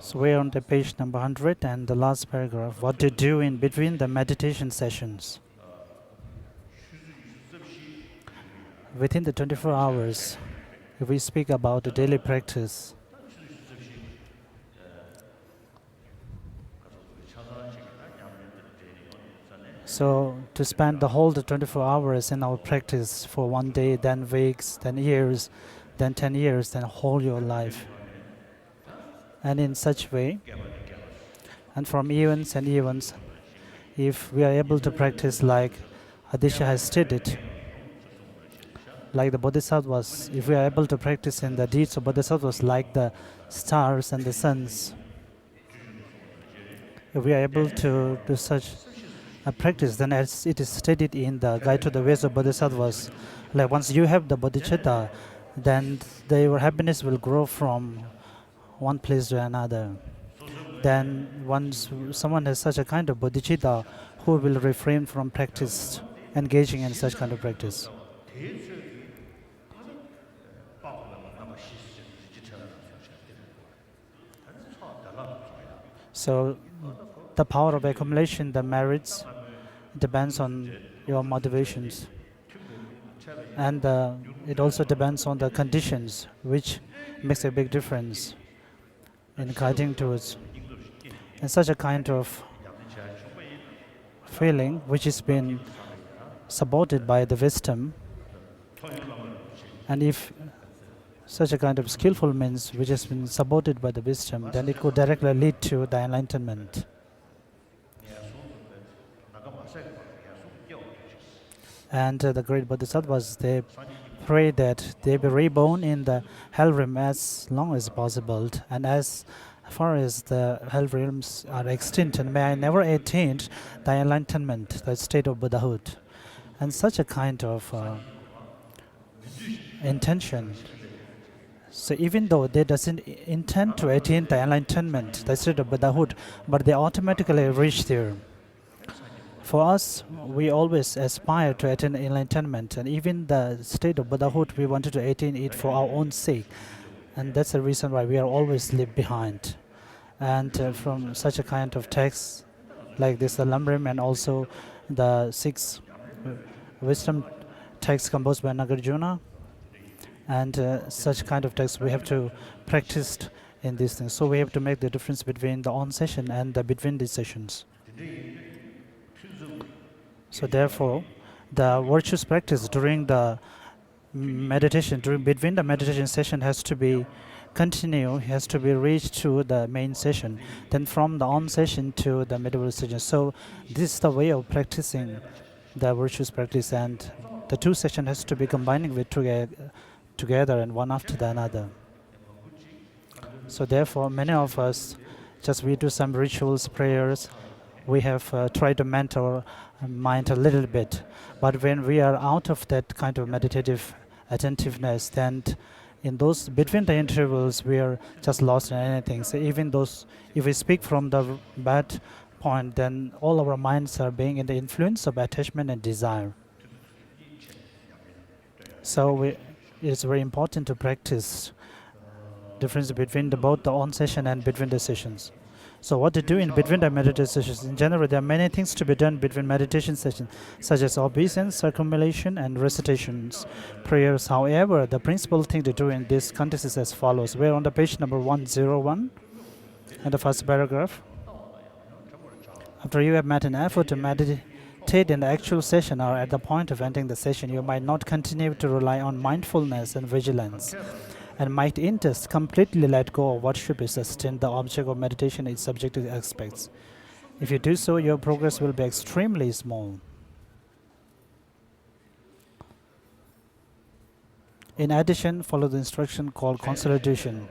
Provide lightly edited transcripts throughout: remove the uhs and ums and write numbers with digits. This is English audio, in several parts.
So we're on the page number 100 and the last paragraph. What to do in between the meditation sessions. Within the 24 hours, if we speak about the daily practice, so to spend the whole 24 hours in our practice for one day, then weeks, then years, then 10 years, then whole your life. And in such way, and from events and events, if we are able to practice like Adisha has stated, like the Bodhisattvas, if we are able to practice in the deeds of Bodhisattvas like the stars and the suns, if we are able to do such a practice, then as it is stated in the Guide to the Ways of Bodhisattvas, like once you have the bodhicitta, then your happiness will grow from one place to another. Then once someone has such a kind of bodhicitta, who will refrain from practice, engaging in such kind of practice. So the power of accumulation, the merits, depends on your motivations. And it also depends on the conditions, which makes a big difference in guiding towards. And such a kind of feeling which has been supported by the wisdom, and if such a kind of skillful means which has been supported by the wisdom, then it could directly lead to the enlightenment. And the great bodhisattvas, they pray that they be reborn in the hell realm as long as possible, and as far as the hell realms are extinct, and may I never attain the enlightenment, the state of Buddhahood. And such a kind of intention. So even though they doesn't intend to attain the enlightenment, the state of Buddhahood, but they automatically reach there. For us, we always aspire to attain enlightenment, and even the state of Buddhahood, we wanted to attain it for our own sake. And that's the reason why we are always left behind. And from such a kind of text, like this, the Lamrim, and also the 6 wisdom texts composed by Nagarjuna, and such kind of texts we have to practice in these things. So we have to make the difference between the on session and the between these sessions. So therefore, the virtuous practice during the meditation, between the meditation session has to be continued, has to be reached to the main session, then from the on session to the middle session. So this is the way of practicing the virtuous practice, and the 2 sessions has to be combining with together and one after the another. So therefore, many of us, just we do some rituals, prayers, we have tried to mentor mind a little bit, but when we are out of that kind of meditative attentiveness, then in those between the intervals we are just lost in anything. So even those, if we speak from the bad point, then all our minds are being in the influence of attachment and desire. So it is very important to practice difference between both the on session and between the sessions. So what to do in between the meditation sessions? In general, there are many things to be done between meditation sessions, such as obeisance, accumulation, and recitations, prayers. However, the principal thing to do in this context is as follows. We're on the page number 101, and the first paragraph. After you have made an effort to meditate in the actual session or at the point of ending the session, you might not continue to rely on mindfulness and vigilance, and might instead completely let go of what should be sustained. The object of meditation is subjective aspects. If you do so, your progress will be extremely small. In addition, follow the instruction called consolidation.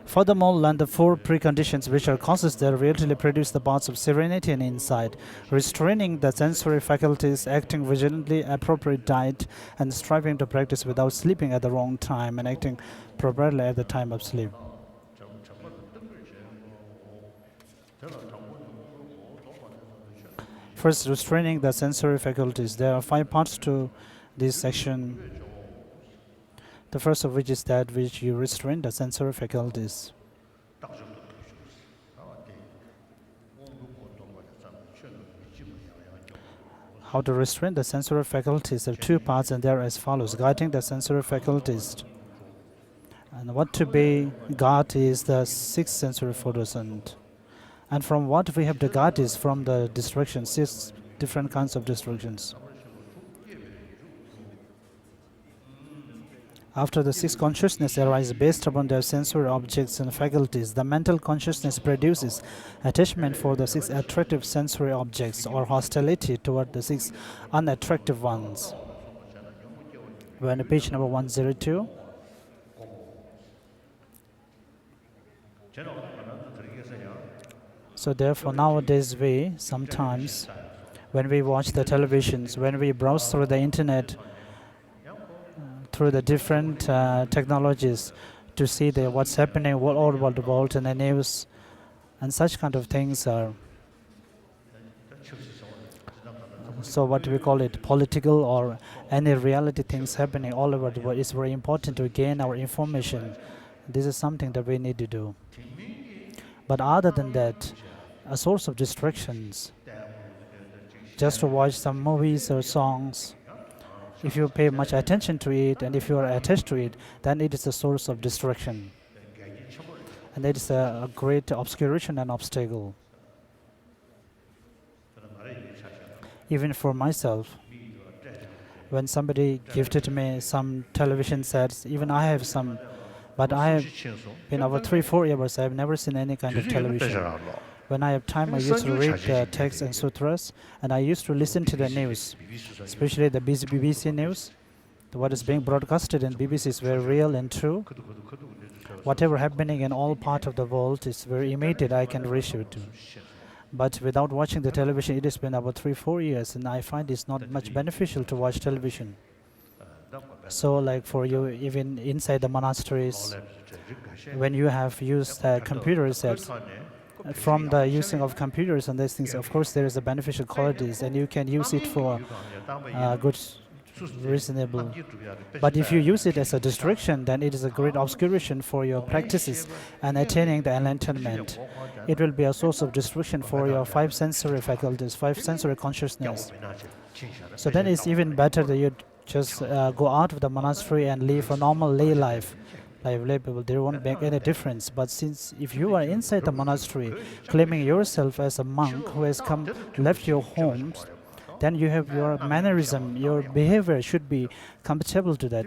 Furthermore, learn the 4 preconditions which are causes that really produce the paths of serenity and insight: restraining the sensory faculties, acting vigilantly, appropriate diet, and striving to practice without sleeping at the wrong time, and acting properly at the time of sleep. First, restraining the sensory faculties. There are 5 parts to this section. The first of which is that which you restrain the sensory faculties. how to restrain the sensory faculties of two parts, and they're as follows: guiding the sensory faculties. And what to be guard is the six sensory photos, and from what we have to guard is from the distractions, six different kinds of distractions. After the six consciousness arise based upon their sensory objects and faculties, the mental consciousness produces attachment for the six attractive sensory objects or hostility toward the six unattractive ones. We're on page number 102. So therefore nowadays we sometimes, when we watch the televisions, when we browse through the internet, through the different technologies to see what's happening all over the world in the news, and such kind of things are, so what we call it, political or any reality things happening all over the world. It's very important to gain our information. This is something that we need to do. But other than that, a source of distractions, just to watch some movies or songs, if you pay much attention to it and if you are attached to it, then it is a source of distraction. And it is a great obscuration and obstacle. Even for myself, when somebody gifted me some television sets, even I have some, but I have been over 3-4 years, I have never seen any kind of television. When I have time, I used to read the texts and sutras, and I used to listen to the news, especially the BBC news. What is being broadcasted in BBC is very real and true. Whatever happening in all parts of the world is very immediate, I can reach it to. But without watching the television, it has been about 3-4 years, and I find it's not much beneficial to watch television. So like for you, even inside the monasteries, when you have used computer sets, from the using of computers and these things, of course there is a beneficial qualities, and you can use it for good, reasonable. But if you use it as a distraction, then it is a great obscuration for your practices and attaining the enlightenment. It will be a source of distraction for your five sensory faculties, five sensory consciousness. So then it's even better that you just go out of the monastery and live a normal lay life. There won't make any difference. But since if you are inside the monastery, claiming yourself as a monk who has left your homes, then you have your mannerism, your behavior should be compatible to that.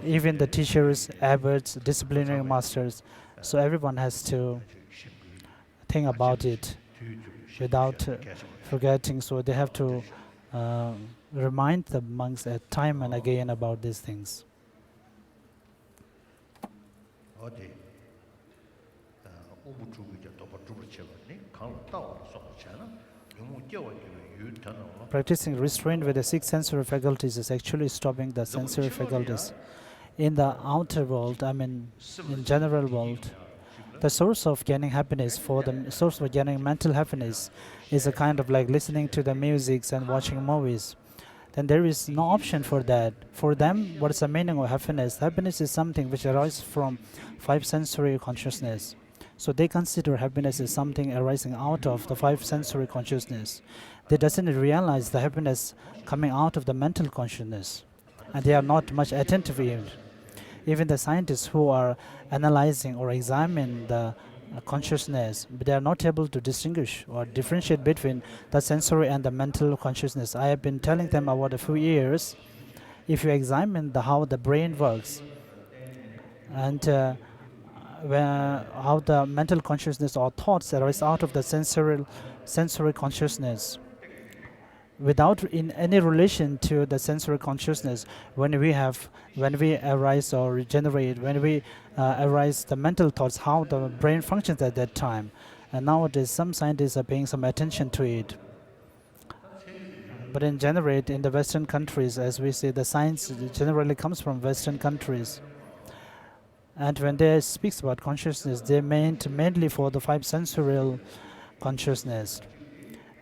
Even the teachers, abbots, disciplinary masters, so everyone has to think about it without forgetting. So they have to remind the monks at time and again about these things. Practicing restraint with the six sensory faculties is actually stopping the sensory faculties. In the outer world, I mean, in general world, the source of gaining happiness, for the source of gaining mental happiness, is a kind of like listening to the music and watching movies. Then there is no option for that. For them, what is the meaning of happiness? Happiness is something which arises from five sensory consciousness. So they consider happiness as something arising out of the five sensory consciousness. They doesn't realize the happiness coming out of the mental consciousness, and they are not much attentive to it. Even the scientists who are analyzing or examining the consciousness, but they are not able to distinguish or differentiate between the sensory and the mental consciousness. I have been telling them about a few years. If you examine how the brain works and how the mental consciousness or thoughts arise out of the sensory consciousness, without in any relation to the sensory consciousness, when we arise or regenerate, when we arise the mental thoughts, how the brain functions at that time. And nowadays some scientists are paying some attention to it. But in general, in the Western countries, as we say, the science generally comes from Western countries. And when they speak about consciousness, they meant mainly for the five sensorial consciousness.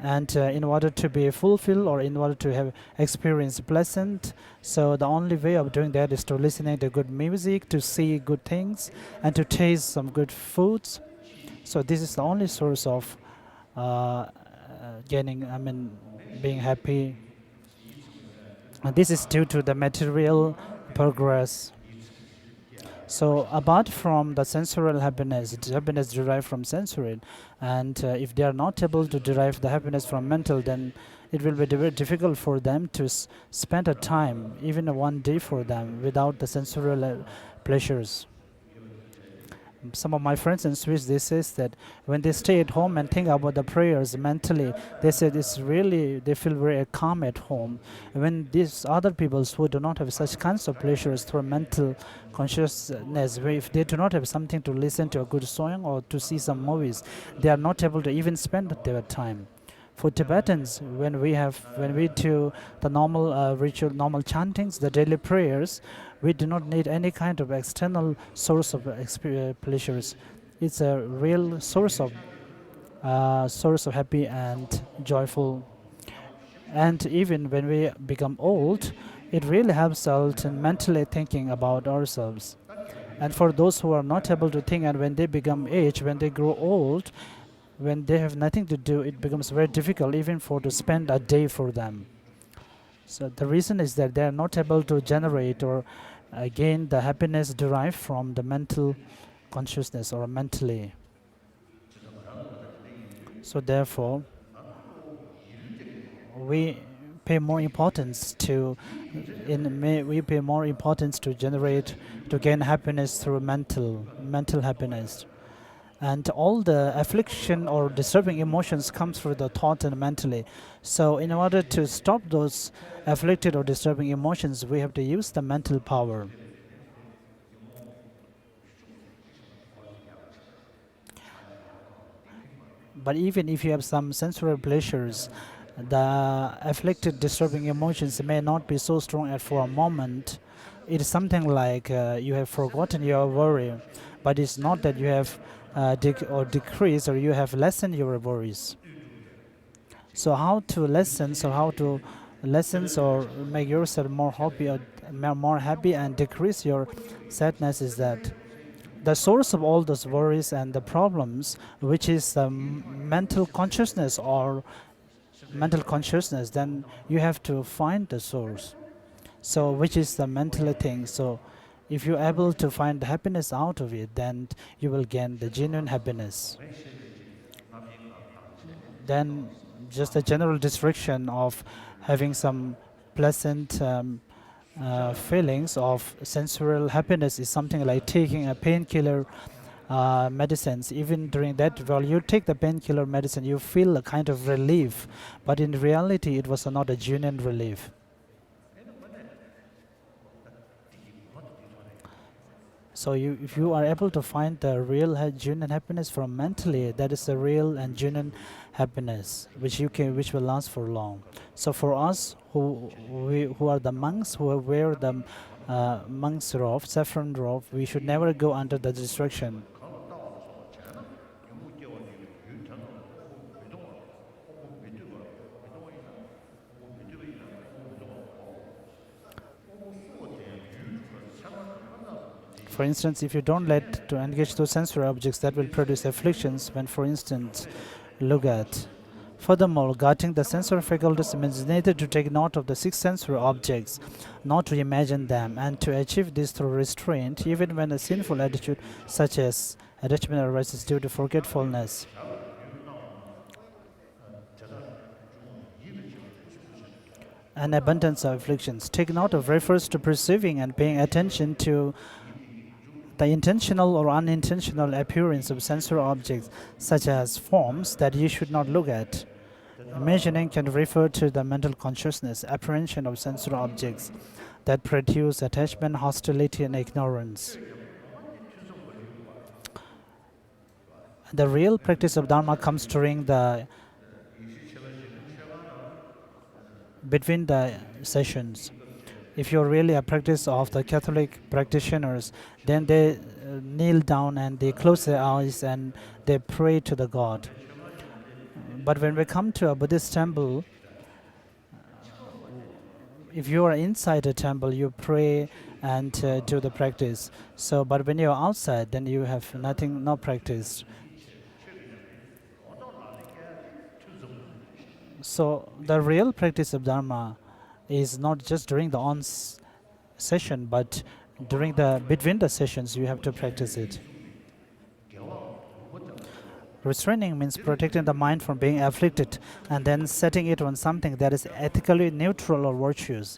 And in order to be fulfilled or in order to have experience pleasant, so the only way of doing that is to listening to good music, to see good things, and to taste some good foods. So this is the only source of gaining, being happy. And this is due to the material progress. So apart from the sensorial happiness, it's happiness derived from sensorial, and if they are not able to derive the happiness from mental, then it will be very difficult for them to spend a time, even a one day for them, without the sensorial pleasures. Some of my friends in Swiss, they says that when they stay at home and think about the prayers mentally, they said it's really, they feel very calm at home. When these other people who do not have such kinds of pleasures through mental consciousness, if they do not have something to listen to a good song or to see some movies, they are not able to even spend their time. For Tibetans, when we do the normal ritual, normal chantings, the daily prayers, we do not need any kind of external source of pleasures. It's a real source of happy and joyful. And even when we become old, it really helps us in mentally thinking about ourselves. And for those who are not able to think, and when they become age, when they grow old, when they have nothing to do, it becomes very difficult even for to spend a day for them. So the reason is that they are not able to generate or gain the happiness derived from the mental consciousness or mentally. So therefore, we pay more importance to we pay more importance to generate to gain happiness through mental happiness. And all the affliction or disturbing emotions comes through the thought and mentally. So in order to stop those afflicted or disturbing emotions, we have to use the mental power. But even if you have some sensory pleasures, the afflicted disturbing emotions may not be so strong at for a moment. It is something like you have forgotten your worry, but it's not that you have decreased or you have lessened your worries. So how to lessen, or make yourself more happy or more happy and decrease your sadness is that the source of all those worries and the problems, which is mental consciousness or mental consciousness, then you have to find the source. So which is the mental thing. So if you're able to find the happiness out of it, then you will gain the genuine happiness. Then just a general description of having some pleasant feelings of sensorial happiness is something like taking a painkiller medicines. Even during that, while you take the painkiller medicine, you feel a kind of relief, but in reality, it was not a genuine relief. So if you are able to find the real genuine happiness from mentally, that is the real and genuine happiness, which will last for long. So for us who are the monks who wear the monk's robe, saffron robe, we should never go under the distraction. For instance, if you don't let to engage those sensory objects, that will produce afflictions when, for instance, look at. Furthermore, guarding the sensory faculties means neither to take note of the six sensory objects, nor to imagine them, and to achieve this through restraint, even when a sinful attitude such as attachment arises due to forgetfulness. An abundance of afflictions. Take note of refers to perceiving and paying attention to the intentional or unintentional appearance of sensory objects, such as forms that you should not look at. Imagining can refer to the mental consciousness, apprehension of sensory objects that produce attachment, hostility, and ignorance. The real practice of Dharma comes during between the sessions. If you're really a practice of the Catholic practitioners, then they kneel down and they close their eyes and they pray to the God. But when we come to a Buddhist temple, if you are inside a temple, you pray and do the practice. So, but when you're outside, then you have no practice. So the real practice of Dharma is not just during the session, but during the between the sessions you have to practice it. Restraining means protecting the mind from being afflicted and then setting it on something that is ethically neutral or virtuous.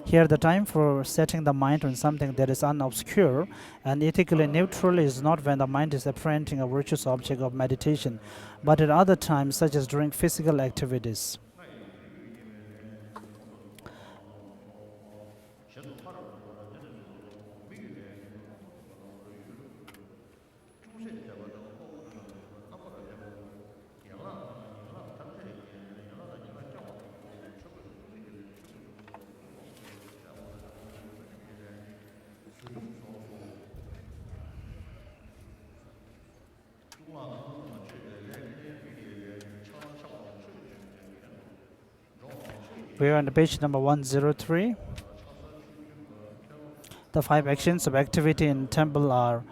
Here, the time for setting the mind on something that is unobscure and ethically neutral is not when the mind is apprehending a virtuous object of meditation, but at other times, such as during physical activities. We are on page number 103. The 5 actions of activity in temple are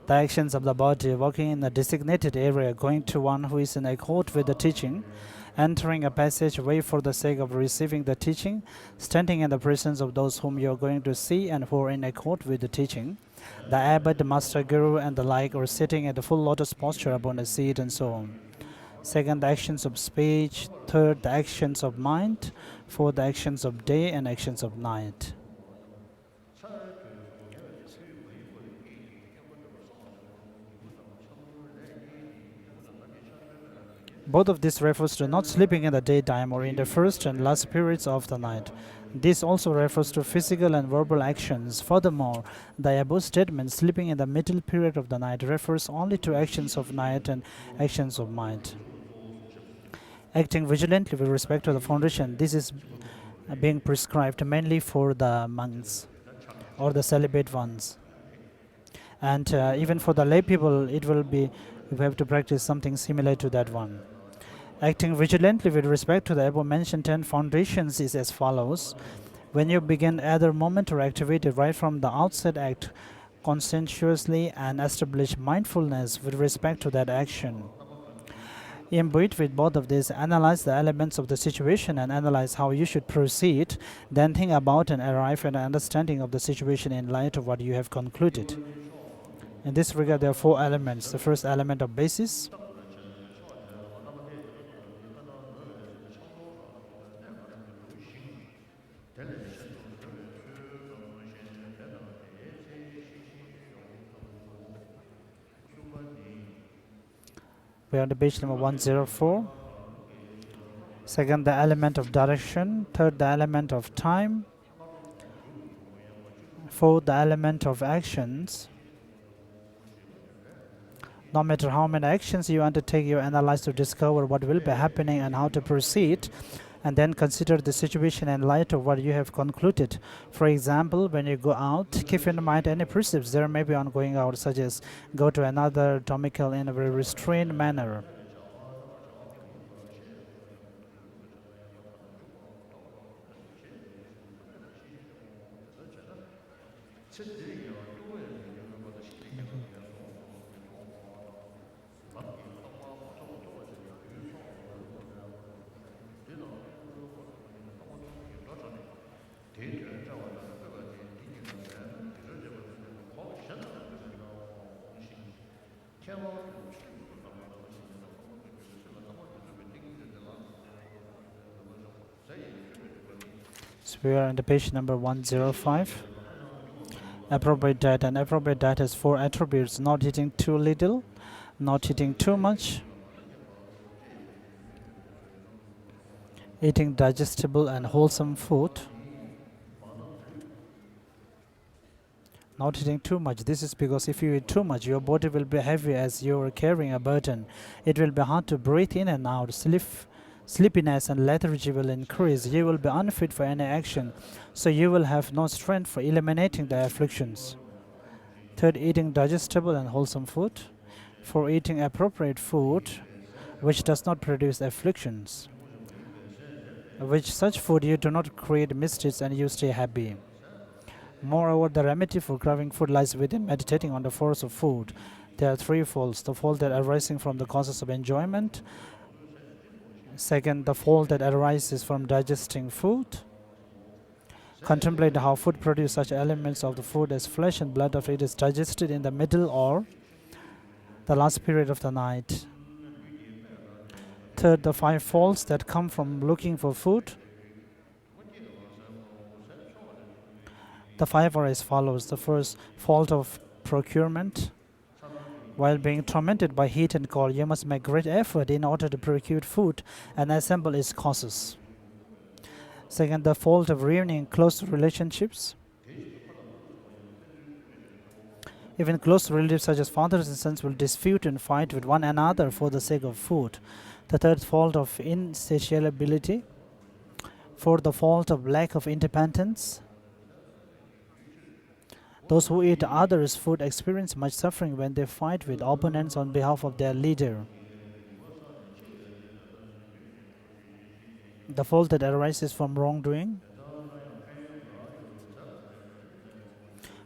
the actions of the body, walking in a designated area, going to one who is in accord with the teaching, entering a passageway for the sake of receiving the teaching, standing in the presence of those whom you are going to see and who are in accord with the teaching, the abbot, the master guru, and the like, or sitting at the full lotus posture upon a seat, and so on. Second, the actions of speech. Third, the actions of mind. Fourth, the actions of day and actions of night. Both of these refers to not sleeping in the daytime or in the first and last periods of the night. This also refers to physical and verbal actions. Furthermore, the above statement, sleeping in the middle period of the night, refers only to actions of night and actions of mind. Acting vigilantly with respect to the foundation, this is being prescribed mainly for the monks or the celibate ones. And even for the lay people, it will be, we have to practice something similar to that one. Acting vigilantly with respect to the above mentioned 10 foundations is as follows. When you begin either moment or activity, right from the outset, act conscientiously and establish mindfulness with respect to that action. Imbued with both of these, analyze the elements of the situation and analyze how you should proceed, then think about and arrive at an understanding of the situation in light of what you have concluded. In this regard, there are 4 elements. The first element of basis, we are on the page number 104. Second, the element of direction. Third, the element of time. Fourth, the element of actions. No matter how many actions you undertake, you analyze to discover what will be happening and how to proceed, and then consider the situation in light of what you have concluded. For example, when you go out, keep in mind any precepts there may be on going out, such as go to another domicile in a very restrained manner. So we are on the page number 105. Appropriate diet. And appropriate diet has 4 attributes: not eating too little, not eating too much, eating digestible and wholesome food, not eating too much. This is because if you eat too much, your body will be heavy as you are carrying a burden. It will be hard to breathe in and out. Sleepiness and lethargy will increase. You will be unfit for any action, so you will have no strength for eliminating the afflictions. Third, eating digestible and wholesome food. For eating appropriate food, which does not produce afflictions. With such food, you do not create misdeeds and you stay happy. Moreover, the remedy for craving food lies within meditating on the force of food. There are 3 faults: the fault that arising from the causes of enjoyment, Second, the fault that arises from digesting food. Contemplate how food produces such elements of the food as flesh and blood after it is digested in the middle or the last period of the night. Third, the 5 faults that come from looking for food. The 5 are as follows. The first, fault of procurement. While being tormented by heat and cold, you must make great effort in order to procure food and assemble its causes. Second, the fault of ruining close relationships. Even close relatives such as fathers and sons will dispute and fight with one another for the sake of food. The third, fault of insatiability. Fourth, the fault of lack of independence. Those who eat others' food experience much suffering when they fight with opponents on behalf of their leader. The fault that arises from wrongdoing.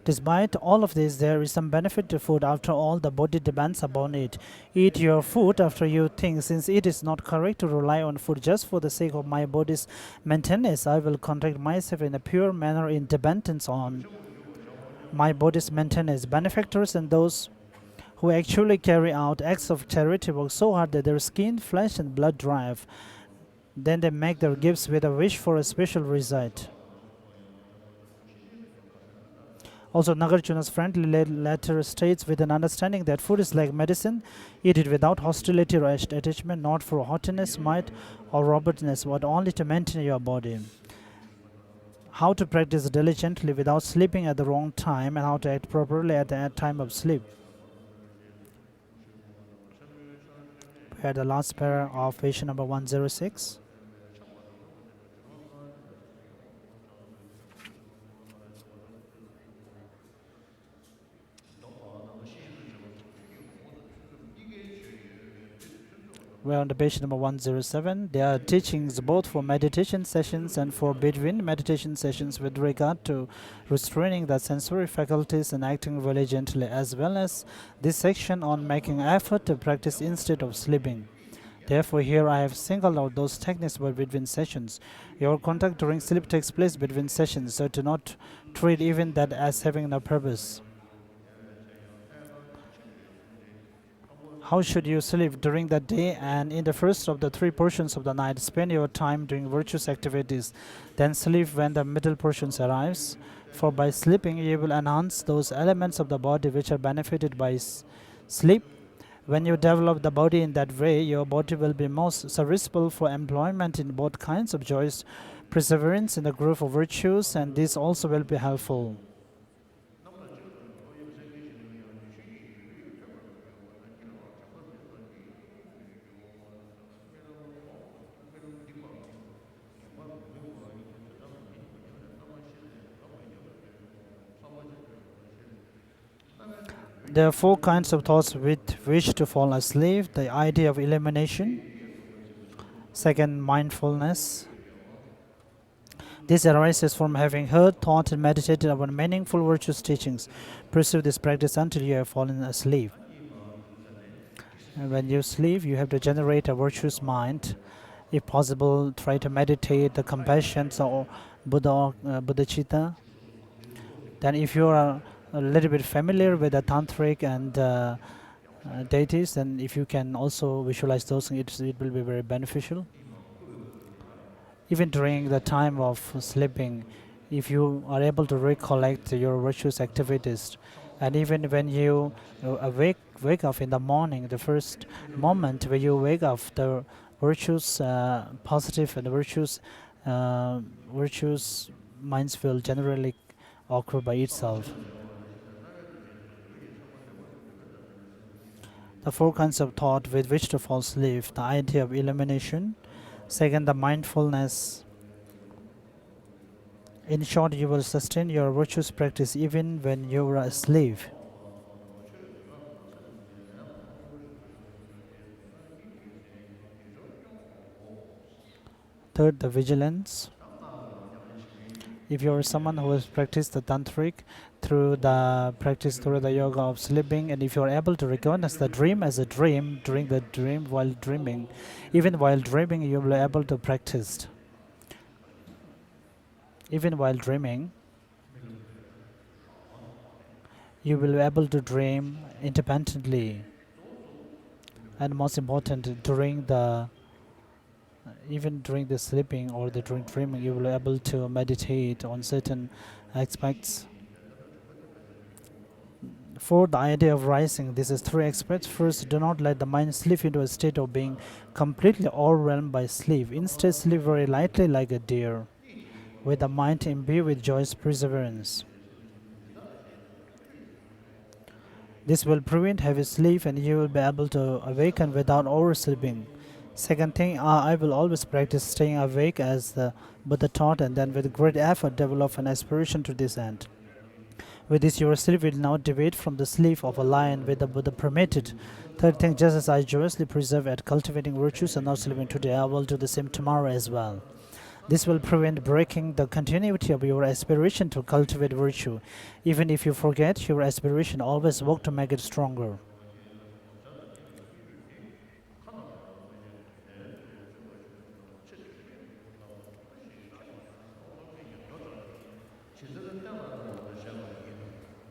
Despite all of this, there is some benefit to food. After all, the body depends upon it. Eat your food after you think. Since it is not correct to rely on food just for the sake of my body's maintenance, I will conduct myself in a pure manner in dependence on my body's maintenance. Benefactors and those who actually carry out acts of charity work so hard that their skin, flesh, and blood drive. Then they make their gifts with a wish for a special result. Also, Nagarjuna's friendly letter states, with an understanding that food is like medicine, eat it without hostility or attachment, not for haughtiness, might, or robustness, but only to maintain your body. How to practice diligently without sleeping at the wrong time, and how to act properly at the time of sleep. We had the last pair of page number 106. We're on the page number 107. There are teachings both for meditation sessions and for between meditation sessions with regard to restraining the sensory faculties and acting really gently, as well as this section on making effort to practice instead of sleeping. Therefore, here I have singled out those techniques for between sessions. Your contact during sleep takes place between sessions, so do not treat even that as having no purpose. How should you sleep during the day and in the first of the 3 portions of the night? Spend your time doing virtuous activities, then sleep when the middle portions arrives. For by sleeping you will enhance those elements of the body which are benefited by sleep. When you develop the body in that way, your body will be most serviceable for employment in both kinds of joys, perseverance in the growth of virtues, and this also will be helpful. There are 4 kinds of thoughts with which to fall asleep. The idea of elimination. Second, mindfulness. This arises from having heard, thought, and meditated upon meaningful virtuous teachings. Pursue this practice until you have fallen asleep. And when you sleep, you have to generate a virtuous mind. If possible, try to meditate the compassion or Buddhicitta. Then if you are a little bit familiar with the tantric and deities, then if you can also visualize those, it will be very beneficial. Even during the time of sleeping, if you are able to recollect your virtuous activities, and even when you wake up in the morning, the first moment where you wake up, the virtuous, positive and virtuous minds will generally occur by itself. The 4 kinds of thought with which to fall asleep. The idea of illumination. Second, the mindfulness. In short, you will sustain your virtuous practice even when you are asleep. Third, the vigilance. If you're someone who has practiced the tantric through the yoga of sleeping, and if you're able to recognize the dream as a dream during the dream while dreaming, even while dreaming you'll be able to practice. Even while dreaming, you will be able to dream independently. And most important, even during the sleeping or during dreaming, you will be able to meditate on certain aspects. For the idea of rising, this is three aspects. First, do not let the mind slip into a state of being completely overwhelmed by sleep. Instead, sleep very lightly like a deer, with the mind imbued with joyous perseverance. This will prevent heavy sleep and you will be able to awaken without oversleeping. Second thing, I will always practice staying awake as the Buddha taught, and then with great effort develop an aspiration to this end. With this, your sleep will now deviate from the sleep of a lion with the Buddha permitted. Third thing, just as I joyously preserve at cultivating virtues and not sleeping today, I will do the same tomorrow as well. This will prevent breaking the continuity of your aspiration to cultivate virtue. Even if you forget, your aspiration always work to make it stronger.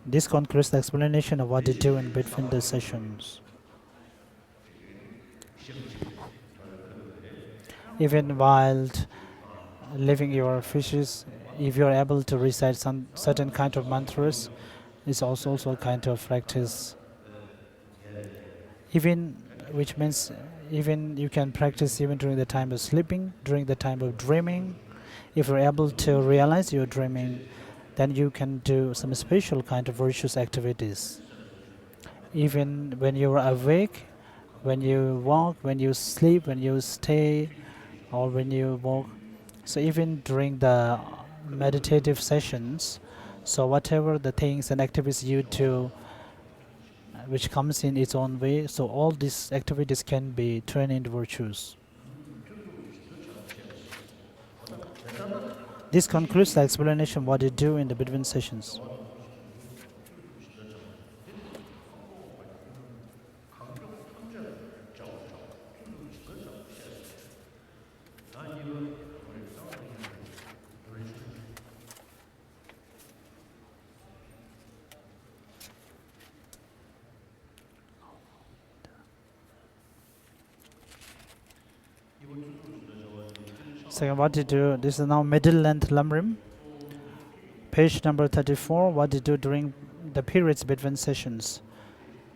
This concludes the explanation of what to do in between the sessions. Even while living your fishes, if you are able to recite some certain kind of mantras, it's also a kind of practice. Even which means even you can practice even during the time of sleeping, during the time of dreaming. If you're able to realize you're dreaming, then you can do some special kind of virtuous activities. Even when you're awake, when you walk, when you sleep, when you stay, or when you walk. So even during the meditative sessions, so whatever the things and activities you do, which comes in its own way, so all these activities can be turned into virtues. This concludes the explanation of what you do in the between sessions. Second, what to do? This is now middle length Lamrim, page number 34. What to do during the periods between sessions.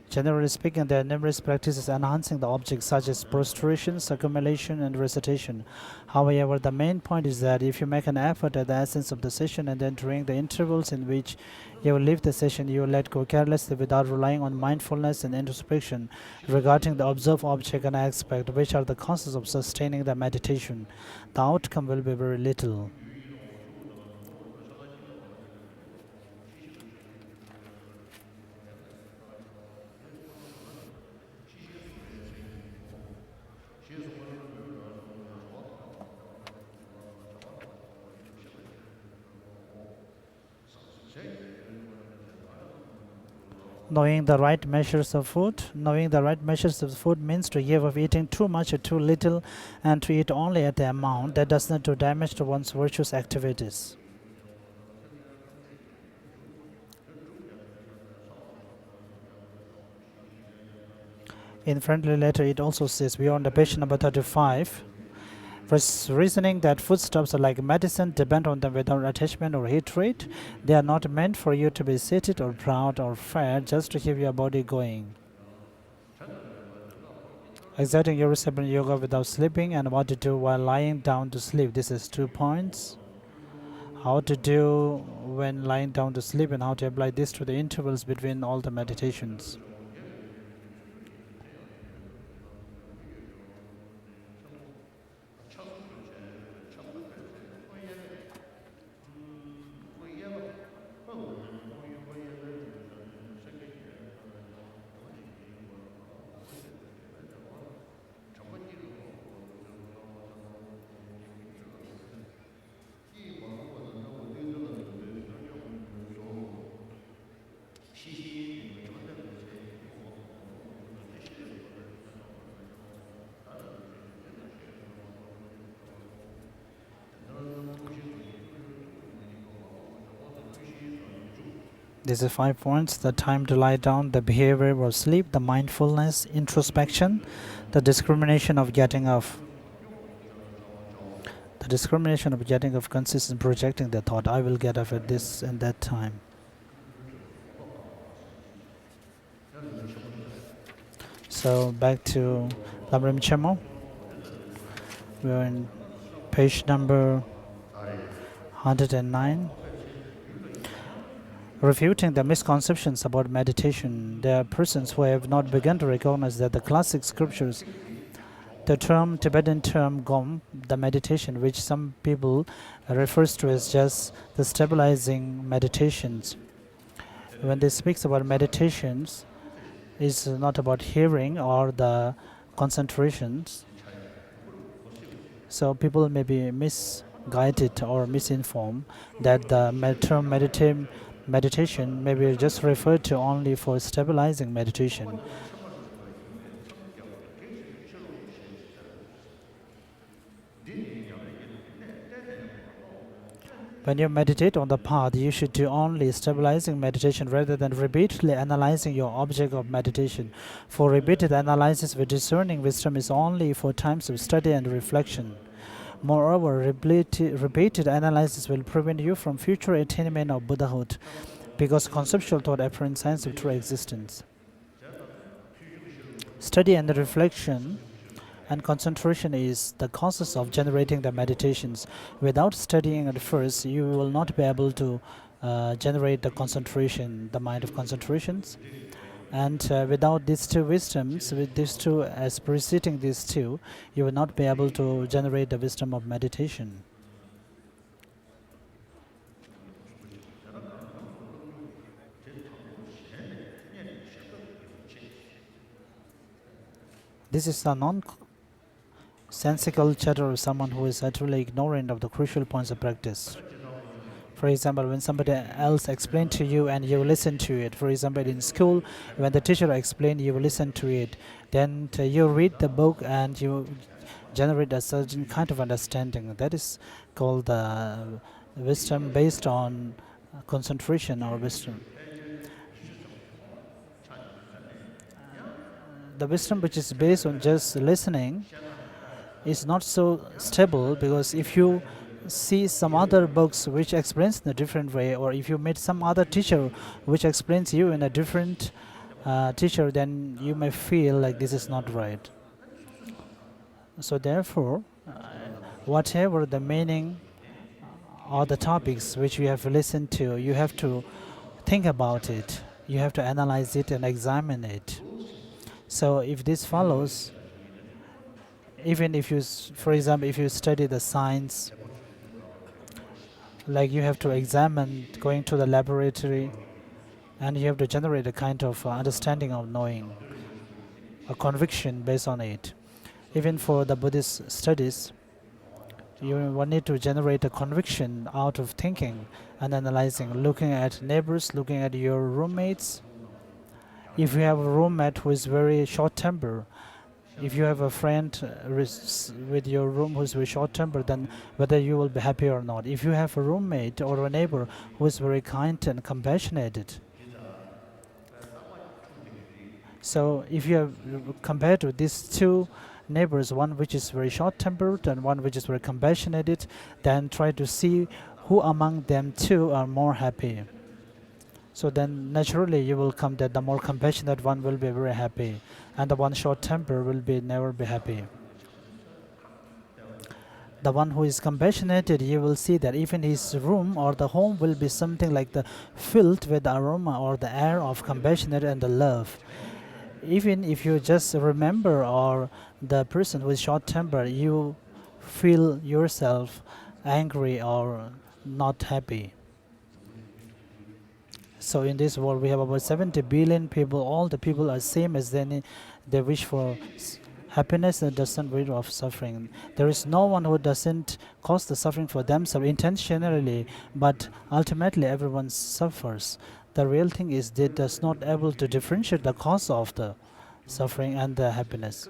Generally speaking, there are numerous practices enhancing the object, such as prostration, circumambulation, and recitation. However, the main point is that if you make an effort at the essence of the session, and then during the intervals in which you will leave the session, you will let go carelessly without relying on mindfulness and introspection regarding the observed object and aspect, which are the causes of sustaining the meditation, the outcome will be very little. Knowing the right measures of food. Knowing the right measures of food means to give up eating too much or too little, and to eat only at the amount that does not do damage to one's virtuous activities. In friendly letter, it also says, we are on the page number 35. Reasoning that foodstuffs are like medicine, depend on them without attachment or hatred. They are not meant for you to be seated or proud or fat, just to keep your body going. Exerting yourself in yoga without sleeping, and what to do while lying down to sleep. This is 2 points. How to do when lying down to sleep, and how to apply this to the intervals between all the meditations. These are 5 points: the time to lie down, the behavior of sleep, the mindfulness, introspection, the discrimination of getting off. The discrimination of getting off consists in projecting the thought, I will get off at this and that time. So back to Lamrim Chemo. We're in page number 109. Refuting the misconceptions about meditation, there are persons who have not begun to recognize that the classic scriptures, the Tibetan term Gom, the meditation, which some people refers to as just the stabilizing meditations. When they speaks about meditations, is not about hearing or the concentrations. So people may be misguided or misinformed that the term meditation may be just referred to only for stabilizing meditation. When you meditate on the path, you should do only stabilizing meditation rather than repeatedly analyzing your object of meditation. For repeated analysis with discerning wisdom is only for times of study and reflection. Moreover, repeated analysis will prevent you from future attainment of Buddhahood, because conceptual thought apparent signs of true existence. Study and reflection and concentration is the causes of generating the meditations. Without studying at first, you will not be able to generate the concentration, the mind of concentrations. And without these two wisdoms, with these two as preceding these two, you will not be able to generate the wisdom of meditation. This is a nonsensical chatter of someone who is utterly ignorant of the crucial points of practice. For example, when somebody else explains to you and you listen to it. For example, in school, when the teacher explains, you listen to it. Then you read the book and you generate a certain kind of understanding. That is called the wisdom based on concentration or wisdom. The wisdom which is based on just listening is not so stable, because if you see some other books which explains in a different way, or if you meet some other teacher which explains you in a different teacher, then you may feel like this is not right. So therefore, whatever the meaning or the topics which you have listened to, you have to think about it, you have to analyze it and examine it. So if this follows, even if you, for example, if you study the science, like you have to examine going to the laboratory, and you have to generate a kind of understanding of knowing, a conviction based on it. Even for the Buddhist studies, you will need to generate a conviction out of thinking and analyzing, looking at neighbors, looking at your roommates. If you have a roommate who is very short-tempered, if you have a friend with your room who is very short-tempered, then whether you will be happy or not. If you have a roommate or a neighbor who is very kind and compassionate, so if you have compared to these two neighbors, one which is very short-tempered and one which is very compassionate, then try to see who among them two are more happy. So then naturally you will come that the more compassionate one will be very happy, and the one short-tempered will be never be happy. The one who is compassionate, you will see that even his room or the home will be something like the filled with the aroma or the air of compassionate and the love. Even if you just remember or the person who is short-tempered, you feel yourself angry or not happy. So in this world, we have about 70 billion people. All the people are same as they wish for happiness and doesn't wish of suffering. There is no one who doesn't cause the suffering for themselves intentionally, but ultimately everyone suffers. The real thing is they does not able to differentiate the cause of the suffering and the happiness.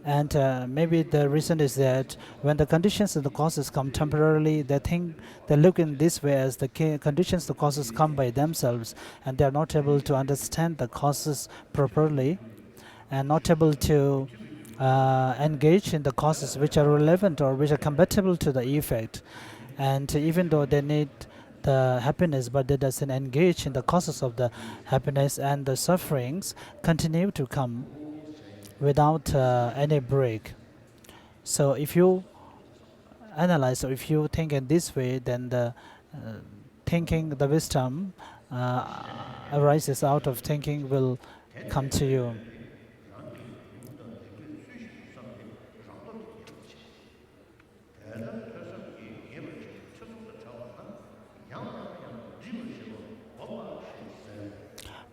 And maybe the reason is that when the conditions and the causes come temporarily, they look in this way as the conditions, the causes come by themselves, and they are not able to understand the causes properly, and not able to engage in the causes which are relevant or which are compatible to the effect. And even though they need the happiness, but they doesn't engage in the causes of the happiness, and the sufferings continue to come without any break. So if you analyze, or if you think in this way, then the thinking, the wisdom arises out of thinking will come to you.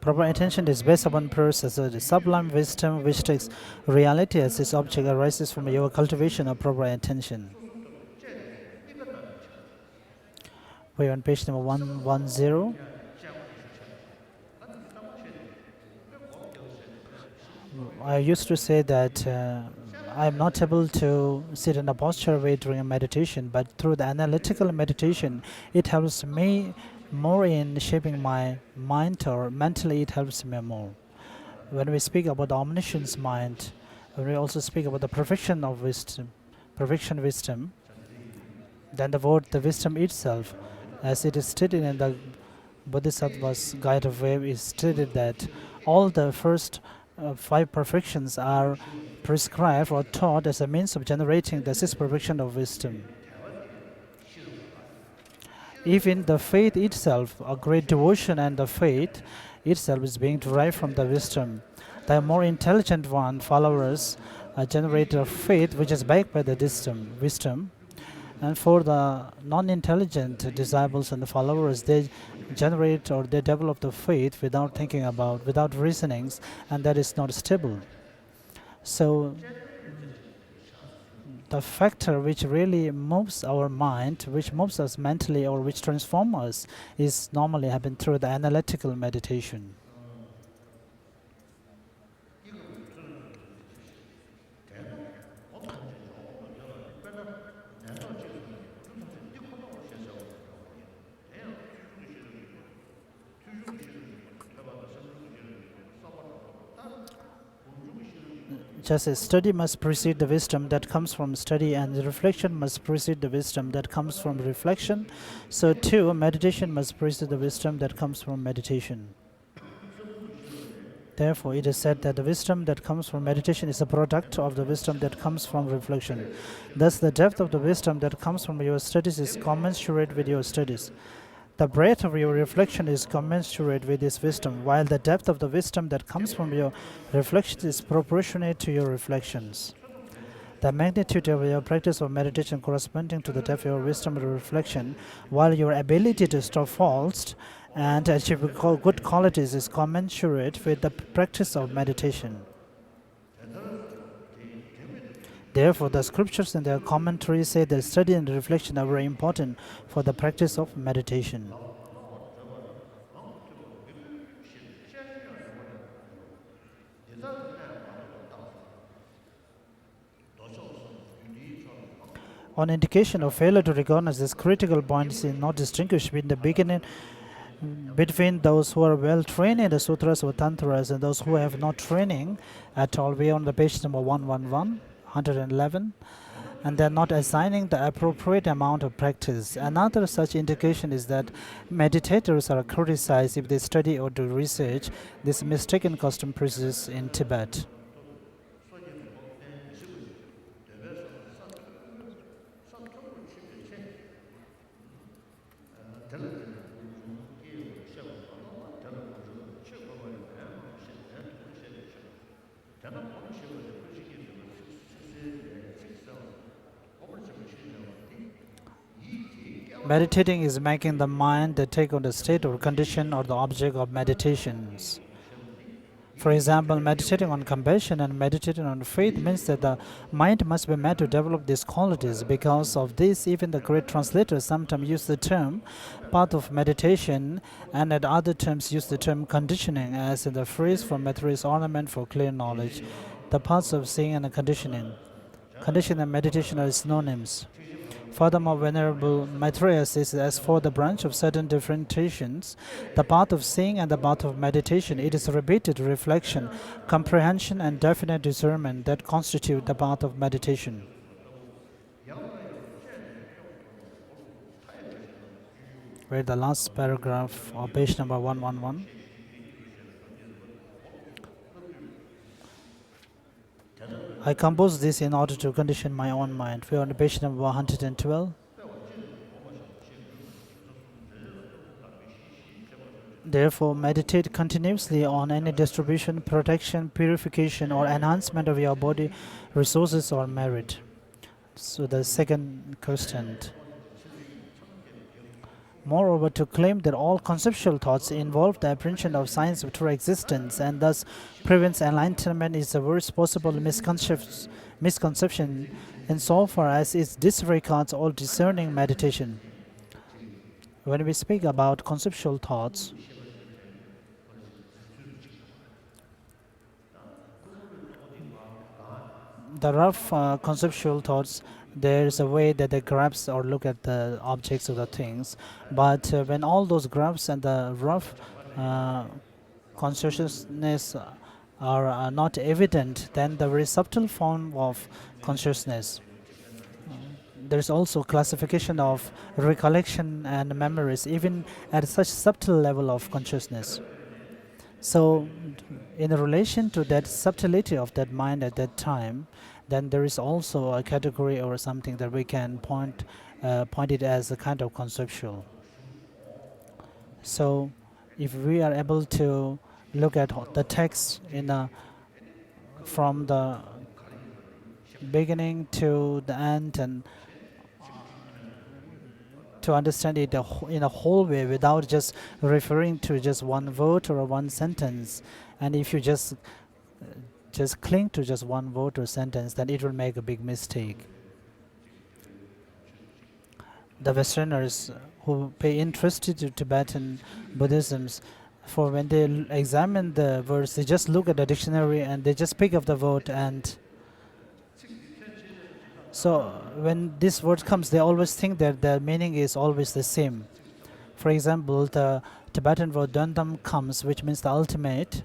Proper attention is based upon process. So the sublime wisdom which takes reality as its object arises from your cultivation of proper attention. We're on page number 110. I used to say that I'm not able to sit in a posture way during a meditation, but through the analytical meditation, it helps me more in shaping my mind, or mentally it helps me more. When we speak about the omniscience mind, when we also speak about the perfection of wisdom, then the word, the wisdom itself, as it is stated in the Bodhisattva's Guide of Way, is stated that all the first 5 perfections are prescribed or taught as a means of generating the 6th perfection of wisdom. Even the faith itself, a great devotion, and the faith itself is being derived from the wisdom. The more intelligent followers generate a faith which is backed by the wisdom. And for the non-intelligent disciples and the followers, they generate or they develop the faith without thinking about, without reasonings, and that is not stable. So the factor which really moves our mind, which moves us mentally, or which transforms us, is normally happen through the analytical meditation. Just as study must precede the wisdom that comes from study, and the reflection must precede the wisdom that comes from reflection, so too meditation must precede the wisdom that comes from meditation. Therefore, it is said that the wisdom that comes from meditation is a product of the wisdom that comes from reflection. Thus, the depth of the wisdom that comes from your studies is commensurate with your studies. The breadth of your reflection is commensurate with this wisdom, while the depth of the wisdom that comes from your reflections is proportionate to your reflections. The magnitude of your practice of meditation corresponding to the depth of your wisdom and reflection, while your ability to stop faults and achieve good qualities is commensurate with the practice of meditation. Therefore, the scriptures and their commentaries say that study and reflection are very important for the practice of meditation. On indication of failure to recognize this critical point is not distinguished between those who are well trained in the sutras or tantras and those who have not training at all. We are on the page number 111, and they are not assigning the appropriate amount of practice. Another such indication is that meditators are criticized if they study or do research. This mistaken custom persists in Tibet. Meditating is making the mind take on the state or condition or the object of meditations. For example, meditating on compassion and meditating on faith means that the mind must be made to develop these qualities. Because of this, even the great translators sometimes use the term path of meditation, and at other terms use the term conditioning, as in the phrase for materialist ornament for clear knowledge. the paths of seeing and conditioning. Condition and meditation are synonyms. Furthermore, Venerable Maitreya says, as for the branch of certain differentiations, the path of seeing and the path of meditation, it is repeated reflection, comprehension, and definite discernment that constitute the path of meditation. Read the last paragraph of page number 111. I compose this in order to condition my own mind. We are on page number 112. Therefore, meditate continuously on any distribution, protection, purification, or enhancement of your body, resources, or merit. So the second question. Moreover, to claim that all conceptual thoughts involve the apprehension of signs of true existence and thus prevents enlightenment is the worst possible misconception insofar as it disregards all discerning meditation. When we speak about conceptual thoughts, the rough conceptual thoughts, there's a way that they grasp or look at the objects of the things, but when all those graphs and the rough consciousness are not evident, then the very subtle form of consciousness. There's also classification of recollection and memories, even at such subtle level of consciousness. So, in relation to that subtlety of that mind at that time, then there is also a category or something that we can point it as a kind of conceptual. So, if we are able to look at the text from the beginning to the end and to understand it in a whole way without just referring to just one word or one sentence, and if you just cling to just one word or sentence, then it will make a big mistake. The Westerners who pay interest to Tibetan Buddhism, for when they examine the words, they just look at the dictionary and they just pick up the word, and so when this word comes, they always think that the meaning is always the same. For example, the Tibetan word Dundam comes, which means the ultimate.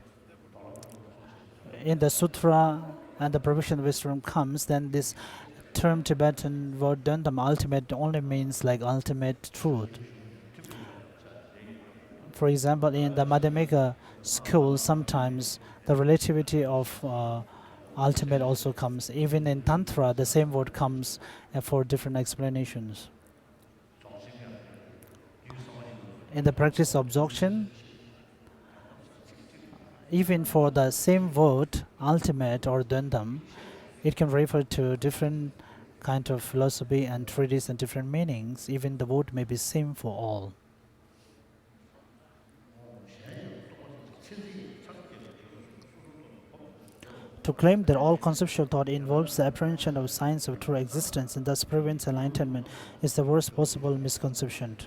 In the sutra and the provision wisdom comes, then this term Tibetan word Dundam, ultimate, only means like ultimate truth. For example, in the Madhyamika school, sometimes the relativity of ultimate also comes. Even in Tantra, the same word comes for different explanations. In the practice of absorption, even for the same word, ultimate or Dundam, it can refer to different kind of philosophy and treatise and different meanings. Even the word may be same for all. To claim that all conceptual thought involves the apprehension of signs of true existence and thus prevents enlightenment is the worst possible misconception.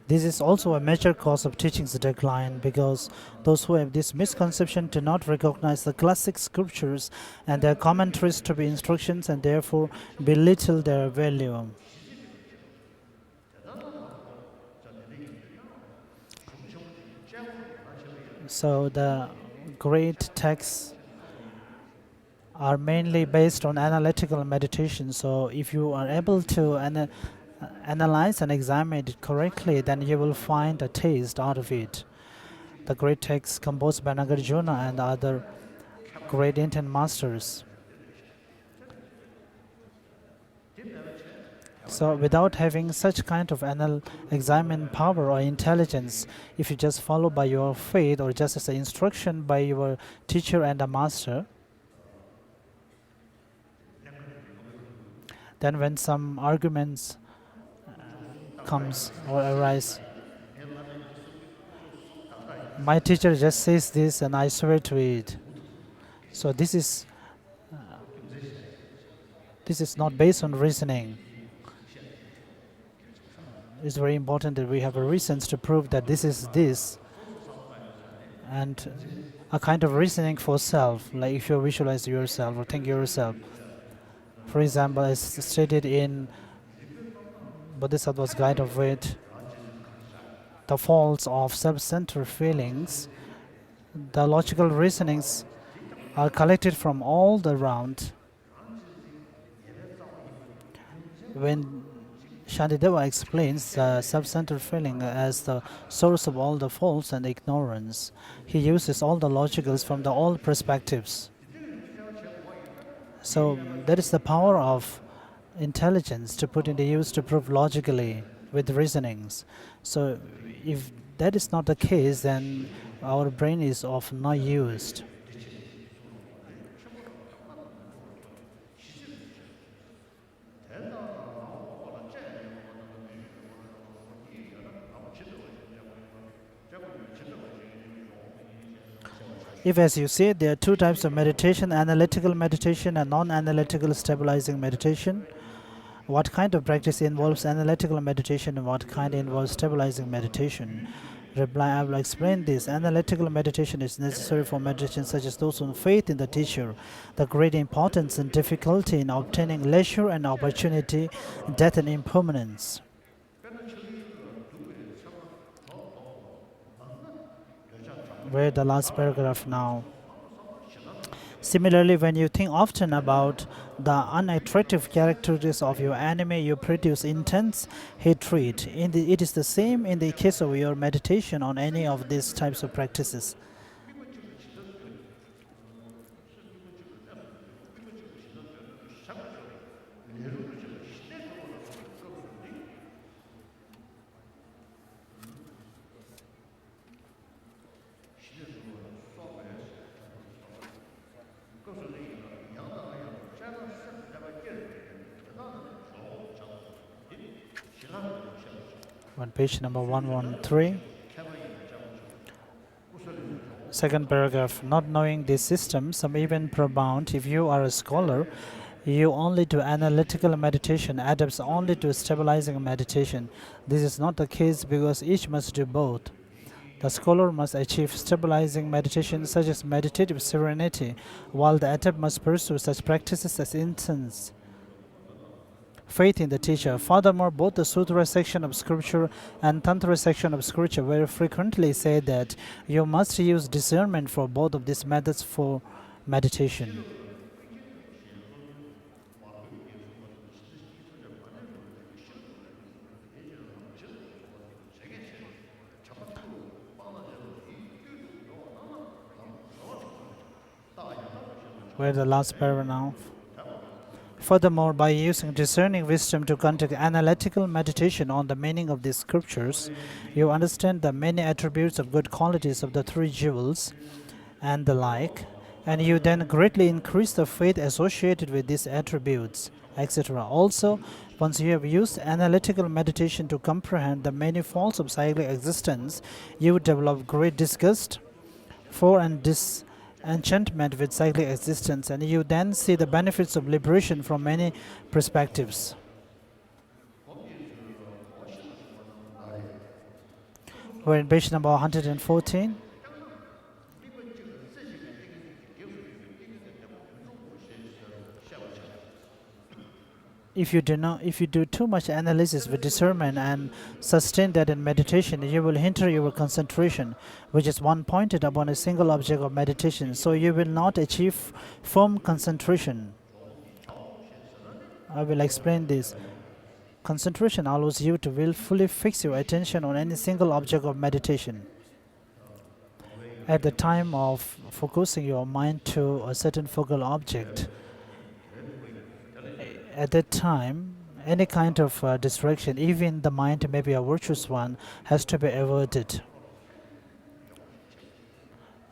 This is also a major cause of teaching's decline, because those who have this misconception do not recognize the classic scriptures and their commentaries to be instructions and therefore belittle their value. So the great texts are mainly based on analytical meditation. So if you are able to analyze and examine it correctly, then you will find a taste out of it. The great texts composed by Nagarjuna and other great Indian masters. So without having such kind of examine power or intelligence, if you just follow by your faith or just as an instruction by your teacher and a master, then when some arguments comes or arise, my teacher just says this and I swear to it. So this is not based on reasoning. It's very important that we have a reasons to prove that this is this, and a kind of reasoning for self, like if you visualize yourself or think yourself. For example, as stated in Bodhisattva's Guide of Wit, the faults of self-centered feelings, the logical reasonings are collected from all the round. When Shantideva explains the self-centered feeling as the source of all the faults and ignorance, he uses all the logicals from the all perspectives. So that is the power of intelligence to put into use to prove logically with reasonings. So if that is not the case, then our brain is of no used. If, as you see, there are two types of meditation, analytical meditation and non-analytical stabilizing meditation. What kind of practice involves analytical meditation and what kind involves stabilizing meditation? Reply, I will explain this. Analytical meditation is necessary for meditation such as those on faith in the teacher, the great importance and difficulty in obtaining leisure and opportunity, death and impermanence. Where the last paragraph now. Similarly, when you think often about the unattractive characteristics of your enemy, you produce intense hatred. It is the same in the case of your meditation on any of these types of practices. On page number 113, second paragraph, not knowing this system, some even propound if you are a scholar, you only do analytical meditation, adapts only to stabilizing meditation. This is not the case because each must do both. The scholar must achieve stabilizing meditation such as meditative serenity, while the adept must pursue such practices as incense, faith in the teacher. Furthermore, both the Sutra section of scripture and Tantra section of scripture very frequently say that you must use discernment for both of these methods for meditation. Where the last paragraph now. Furthermore, by using discerning wisdom to conduct analytical meditation on the meaning of these scriptures, you understand the many attributes of good qualities of the three jewels and the like, and you then greatly increase the faith associated with these attributes, etc. Also, once you have used analytical meditation to comprehend the many faults of cyclic existence, you develop great disgust for and disenchantment with cyclic existence, and you then see the benefits of liberation from many perspectives. We're in page number 114. If you do too much analysis with discernment and sustain that in meditation, you will hinder your concentration, which is one pointed upon a single object of meditation. So you will not achieve firm concentration. I will explain this. Concentration allows you to willfully fix your attention on any single object of meditation. At the time of focusing your mind to a certain focal object, at that time, any kind of distraction, even the mind may be a virtuous one, has to be averted.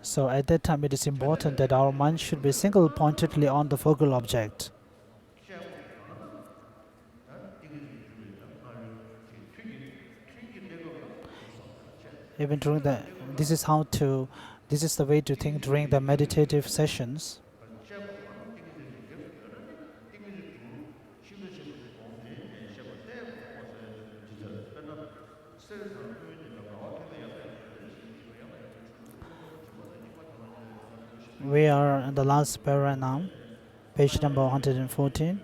So at that time, it is important that our mind should be single-pointedly on the focal object. Even during this is the way to think during the meditative sessions. We are in the last para now, page number 114.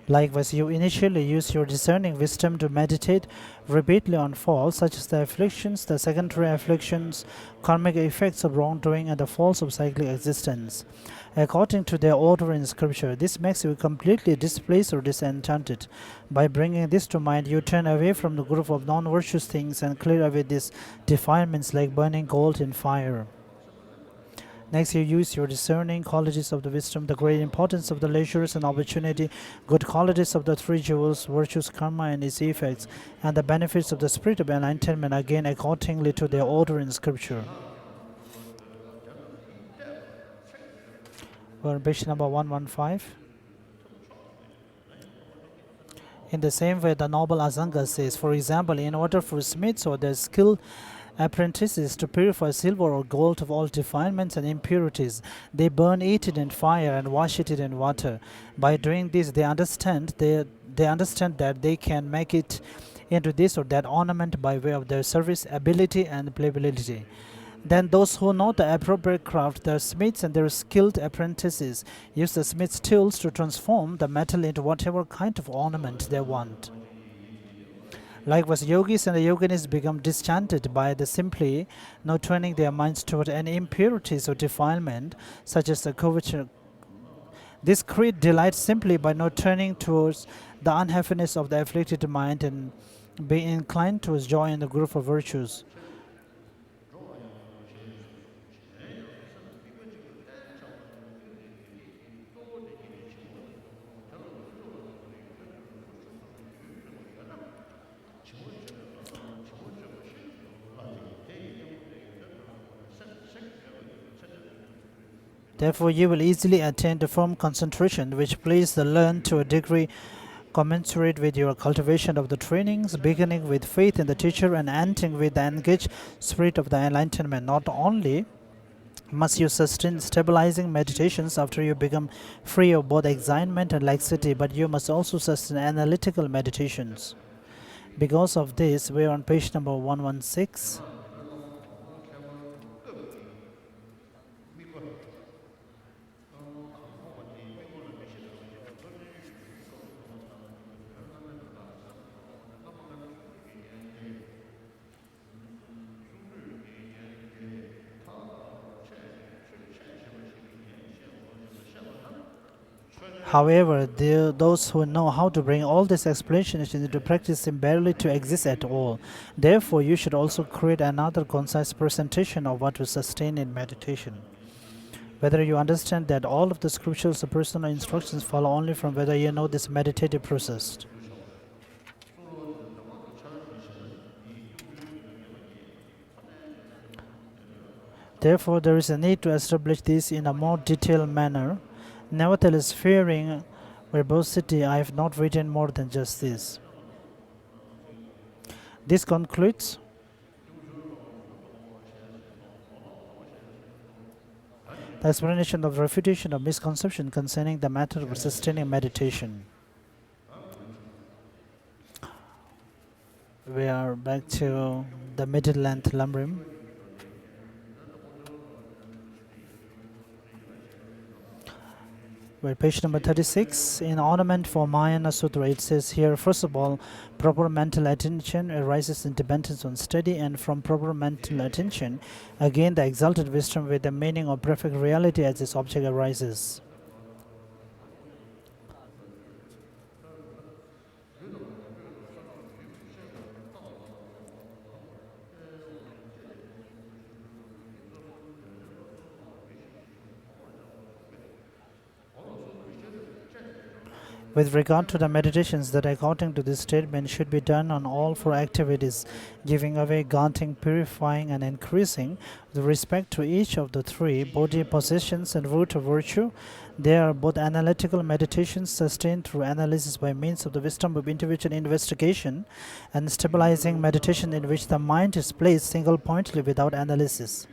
Likewise, you initially use your discerning wisdom to meditate repeatedly on faults such as the afflictions, the secondary afflictions, karmic effects of wrongdoing, and the faults of cyclic existence. According to their order in scripture, this makes you completely displaced or disenchanted. By bringing this to mind, you turn away from the group of non-virtuous things and clear away these defilements like burning gold in fire. Next, you use your discerning qualities of the wisdom, the great importance of the leisures and opportunity, good qualities of the three jewels, virtues, karma, and its effects, and the benefits of the spirit of enlightenment, again accordingly to their order in scripture. We're on page number 115. In the same way, the noble Asanga says, for example, in order for smiths or their skilled apprentices to purify silver or gold of all defilements and impurities, they burn it in fire and wash it in water. By doing this, they understand that they can make it into this or that ornament by way of their service, ability, and playability. Then those who know the appropriate craft, their smiths and their skilled apprentices, use the smith's tools to transform the metal into whatever kind of ornament they want. Likewise, yogis and the yoginis become disenchanted by the simply not turning their minds toward any impurities or defilement, such as the covetous. This creed delights simply by not turning towards the unhappiness of the afflicted mind and being inclined towards joy in the group of virtues. Therefore, you will easily attain the firm concentration which pleases the learned to a degree commensurate with your cultivation of the trainings, beginning with faith in the teacher and ending with the engaged spirit of the enlightenment. Not only must you sustain stabilizing meditations after you become free of both excitement and laxity, but you must also sustain analytical meditations. Because of this, we are on page number 116. However, those who know how to bring all these explanations into practice seem barely to exist at all. Therefore, you should also create another concise presentation of what to sustain in meditation. Whether you understand that all of the scriptures or personal instructions follow only from whether you know this meditative process. Therefore, there is a need to establish this in a more detailed manner. Nevertheless, fearing verbosity, I have not written more than just this. This concludes the explanation of refutation of misconception concerning the matter of sustaining meditation. We are back to the middle length Lamrim. Well, page number 36, in ornament for Mahayana Sutra, it says here, first of all, proper mental attention arises in dependence on study, and from proper mental attention, again the exalted wisdom with the meaning of perfect reality as its object arises. With regard to the meditations that according to this statement should be done on all four activities, giving away, granting, purifying, and increasing, with respect to each of the three, bodhi, possessions, and root of virtue, they are both analytical meditations sustained through analysis by means of the wisdom of individual investigation, and stabilizing meditation in which the mind is placed single-pointedly without analysis.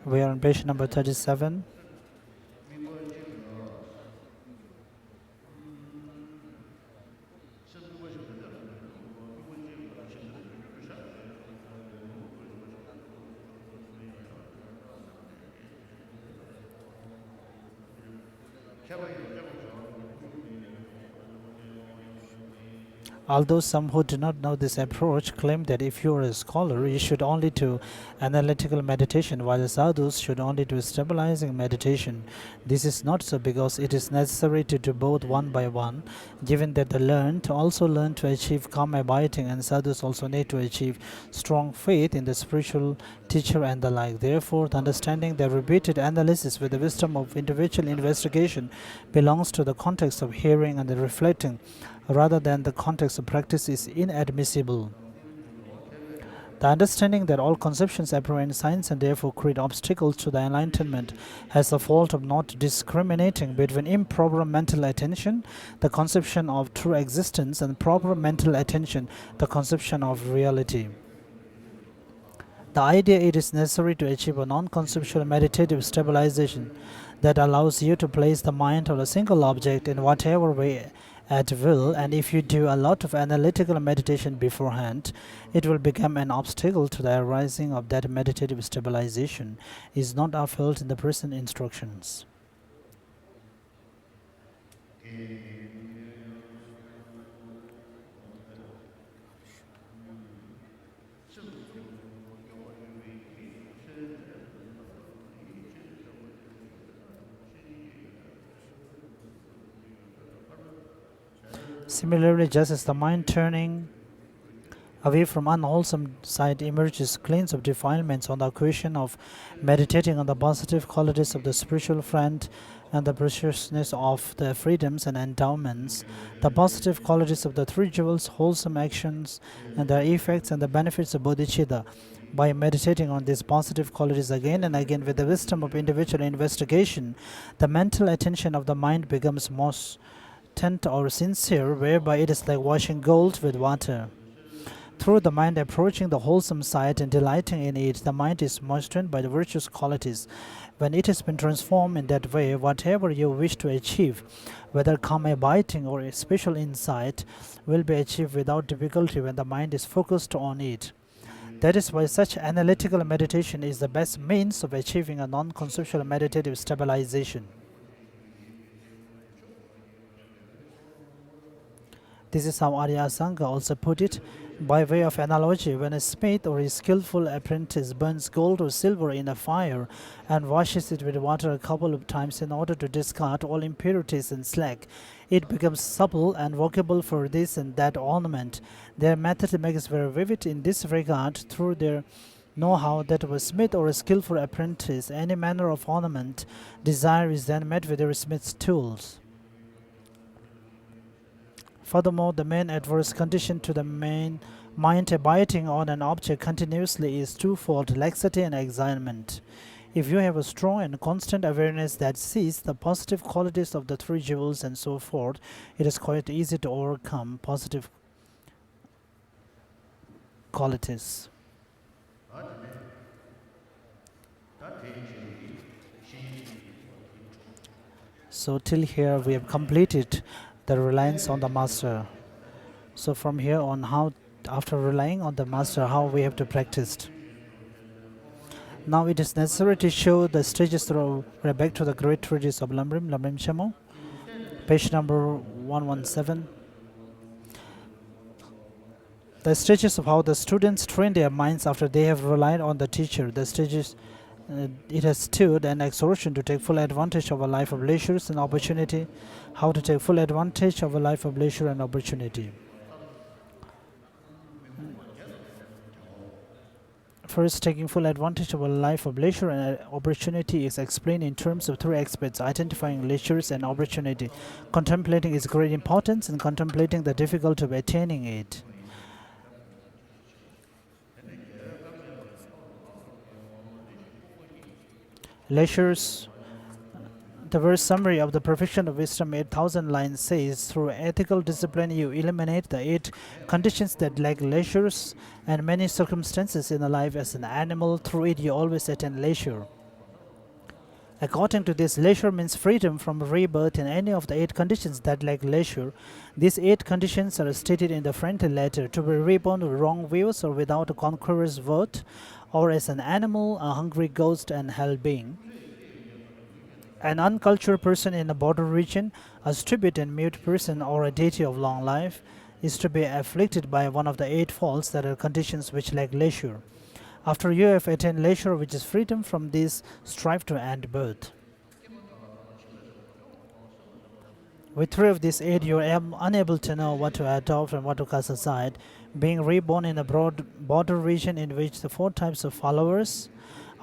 We are on page number 37. Although some who do not know this approach claim that if you are a scholar, you should only do analytical meditation, while the sadhus should only do stabilizing meditation. This is not so because it is necessary to do both one by one, given that the learned also learn to achieve calm abiding, and sadhus also need to achieve strong faith in the spiritual teacher and the like. Therefore, the understanding that repeated analysis with the wisdom of individual investigation belongs to the context of hearing and the reflecting, rather than the context of practice, is inadmissible. The understanding that all conceptions apprehend science and therefore create obstacles to the enlightenment has the fault of not discriminating between improper mental attention, the conception of true existence, and proper mental attention, the conception of reality. The idea it is necessary to achieve a non-conceptual meditative stabilization that allows you to place the mind on a single object in whatever way at will, and if you do a lot of analytical meditation beforehand, it will become an obstacle to the arising of that meditative stabilization, is not upheld in the present instructions. Similarly, just as the mind turning away from unwholesome side emerges cleansed of defilements on the occasion of meditating on the positive qualities of the spiritual friend and the preciousness of the freedoms and endowments, the positive qualities of the three jewels, wholesome actions and their effects, and the benefits of bodhicitta. By meditating on these positive qualities again and again with the wisdom of individual investigation, the mental attention of the mind becomes most or sincere, whereby it is like washing gold with water. Through the mind approaching the wholesome side and delighting in it, the mind is moistened by the virtuous qualities. When it has been transformed in that way, whatever you wish to achieve, whether calm abiding or a special insight, will be achieved without difficulty when the mind is focused on it. That is why such analytical meditation is the best means of achieving a non-conceptual meditative stabilization. This is how Arya Sangha also put it. By way of analogy, when a smith or a skillful apprentice burns gold or silver in a fire and washes it with water a couple of times in order to discard all impurities and slag, it becomes supple and workable for this and that ornament. Their method makes very vivid in this regard. Through their know-how that of a smith or a skillful apprentice, any manner of ornament desire is then met with their smith's tools. Furthermore, the main adverse condition to the main mind abiding on an object continuously is twofold: laxity and excitement. If you have a strong and constant awareness that sees the positive qualities of the three jewels and so forth, it is quite easy to overcome positive qualities. So till here we have completed the reliance on the master. So from here on, how after relying on the master, how we have to practice. Now it is necessary to show the stages through back to the great treatise of Lamrim Chamo, page number 117. The stages of how the students train their minds after they have relied on the teacher. The stages it has stood an exhortation to take full advantage of a life of leisure and opportunity. How to take full advantage of a life of leisure and opportunity. First, taking full advantage of a life of leisure and opportunity is explained in terms of three aspects: identifying leisures and opportunity, contemplating its great importance, and contemplating the difficulty of attaining it. Leisures. The verse summary of the Perfection of Wisdom 8,000 lines says, through ethical discipline you eliminate the 8 conditions that lack leisures and many circumstances in a life as an animal. Through it you always attain leisure. According to this, leisure means freedom from rebirth in any of the 8 conditions that lack leisure. These 8 conditions are stated in the friendly letter: to be reborn with wrong views or without a conqueror's vote, or as an animal, a hungry ghost, and hell being. An uncultured person in a border region, a stupid and mute person, or a deity of long life is to be afflicted by one of the 8 faults that are conditions which lack leisure. After you have attained leisure, which is freedom from this, strive to end birth. With 3 of these 8, you are unable to know what to adopt and what to cast aside. Being reborn in a broad border region in which the 4 types of followers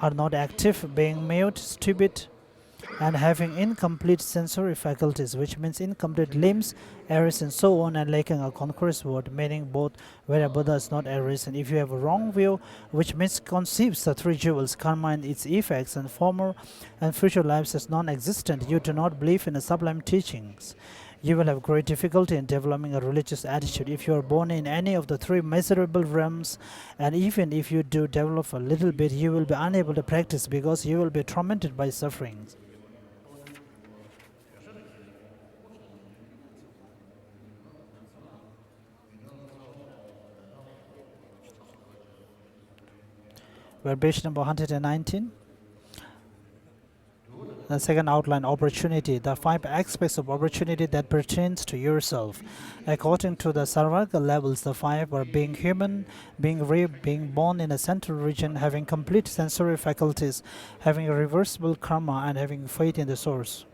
are not active, being mute, stupid, and having incomplete sensory faculties, which means incomplete limbs, ears, and so on, and lacking a conqueror's word, meaning both where a Buddha is not arisen. If you have a wrong view, which misconceives the 3 jewels, karma and its effects, and former and future lives as non-existent, you do not believe in the sublime teachings. You will have great difficulty in developing a religious attitude if you are born in any of the 3 miserable realms, and even if you do develop a little bit, you will be unable to practice because you will be tormented by sufferings. We're page number 119. The second outline, opportunity. The 5 aspects of opportunity that pertains to yourself. According to the Sarvarga levels, the 5 are being human, being raped, being born in a central region, having complete sensory faculties, having irreversible karma, and having faith in the source.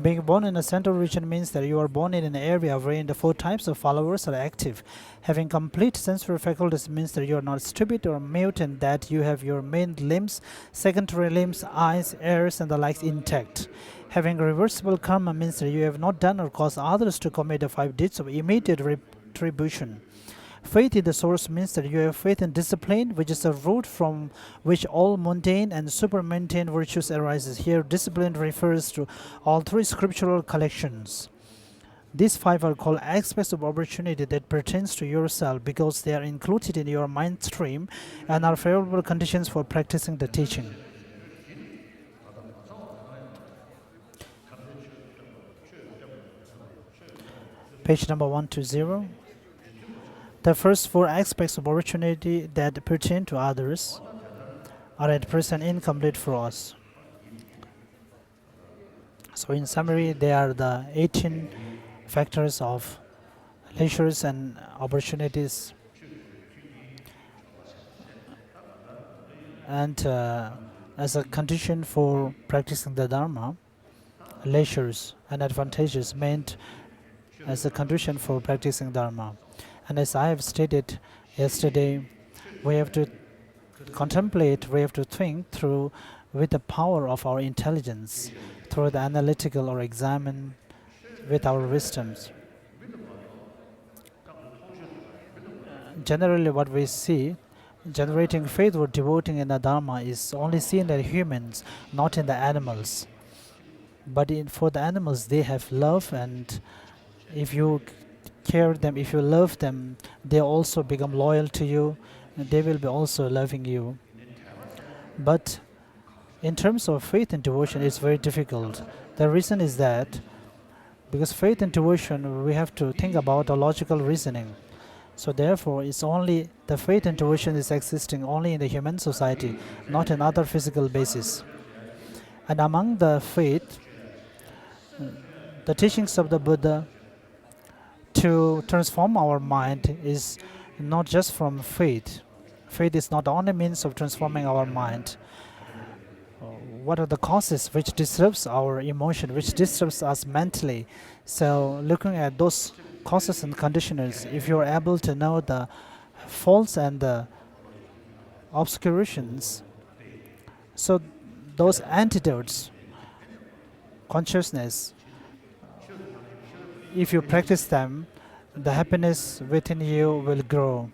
Being born in a central region means that you are born in an area wherein the 4 types of followers are active. Having complete sensory faculties means that you are not stupid or mute and that you have your main limbs, secondary limbs, eyes, ears, and the likes intact. Having reversible karma means that you have not done or caused others to commit the 5 deeds of immediate retribution. Faith in the source means that you have faith in discipline, which is a root from which all mundane and super-mundane virtues arises. Here, discipline refers to all 3 scriptural collections. These 5 are called aspects of opportunity that pertains to yourself because they are included in your mind stream and are favorable conditions for practicing the teaching. Page number 120. The first 4 aspects of opportunity that pertain to others are at present incomplete for us. So in summary, they are the 18 factors of leisures and opportunities, and as a condition for practicing the Dharma, leisures and advantages meant as a condition for practicing Dharma. And as I have stated yesterday, we have to contemplate, we have to think through with the power of our intelligence, through the analytical or examine with our wisdoms. Generally what we see, generating faith or devoting in the Dharma is only seen in humans, not in the animals. But for the animals, they have love, and if you care them, if you love them, they also become loyal to you, and they will be also loving you. But in terms of faith and devotion, it's very difficult. The reason is that because faith and devotion, we have to think about the logical reasoning. So therefore, it's only the faith and devotion is existing only in the human society, not in other physical basis. And among the faith, the teachings of the Buddha to transform our mind is not just from faith. Faith is not the only means of transforming our mind. What are the causes which disrupts our emotion, which disrupts us mentally? So looking at those causes and conditioners, if you're able to know the faults and the obscurations, so those antidotes, consciousness, if you practice them, the happiness within you will grow.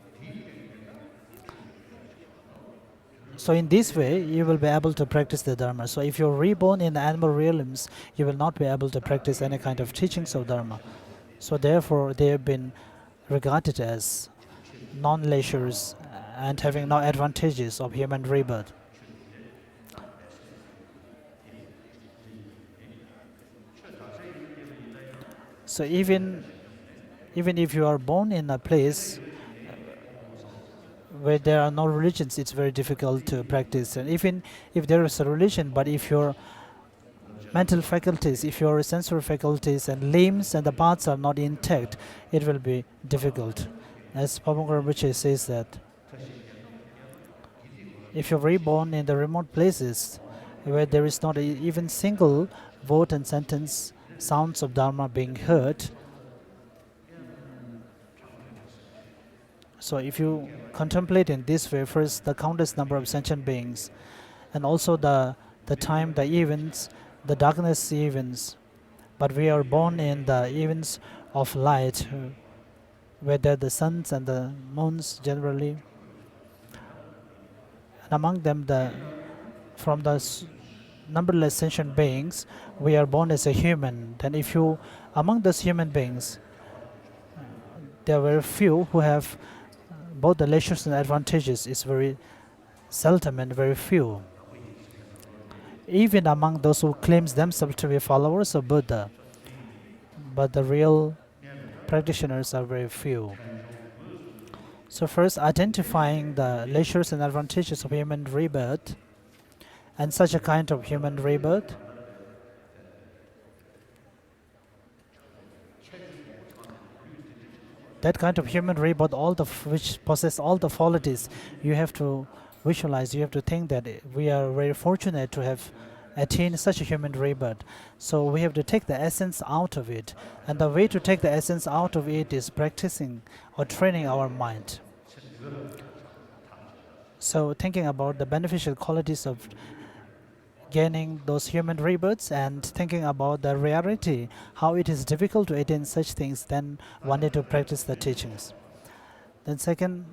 So in this way, you will be able to practice the Dharma. So if you're reborn in the animal realms, you will not be able to practice any kind of teachings of Dharma. So therefore, they have been regarded as non-leisures and having no advantages of human rebirth. So even if you are born in a place where there are no religions, it's very difficult to practice. And even if there is a religion, but if your mental faculties, if your sensory faculties and limbs and the parts are not intact, it will be difficult. As Papangar Rinpoche says that if you're reborn in the remote places where there is not even single word and sentence sounds of Dharma being heard, so if you contemplate in this way, first the countless number of sentient beings, and also the time, the events, the darkness events, but we are born in the events of light, whether the suns and the moons generally, and among them from the numberless sentient beings, we are born as a human. Then if you, among those human beings, there are very few who have both the leisures and advantages. Is very seldom and very few. Even among those who claims themselves to be followers of Buddha, but the real practitioners are very few. So first, identifying the leisures and advantages of human rebirth, and such a kind of human rebirth, that kind of human rebirth, which possess all the qualities, you have to visualize, you have to think that we are very fortunate to have attained such a human rebirth. So we have to take the essence out of it. And the way to take the essence out of it is practicing or training our mind. So thinking about the beneficial qualities of gaining those human rebirths and thinking about the reality, how it is difficult to attain such things, then one need to practice the teachings. Then second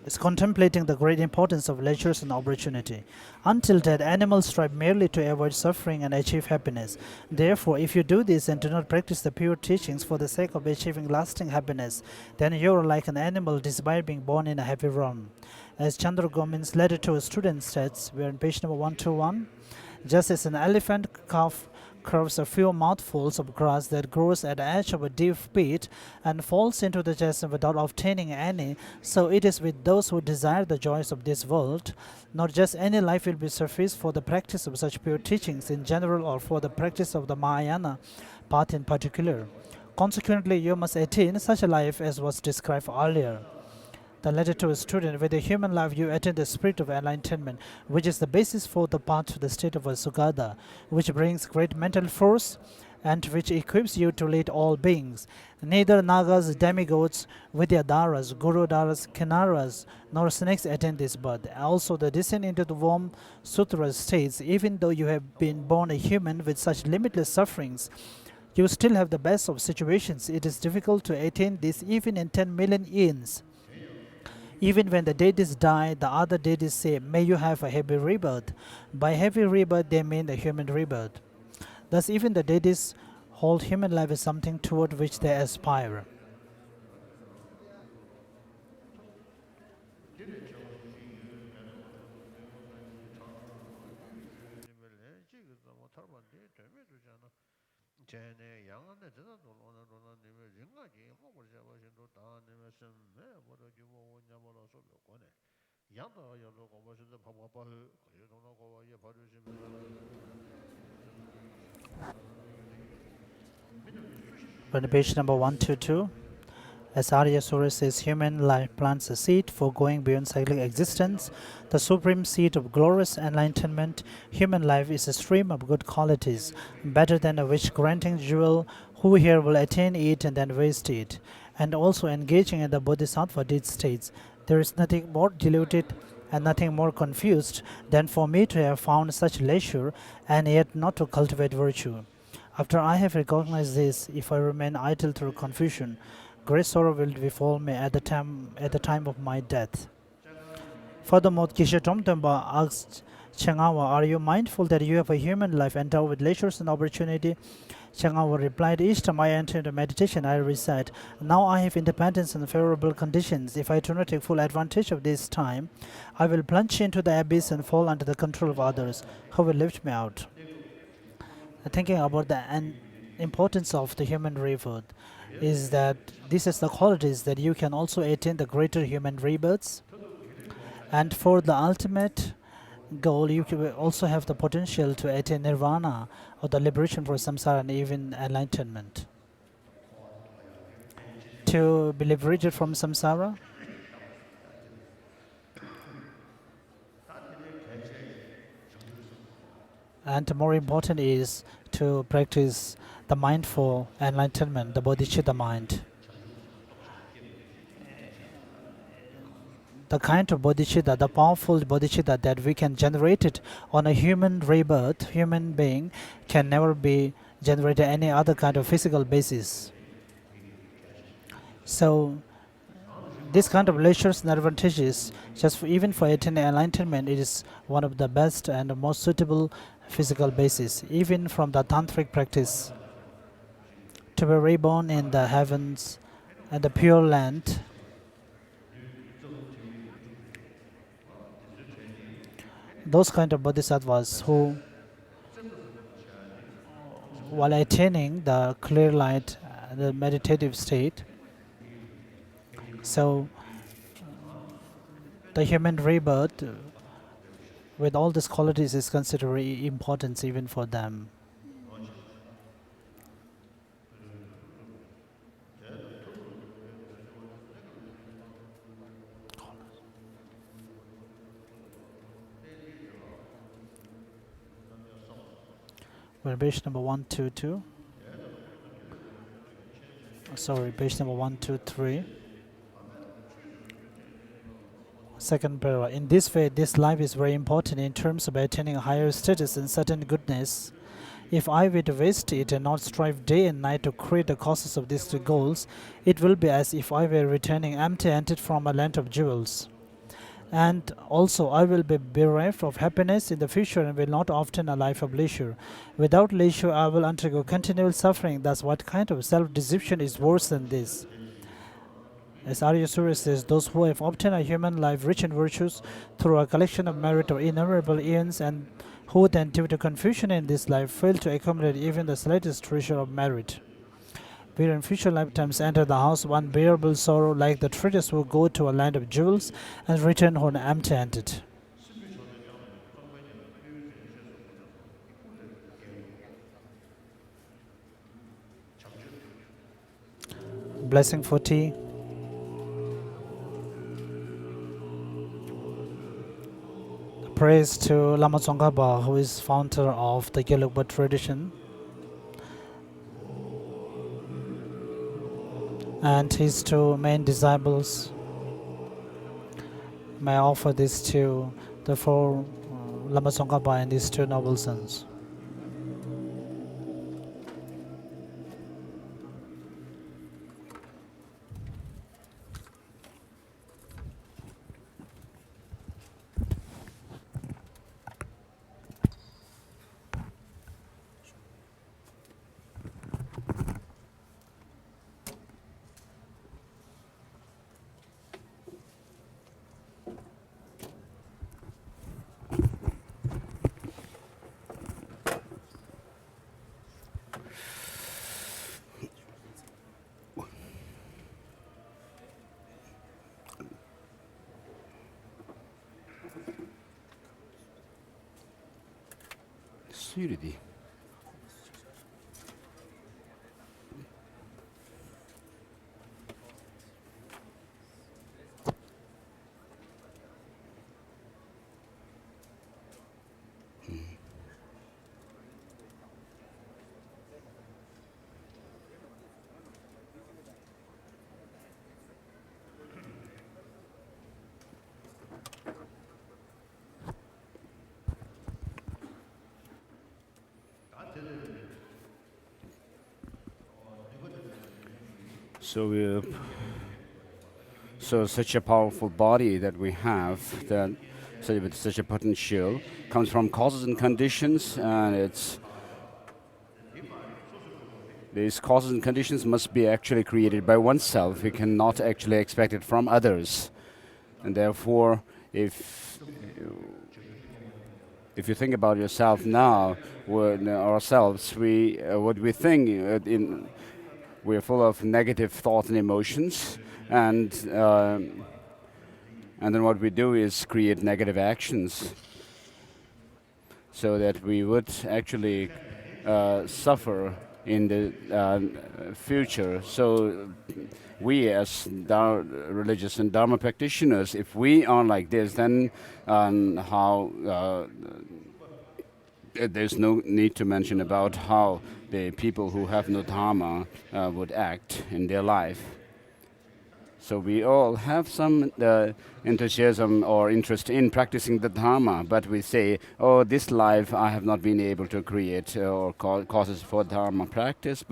is contemplating the great importance of leisures and opportunity. Until that, animals strive merely to avoid suffering and achieve happiness. Therefore, if you do this and do not practice the pure teachings for the sake of achieving lasting happiness, then you are like an animal despite being born in a happy realm. As Chandra Gomin's letter to a student states, we are on page number 121, just as an elephant carves a few mouthfuls of grass that grows at the edge of a deep pit and falls into the chest without obtaining any, so it is with those who desire the joys of this world. Not just any life will be sufficient for the practice of such pure teachings in general or for the practice of the Mahayana path in particular. Consequently, you must attain such a life as was described earlier. The letter to a student, with a human life you attain the spirit of enlightenment, which is the basis for the path to the state of a Sugata, which brings great mental force and which equips you to lead all beings. Neither Nagas, demigods, Vidyadharas, Gurudharas, Kinnaras, nor snakes attain this birth. Also, the descent into the warm sutra states, even though you have been born a human with such limitless sufferings, you still have the best of situations. It is difficult to attain this even in 10 million years. Even when the deities die, the other deities say, may you have a happy rebirth. By happy rebirth, they mean a human rebirth. Thus, even the deities hold human life as something toward which they aspire. On page number 122, as Arya Sura says, human life plants a seed for going beyond cyclic existence, the supreme seed of glorious enlightenment. Human life is a stream of good qualities, better than a wish-granting jewel. Who here will attain it and then waste it? And also engaging in the Bodhisattva deed states, there is nothing more deluded and nothing more confused than for me to have found such leisure and yet not to cultivate virtue. After I have recognized this, if I remain idle through confusion, great sorrow will befall me at the time of my death. Furthermore, Kisha Tomtemba asked Changawa, are you mindful that you have a human life endowed with leisures and opportunity? Changawa replied, each time I enter into meditation, I recite, now I have independence and favorable conditions. If I do not take full advantage of this time, I will plunge into the abyss and fall under the control of others, who will lift me out. Thinking about the importance of the human rebirth is that this is the qualities that you can also attain the greater human rebirths, and for the ultimate goal you can also have the potential to attain nirvana or the liberation from samsara and even enlightenment. To be liberated from samsara, and more important is to practice the mindful enlightenment, the bodhicitta mind. The kind of bodhicitta, the powerful bodhicitta that we can generate it on a human rebirth, human being, can never be generated any other kind of physical basis. So this kind of leisures and advantages, even for attaining enlightenment, it is one of the best and most suitable physical basis, even from the tantric practice. To be reborn in the heavens and the pure land, those kind of bodhisattvas who, while attaining the clear light, the meditative state, so the human rebirth with all these qualities is considered important even for them. We're page number 122. Sorry, page number 123. Second paragraph. In this way, this life is very important in terms of attaining a higher status and certain goodness. If I were to waste it and not strive day and night to create the causes of these two goals, it will be as if I were returning empty-handed from a land of jewels. And also I will be bereft of happiness in the future and will not obtain a life of leisure. Without leisure I will undergo continual suffering. Thus what kind of self-deception is worse than this? As Arya Surya says, those who have obtained a human life rich in virtues through a collection of merit or innumerable eons, and who then due to confusion in this life fail to accumulate even the slightest treasure of merit, will in future lifetimes enter the house of unbearable sorrow, like the traders who go to a land of jewels and return home empty-handed. Blessing for tea. Praise to Lama Tsongkhapa, who is founder of the Gelugpa tradition, and his two main disciples. May I offer this to the four Lama Tsongkhapa and his two noble sons. Unity. So such a powerful body that we have, that with such a potential, comes from causes and conditions, and these causes and conditions must be actually created by oneself. We cannot actually expect it from others, and therefore, if if you think about yourself now, ourselves, what we think we're full of negative thoughts and emotions, and then what we do is create negative actions, so that we would actually suffer in the future. So we as religious and Dharma practitioners, if we are like this, then how there's no need to mention about how the people who have no Dharma would act in their life. So we all have some enthusiasm or interest in practicing the Dharma, but we say, oh, this life I have not been able to create or causes for Dharma practice,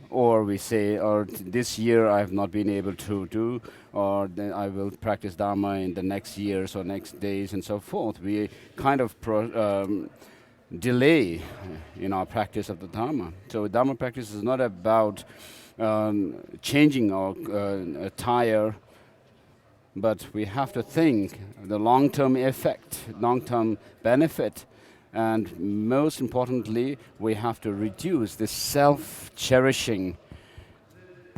or we say, or this year I have not been able to do, or then I will practice Dharma in the next years or next days and so forth. We kind of delay in our practice of the Dharma. So Dharma practice is not about changing our attire, but we have to think the long-term effect, long-term benefit, and most importantly, we have to reduce this self-cherishing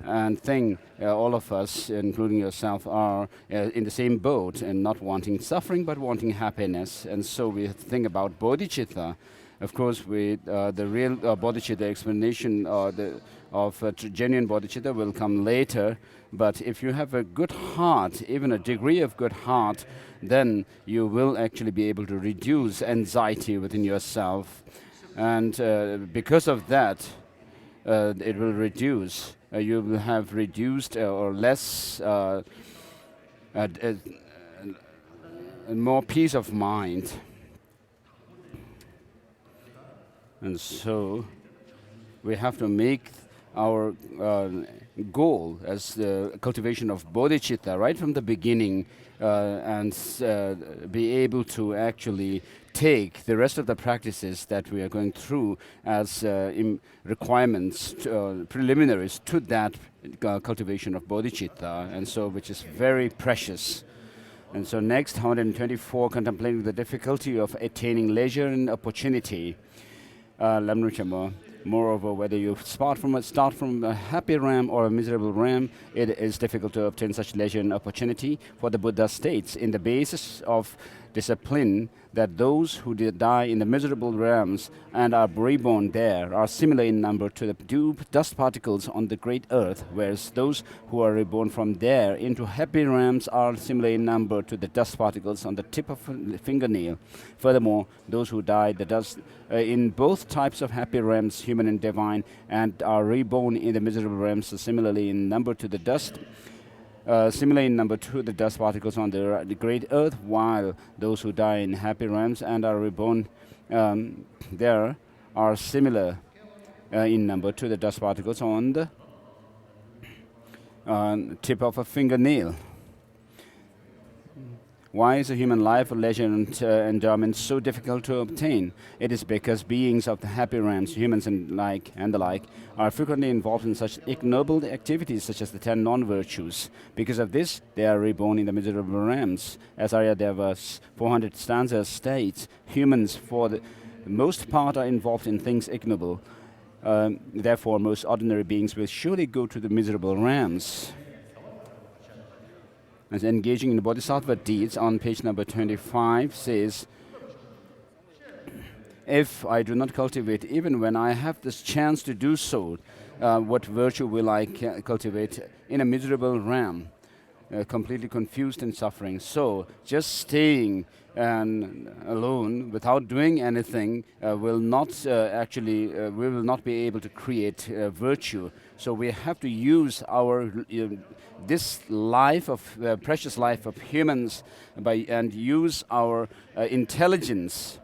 and thing. All of us, including yourself, are in the same boat and not wanting suffering but wanting happiness. And so we think about bodhicitta. Of course, the real bodhicitta explanation of genuine bodhicitta will come later. But if you have a good heart, even a degree of good heart, then you will actually be able to reduce anxiety within yourself. And because of that, it will reduce. You will have reduced or less, more peace of mind. And so we have to make our goal as the cultivation of bodhicitta right from the beginning, and be able to actually take the rest of the practices that we are going through as requirements, preliminaries to that cultivation of bodhicitta, and so which is very precious. And so next, 124, contemplating the difficulty of attaining leisure and opportunity. Lamrim. Moreover, whether you start from a happy realm or a miserable realm, it is difficult to obtain such leisure and opportunity. For the Buddha states in the basis of discipline that those who die in the miserable realms and are reborn there are similar in number to the dust particles on the great earth, whereas those who are reborn from there into happy realms are similar in number to the dust particles on the tip of a fingernail. Furthermore, those who die the dust in both types of happy realms, human and divine, and are reborn in the miserable realms are similarly in number to the dust. Similar in number to the dust particles on the great earth, while those who die in happy realms and are reborn there are similar in number to the dust particles on the tip of a fingernail. Why is a human life, leisure, and endowment so difficult to obtain? It is because beings of the happy realms, humans and the like, are frequently involved in such ignoble activities such as the 10 non-virtues. Because of this, they are reborn in the miserable realms. As Aryadeva's 400 stanzas states, humans, for the most part, are involved in things ignoble. Therefore, most ordinary beings will surely go to the miserable realms. And engaging in the bodhisattva deeds on page number 25 says, if I do not cultivate, even when I have this chance to do so, what virtue will I cultivate in a miserable realm, completely confused and suffering? So just staying alone without doing anything will not we will not be able to create virtue. So we have to use our this life of precious life of humans and use our intelligence.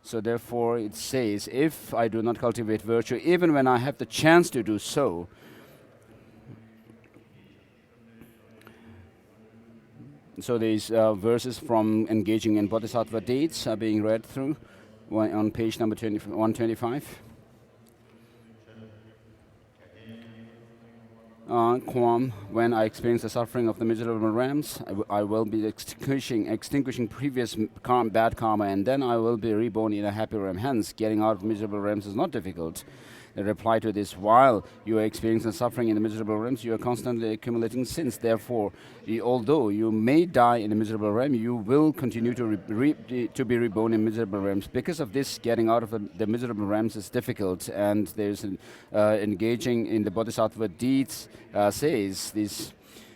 So therefore it says, if I do not cultivate virtue, even when I have the chance to do so, so these verses from engaging in bodhisattva deeds are being read through on page number 125. when I experience the suffering of the miserable realms, I will be extinguishing previous bad karma, and then I will be reborn in a happy realm. Hence, getting out of miserable realms is not difficult. The reply to this: while you are experiencing suffering in the miserable realms, you are constantly accumulating sins. Therefore, although you may die in the miserable realm, you will continue to be reborn in miserable realms. Because of this, getting out of the miserable realms is difficult, and there's engaging in the bodhisattva deeds says this.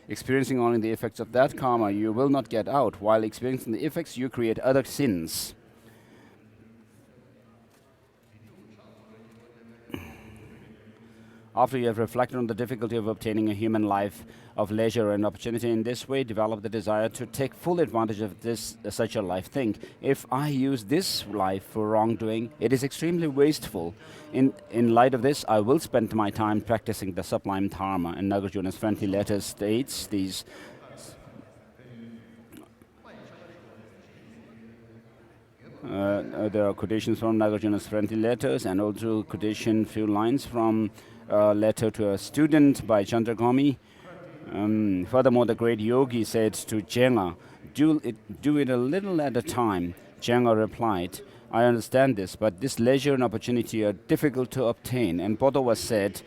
Experiencing only the effects of that karma, you will not get out. While experiencing the effects, you create other sins. After you have reflected on the difficulty of obtaining a human life of leisure and opportunity in this way, develop the desire to take full advantage of such a life. Think, if I use this life for wrongdoing, it is extremely wasteful. In light of this, I will spend my time practicing the sublime dharma. And Nagarjuna's friendly letter states these. There are quotations from Nagarjuna's friendly letters, and also quotation few lines from a letter to a student by Chandragami. Furthermore, the great yogi said to Jenga, do it a little at a time. Jenga replied, I understand this, but this leisure and opportunity are difficult to obtain. And Bodhava said,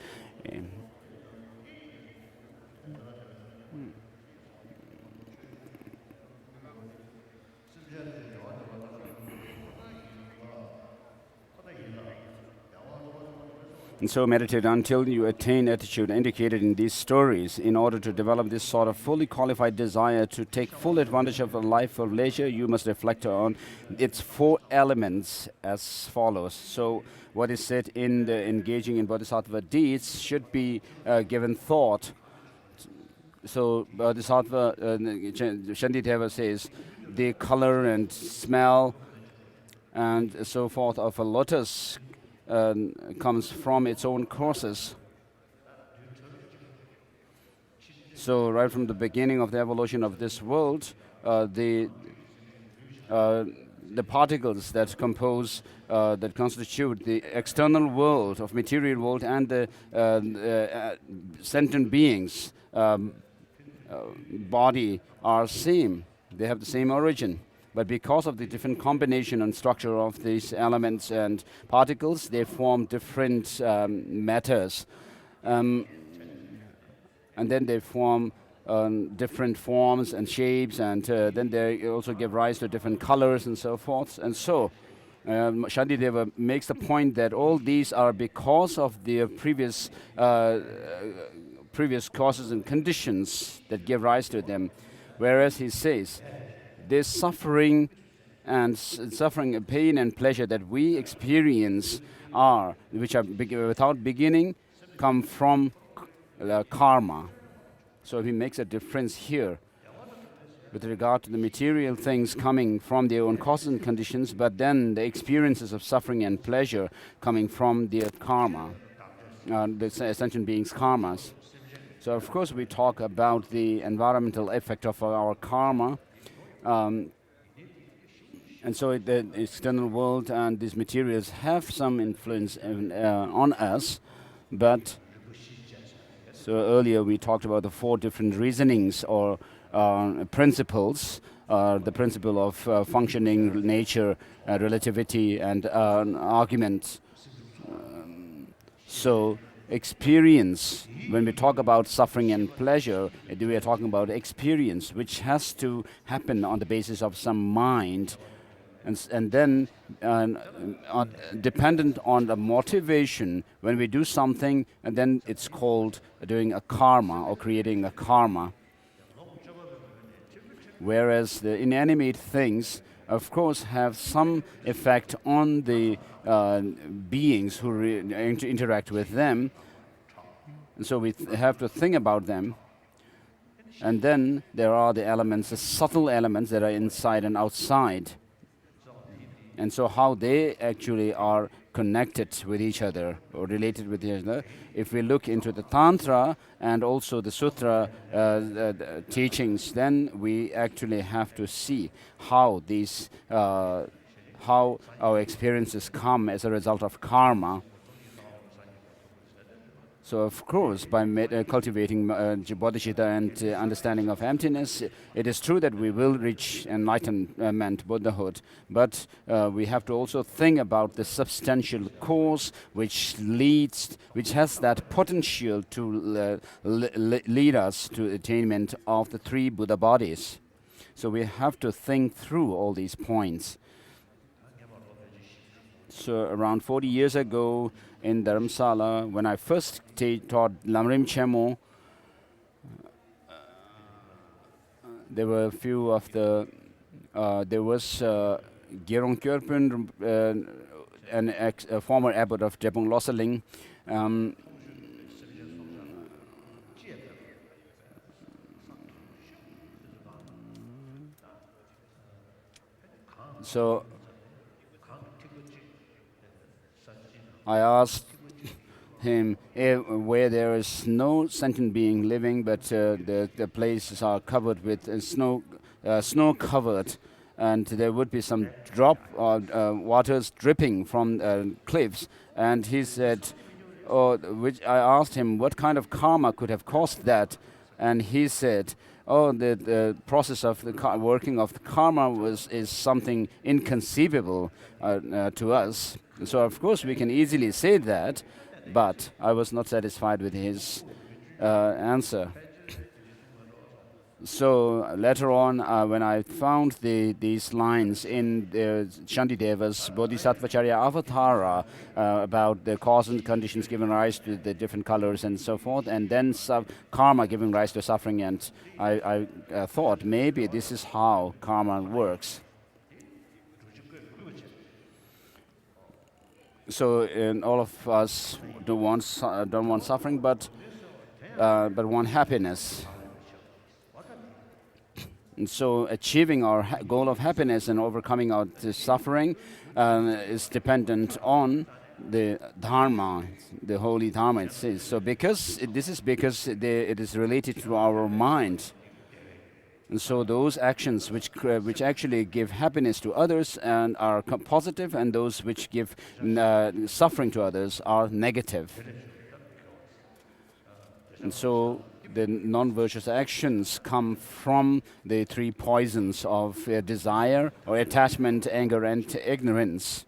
and so meditate until you attain attitude indicated in these stories. In order to develop this sort of fully qualified desire to take full advantage of a life of leisure, you must reflect on its 4 elements as follows. So what is said in the engaging in bodhisattva deeds should be given thought. So Bodhisattva, Shandideva says, the color and smell and so forth of a lotus comes from its own courses. So right from the beginning of the evolution of this world, the particles that compose, that constitute the external world of material world and the sentient beings body are same. They have the same origin. But because of the different combination and structure of these elements and particles, they form different matters. And then they form different forms and shapes, and then they also give rise to different colors and so forth. And so, Shantideva makes the point that all these are because of the previous causes and conditions that give rise to them. Whereas he says, this suffering and pain and pleasure that we experience which are without beginning, come from karma. So he makes a difference here with regard to the material things coming from their own causes and conditions, but then the experiences of suffering and pleasure coming from their karma, the sentient beings' karmas. So of course we talk about the environmental effect of our karma. And so the external world and these materials have some influence on us, but so earlier we talked about the 4 different reasonings or principles, the principle of functioning nature, relativity, and argument. So experience, when we talk about suffering and pleasure, we are talking about experience, which has to happen on the basis of some mind, and then dependent on the motivation. When we do something, and then it's called doing a karma or creating a karma. Whereas the inanimate things, of course, have some effect on the beings who interact with them. And so we have to think about them. And then there are the elements, the subtle elements that are inside and outside. And so how they actually are connected with each other or related with each other. If we look into the Tantra and also the Sutra teachings, then we actually have to see how these, how our experiences come as a result of karma. So of course, by cultivating bodhicitta and understanding of emptiness, it is true that we will reach enlightenment, Buddhahood. But we have to also think about the substantial cause which has that potential to lead us to attainment of the three Buddha bodies. So we have to think through all these points. So around 40 years ago in Dharamsala, when I first taught Lamrim Chemo, there were a few of the, there was Gerong Kjörpun, a former abbot of Drepung Losseling. So I asked him where there is no sentient being living, but the places are covered with snow covered, and there would be some drop waters dripping from cliffs. And he said, which I asked him what kind of karma could have caused that, and he said, the process of the working of the karma is something inconceivable to us. So of course we can easily say that, but I was not satisfied with his answer. So later on, when I found these lines in Shantideva's Bodhisattvacharya Avatara about the cause and conditions giving rise to the different colors and so forth, and then karma giving rise to suffering, and I thought maybe this is how karma works. So all of us don't want suffering, but want happiness. And so achieving our goal of happiness and overcoming our suffering is dependent on the dharma, the holy dharma it says. So because it is related to our mind. And so those actions which actually give happiness to others and are positive, and those which give suffering to others are negative. And so the non-virtuous actions come from the three poisons of desire or attachment, anger, and ignorance.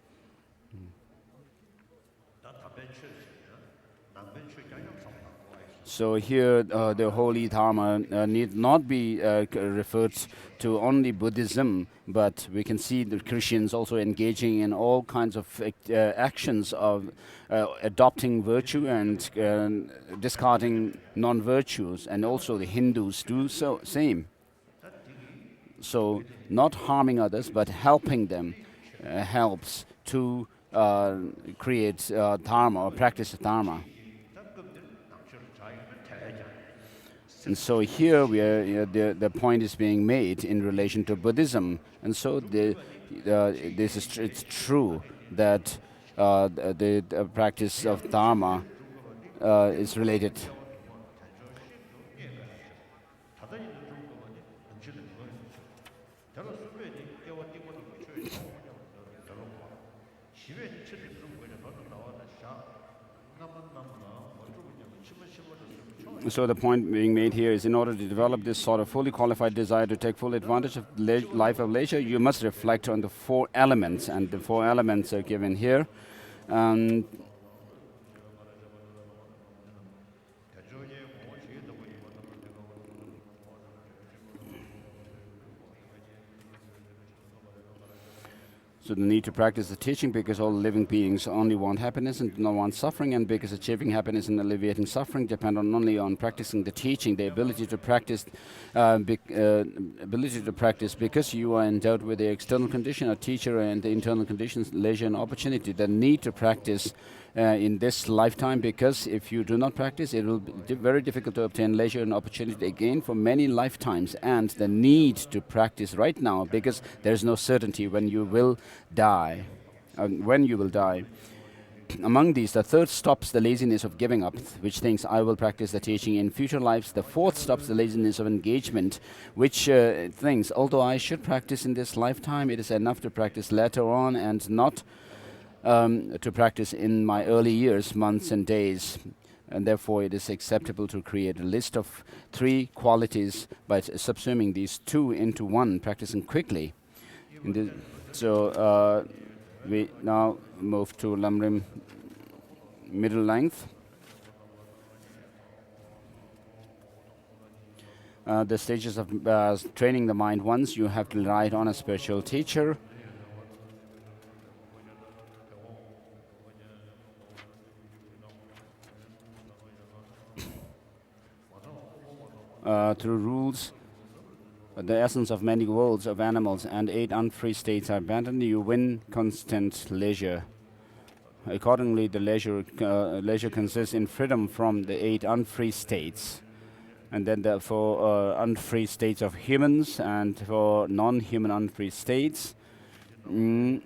So here the holy dharma need not be referred to only Buddhism, but we can see the Christians also engaging in all kinds of actions of adopting virtue and discarding non-virtues, and also the Hindus do so same. So not harming others but helping them helps to create dharma or practice dharma. And so here the point is being made in relation to Buddhism. And so it's true that the practice of Dharma is related. So the point being made here is, in order to develop this sort of fully qualified desire to take full advantage of life of leisure, you must reflect on the four elements, and the four elements are given here. So the need to practice the teaching, because all living beings only want happiness and do not want suffering, and because achieving happiness and alleviating suffering depend only on practicing the teaching. The ability to practice, because you are endowed with the external condition, a teacher, and the internal conditions, leisure and opportunity. The need to practice in this lifetime, because if you do not practice, it will be very difficult to obtain leisure and opportunity again for many lifetimes. And the need to practice right now, because there is no certainty when you will die. Among these, the third stops the laziness of giving up, which thinks, I will practice the teaching in future lives. The fourth stops the laziness of engagement, which thinks, although I should practice in this lifetime, it is enough to practice later on and not to practice in my early years, months and days. and therefore it is acceptable to create a list of 3 qualities by subsuming these 2 into 1, practicing quickly. So we now move to Lamrim middle length. The stages of training the mind. Once you have to rely on a spiritual teacher. Through rules, the essence of many worlds of animals and 8 unfree states are abandoned, you win constant leisure. Accordingly, the leisure consists in freedom from the 8 unfree states. And then for unfree states of humans and for non-human unfree states. And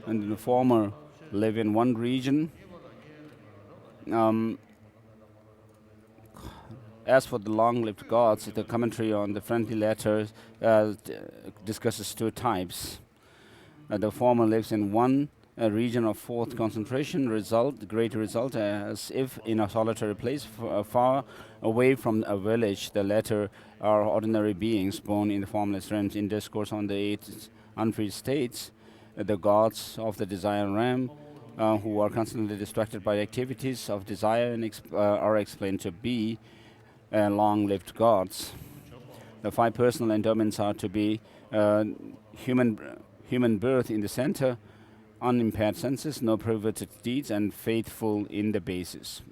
the former live in one region. As for the long-lived gods, the commentary on the friendly letter discusses 2 types. The former lives in one region of 4th concentration, great result, as if in a solitary place far away from a village. The latter are ordinary beings born in the formless realms. In discourse on the 8 unfree states, the gods of the desire realm, who are constantly distracted by activities of desire, and are explained to be long-lived gods. The 5 personal endowments are to be human birth in the center, unimpaired senses, no perverted deeds, and faithful in the basis.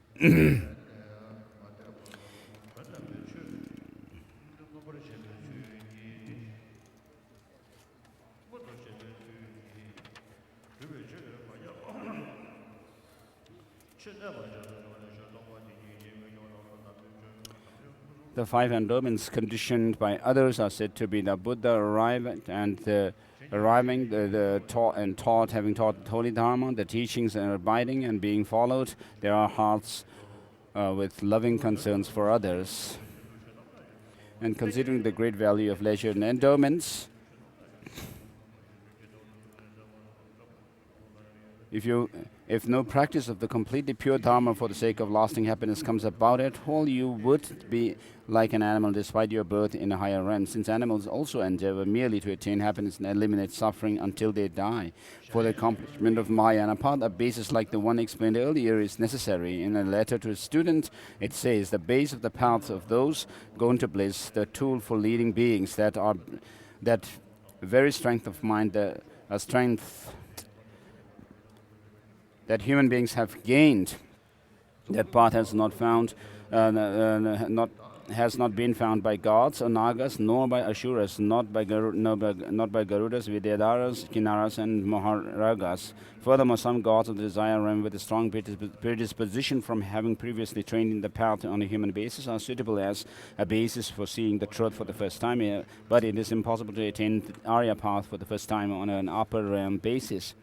The 5 endowments conditioned by others are said to be the Buddha arriving, taught, having taught the holy Dharma, the teachings are abiding and being followed. There are hearts with loving concerns for others. And considering the great value of leisure and endowments, if no practice of the completely pure Dharma for the sake of lasting happiness comes about at all, you would be like an animal despite your birth in a higher realm, since animals also endeavor merely to attain happiness and eliminate suffering until they die. For the accomplishment of Maya and a path, a basis like the one explained earlier is necessary. In a letter to a student, it says, the base of the path of those going to bliss, the tool for leading beings, that very strength of mind, a strength that human beings have gained. That path has not been found by gods or nagas, nor by asuras, not by garudas, vidyadharas, kinnaras, and maharagas. Furthermore, some gods of the desire realm with a strong predisposition from having previously trained in the path on a human basis are suitable as a basis for seeing the truth for the first time, but it is impossible to attain the Arya path for the first time on an upper realm basis.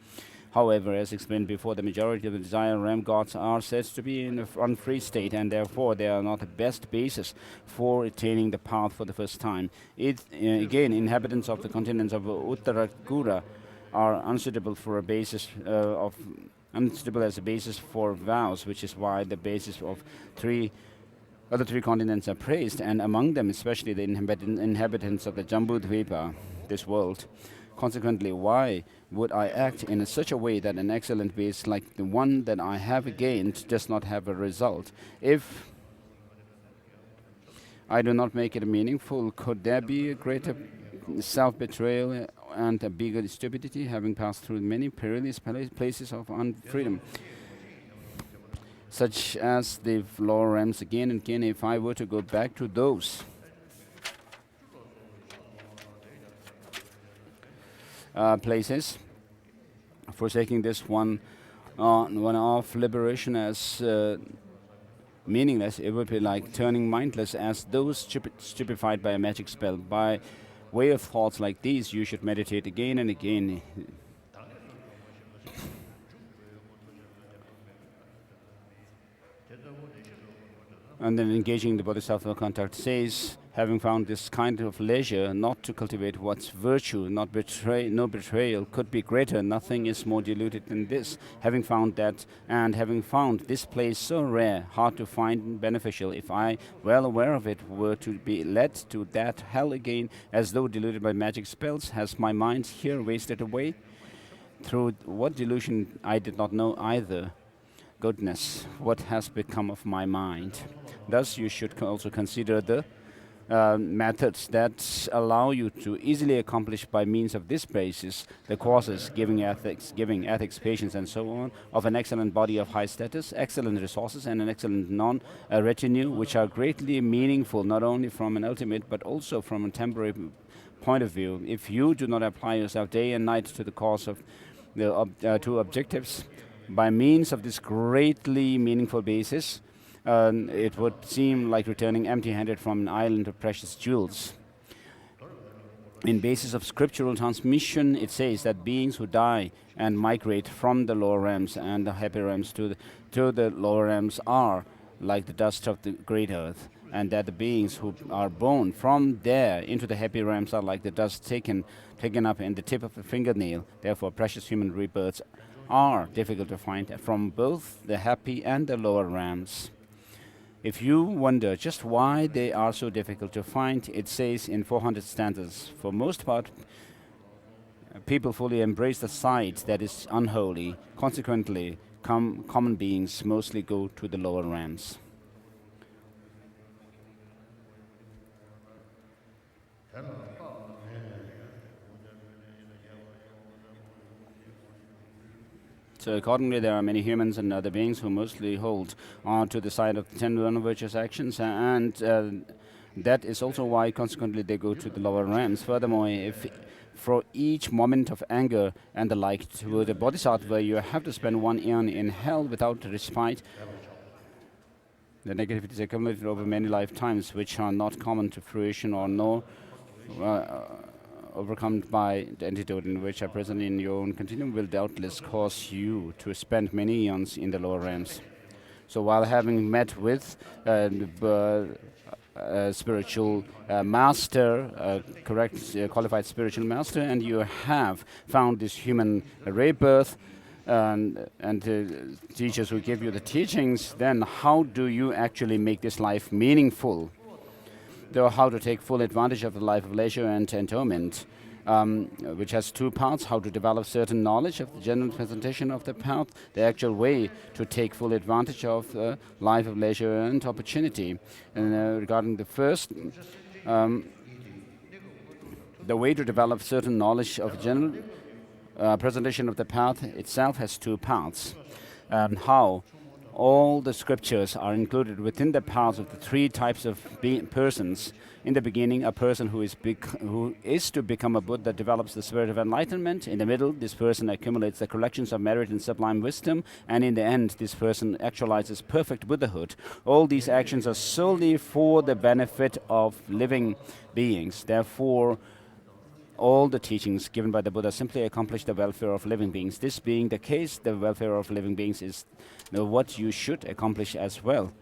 However, as explained before, the majority of the desire realm gods are said to be in an unfree state, and therefore they are not the best basis for attaining the path for the first time. Again, inhabitants of the continents of Uttaragura are unsuitable as a basis for vows, which is why the basis of other 3 continents are praised, and among them especially the inhabitants of the Jambudvipa, this world. Consequently, why would I act in such a way that an excellent base like the one that I have gained does not have a result? If I do not make it meaningful, could there be a greater self-betrayal and a bigger stupidity, having passed through many perilous places of unfreedom, such as the lower realms again and again? If I were to go back to those places, forsaking this one-off liberation as meaningless, it would be like turning mindless as those stupefied by a magic spell. By way of thoughts like these, you should meditate again and again. And then engaging the Bodhisattva contact says, Having found this kind of leisure not to cultivate what's virtue, no betrayal could be greater. Nothing is more diluted than this. Having found that, and having found this place so rare, hard to find and beneficial, if I, well aware of it, were to be led to that hell again, as though deluded by magic spells, has my mind here wasted away? Through what delusion I did not know either. Goodness, what has become of my mind? Thus you should also consider the methods that allow you to easily accomplish by means of this basis the causes, giving ethics, patience, and so on, of an excellent body of high status, excellent resources, and an excellent non-retinue, which are greatly meaningful not only from an ultimate but also from a temporary point of view. If you do not apply yourself day and night to the cause of the two objectives, by means of this greatly meaningful basis, it would seem like returning empty-handed from an island of precious jewels. In basis of scriptural transmission, it says that beings who die and migrate from the lower realms and the happy realms to the lower realms are like the dust of the great earth, and that the beings who are born from there into the happy realms are like the dust taken up in the tip of a fingernail. Therefore, precious human rebirths are difficult to find from both the happy and the lower realms. If you wonder just why they are so difficult to find, it says in 400 stanzas, for most part, people fully embrace the side that is unholy. Consequently, common beings mostly go to the lower realms. So accordingly, there are many humans and other beings who mostly hold on to the side of the 10 non-virtuous actions, and that is also why, consequently, they go to the lower realms. Furthermore, if for each moment of anger and the like to the bodhisattva, you have to spend 1 eon in hell without respite, the negativities accumulated over many lifetimes, which are not common to fruition or nor overcome by the antidote in which are present in your own continuum, will doubtless cause you to spend many eons in the lower realms. So while having met with spiritual master, qualified spiritual master, and you have found this human rebirth, and teachers who give you the teachings, then how do you actually make this life meaningful? Though how to take full advantage of the life of leisure and enjoyment, which has two parts: how to develop certain knowledge of the general presentation of the path, the actual way to take full advantage of the life of leisure and opportunity. And regarding the first, the way to develop certain knowledge of general presentation of the path itself has two parts, and how all the scriptures are included within the paths of the three types of persons. In the beginning, a person who is to become a Buddha develops the spirit of enlightenment. In the middle, this person accumulates the collections of merit and sublime wisdom. And in the end, this person actualizes perfect Buddhahood. All these actions are solely for the benefit of living beings. Therefore, all the teachings given by the Buddha simply accomplish the welfare of living beings. This being the case, the welfare of living beings is what you should accomplish as well.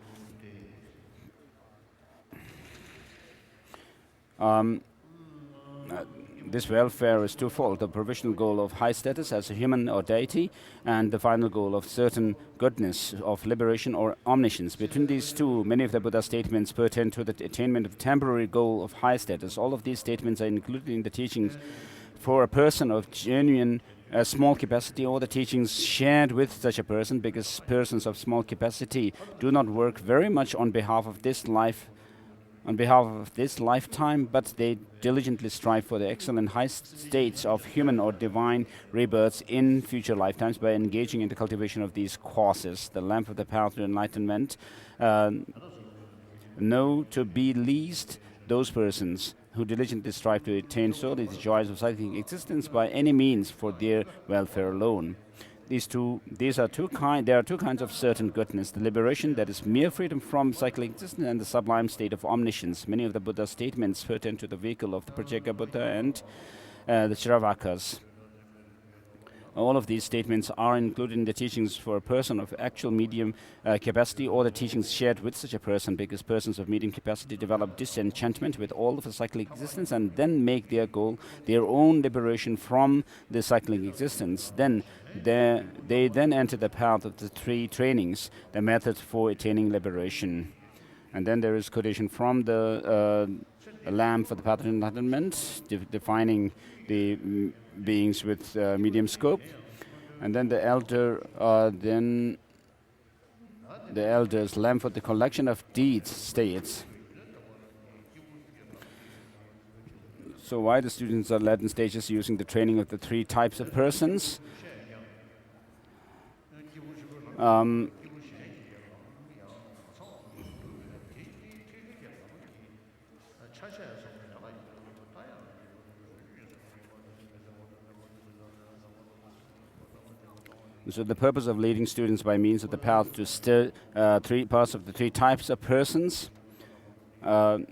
This welfare is twofold: the provisional goal of high status as a human or deity, and the final goal of certain goodness, of liberation or omniscience. Between these two, many of the Buddha's statements pertain to the attainment of temporary goal of high status. All of these statements are included in the teachings for a person of genuine small capacity, or the teachings shared with such a person, because persons of small capacity do not work very much on behalf of this lifetime, but they diligently strive for the excellent high states of human or divine rebirths in future lifetimes by engaging in the cultivation of these causes. The lamp of the path to enlightenment know to be least those persons who diligently strive to attain solely the joys of cycling existence by any means for their welfare alone. There are two kinds of certain goodness: the liberation, that is mere freedom from cyclic existence, and the sublime state of omniscience. Many of the Buddha's statements pertain to the vehicle of the Pratyeka Buddha and the Charavakas. All of these statements are included in the teachings for a person of actual medium capacity, or the teachings shared with such a person, because persons of medium capacity develop disenchantment with all of the cyclic existence and then make their goal their own liberation from the cyclic existence. Then they then enter the path of the three trainings, the method for attaining liberation. And then there is quotation from the Lamb for the path of enlightenment, defining the beings with medium scope. And then the elders Lamb for the collection of deeds states. So why the students are led in stages using the training of the three types of persons? So the purpose of leading students by means of the path to three parts of the three types of persons. I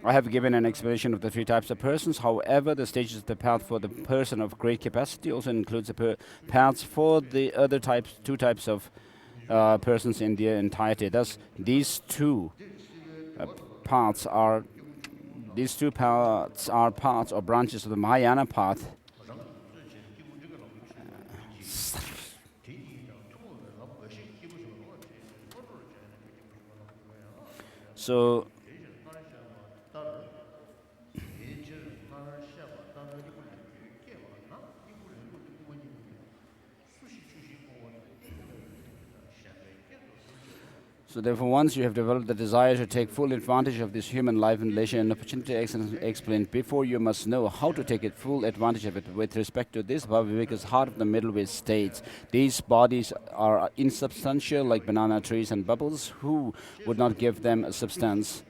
have given an explanation of the three types of persons. However, the stages of the path for the person of great capacity also includes the paths for the other two types of persons in their entirety. Thus, these two paths are parts or branches of the Mahayana path. So therefore, once you have developed the desire to take full advantage of this human life and leisure and opportunity explained before, you must know how to take full advantage of it. With respect to this, Bhaviveka's heart of the middle way states, these bodies are insubstantial like banana trees and bubbles. Who would not give them a substance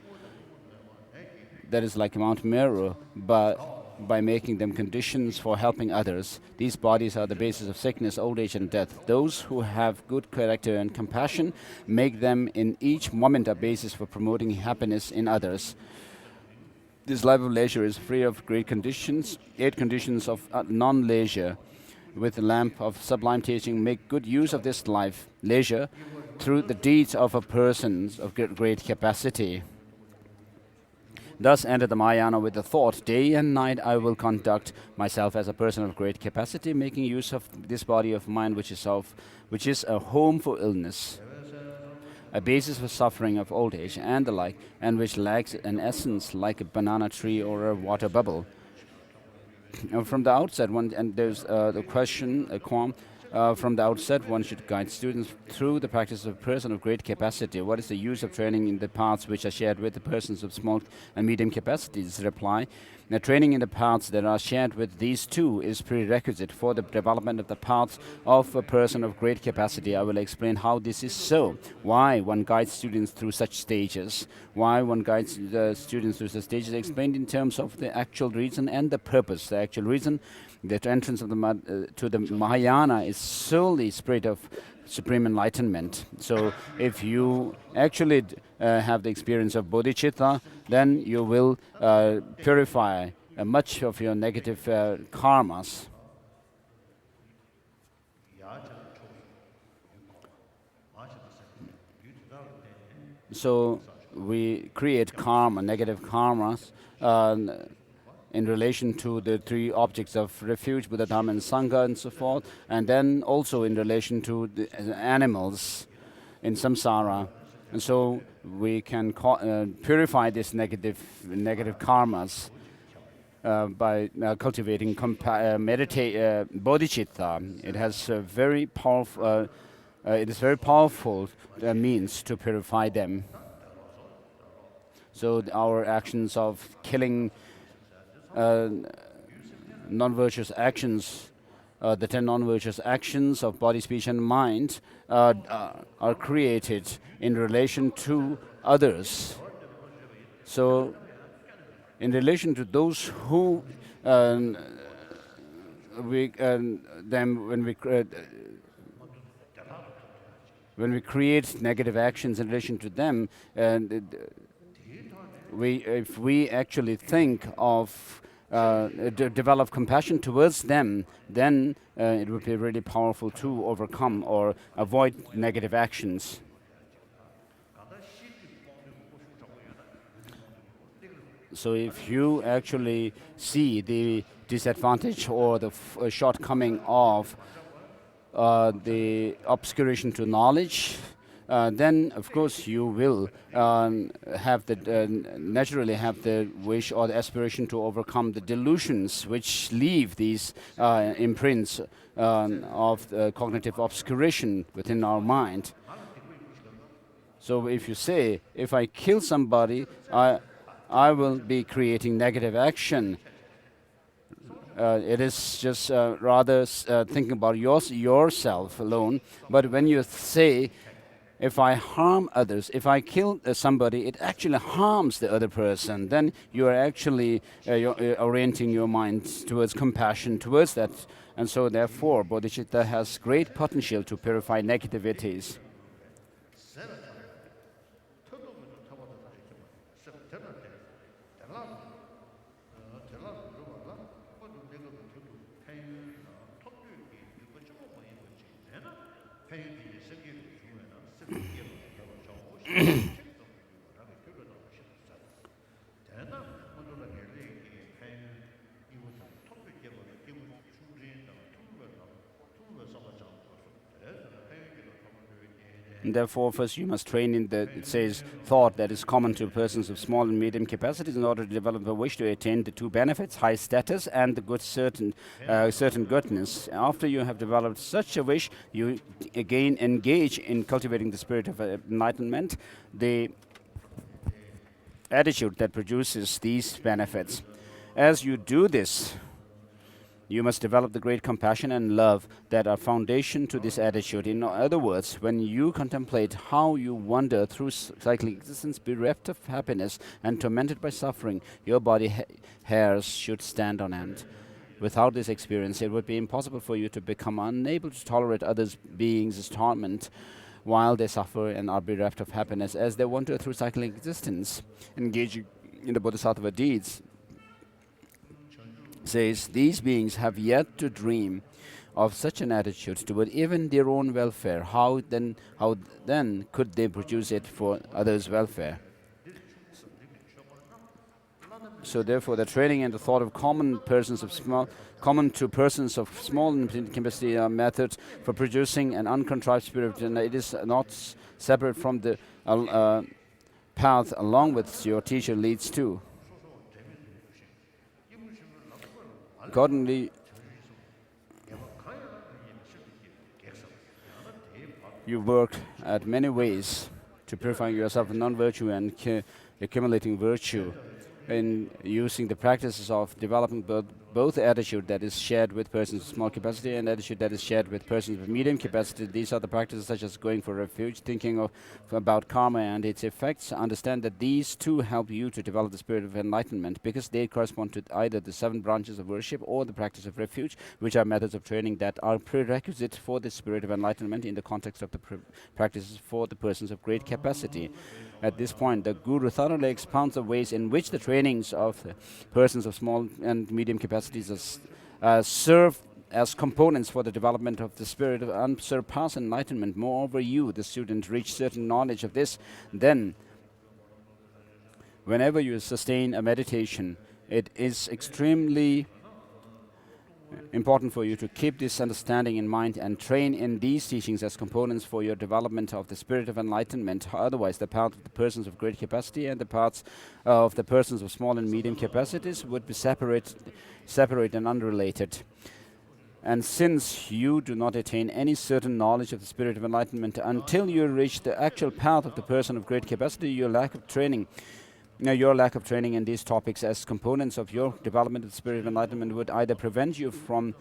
that is like Mount Meru, but by making them conditions for helping others? These bodies are the basis of sickness, old age, and death. Those who have good character and compassion make them in each moment a basis for promoting happiness in others. This life of leisure is free of great conditions. 8 conditions of non-leisure. With the lamp of sublime teaching, make good use of this life, leisure, through the deeds of a person of great capacity. Thus enter the Mahayana with the thought, day and night I will conduct myself as a person of great capacity, making use of this body of mine, which is a home for illness, a basis for suffering of old age and the like, and which lacks an essence like a banana tree or a water bubble. From the outset, there's the question, from the outset, one should guide students through the practice of a person of great capacity. What is the use of training in the paths which are shared with the persons of small and medium capacities? Reply. Now, training in the paths that are shared with these two is prerequisite for the development of the paths of a person of great capacity. I will explain how this is so. Why one guides students through such stages. Why one guides the students through such stages explained in terms of the actual reason and the purpose. The actual reason, the entrance of to the Mahayana is solely spirit of supreme enlightenment. So if you actually have the experience of bodhicitta, then you will purify much of your negative karmas. So we create karma, negative karmas, in relation to the 3 objects of refuge, Buddha, Dhamma, and Sangha, and so forth, and then also in relation to the animals in samsara. And so we can purify these negative karmas by cultivating bodhicitta. It has very powerful. It is very powerful means to purify them. So our actions of killing non-virtuous actions, the 10 non-virtuous actions of body, speech, and mind are created in relation to others. So, in relation to those who when we create negative actions in relation to them, and if we actually think of develop compassion towards them, then it would be really powerful to overcome or avoid negative actions. So if you actually see the disadvantage or the shortcoming of the obscuration to knowledge, then of course you will have the naturally have the wish or the aspiration to overcome the delusions which leave these imprints of cognitive obscuration within our mind. So if you say, if I kill somebody, I will be creating negative action. It is just rather thinking about yourself alone. But when you say, if I harm others, if I kill somebody, it actually harms the other person, then you are actually you're orienting your mind towards compassion towards that. And so therefore, bodhicitta has great potential to purify negativities. And therefore, first you must train in the, it says, thought that is common to persons of small and medium capacities in order to develop a wish to attain the two benefits, high status and the good certain goodness. After you have developed such a wish, you again engage in cultivating the spirit of enlightenment, the attitude that produces these benefits. As you do this, you must develop the great compassion and love that are foundation to this attitude. In other words, when you contemplate how you wander through cyclic existence, bereft of happiness and tormented by suffering, your body hairs should stand on end. Without this experience, it would be impossible for you to become unable to tolerate others' beings' torment while they suffer and are bereft of happiness as they wander through cyclic existence, engaging in the bodhisattva deeds. Says, these beings have yet to dream of such an attitude toward even their own welfare. How then could they produce it for others' welfare? So therefore, the training and the thought of common to persons of small and medium capacity are methods for producing an uncontrived spirit, and it is not separate from the path along with your teacher leads to. Accordingly, you work at many ways to purifying yourself of non-virtue and accumulating virtue in using the practices of developing both attitude that is shared with persons of small capacity and attitude that is shared with persons of medium capacity. These are the practices such as going for refuge, thinking about karma and its effects. Understand that these two help you to develop the spirit of enlightenment because they correspond to either the 7 branches of worship or the practice of refuge, which are methods of training that are prerequisite for the spirit of enlightenment in the context of the practices for the persons of great capacity. At this point, the Guru thoroughly expounds the ways in which the trainings of the persons of small and medium capacities serve as components for the development of the spirit of unsurpassed enlightenment. Moreover, you, the student, reach certain knowledge of this, then whenever you sustain a meditation, it is extremely important for you to keep this understanding in mind and train in these teachings as components for your development of the spirit of enlightenment. Otherwise, the path of the persons of great capacity and the paths of the persons of small and medium capacities would be separate and unrelated. And since you do not attain any certain knowledge of the spirit of enlightenment until you reach the actual path of the person of great capacity, your lack of training in these topics as components of your development of the spirit of enlightenment would either prevent you from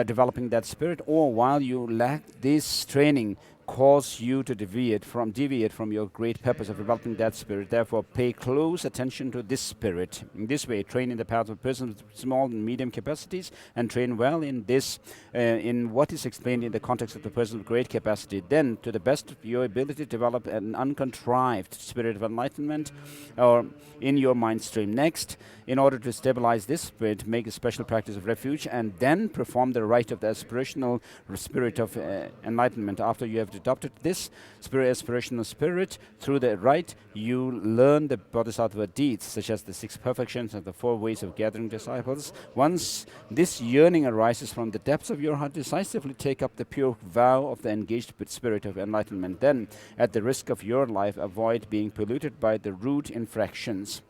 developing that spirit, or while you lack this training, cause you to deviate from your great purpose of developing that spirit. Therefore, pay close attention to this spirit. In this way, train in the path of persons with small and medium capacities, and train well in this, in what is explained in the context of the person of great capacity. Then, to the best of your ability, develop an uncontrived spirit of enlightenment or in your mind stream. Next, in order to stabilize this spirit, make a special practice of refuge, and then perform the rite of the aspirational spirit of enlightenment. After you have adopted this aspirational spirit, through the rite, you learn the bodhisattva deeds, such as the 6 perfections and the 4 ways of gathering disciples. Once this yearning arises from the depths of your heart, decisively take up the pure vow of the engaged spirit of enlightenment. Then, at the risk of your life, avoid being polluted by the rude infractions.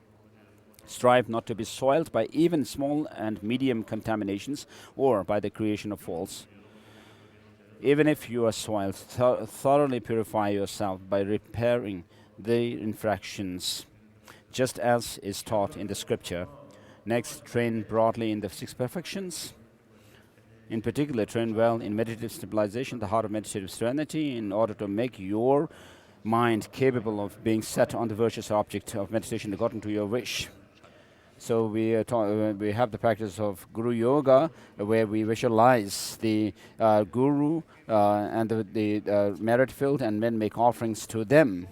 Strive not to be soiled by even small and medium contaminations or by the creation of faults. Even if you are soiled, thoroughly purify yourself by repairing the infractions, just as is taught in the scripture. Next, train broadly in the 6 perfections. In particular, train well in meditative stabilization, the heart of meditative serenity, in order to make your mind capable of being set on the virtuous object of meditation according to your wish. So we have the practice of Guru Yoga, where we visualize the Guru and the merit field, and then make offerings to them.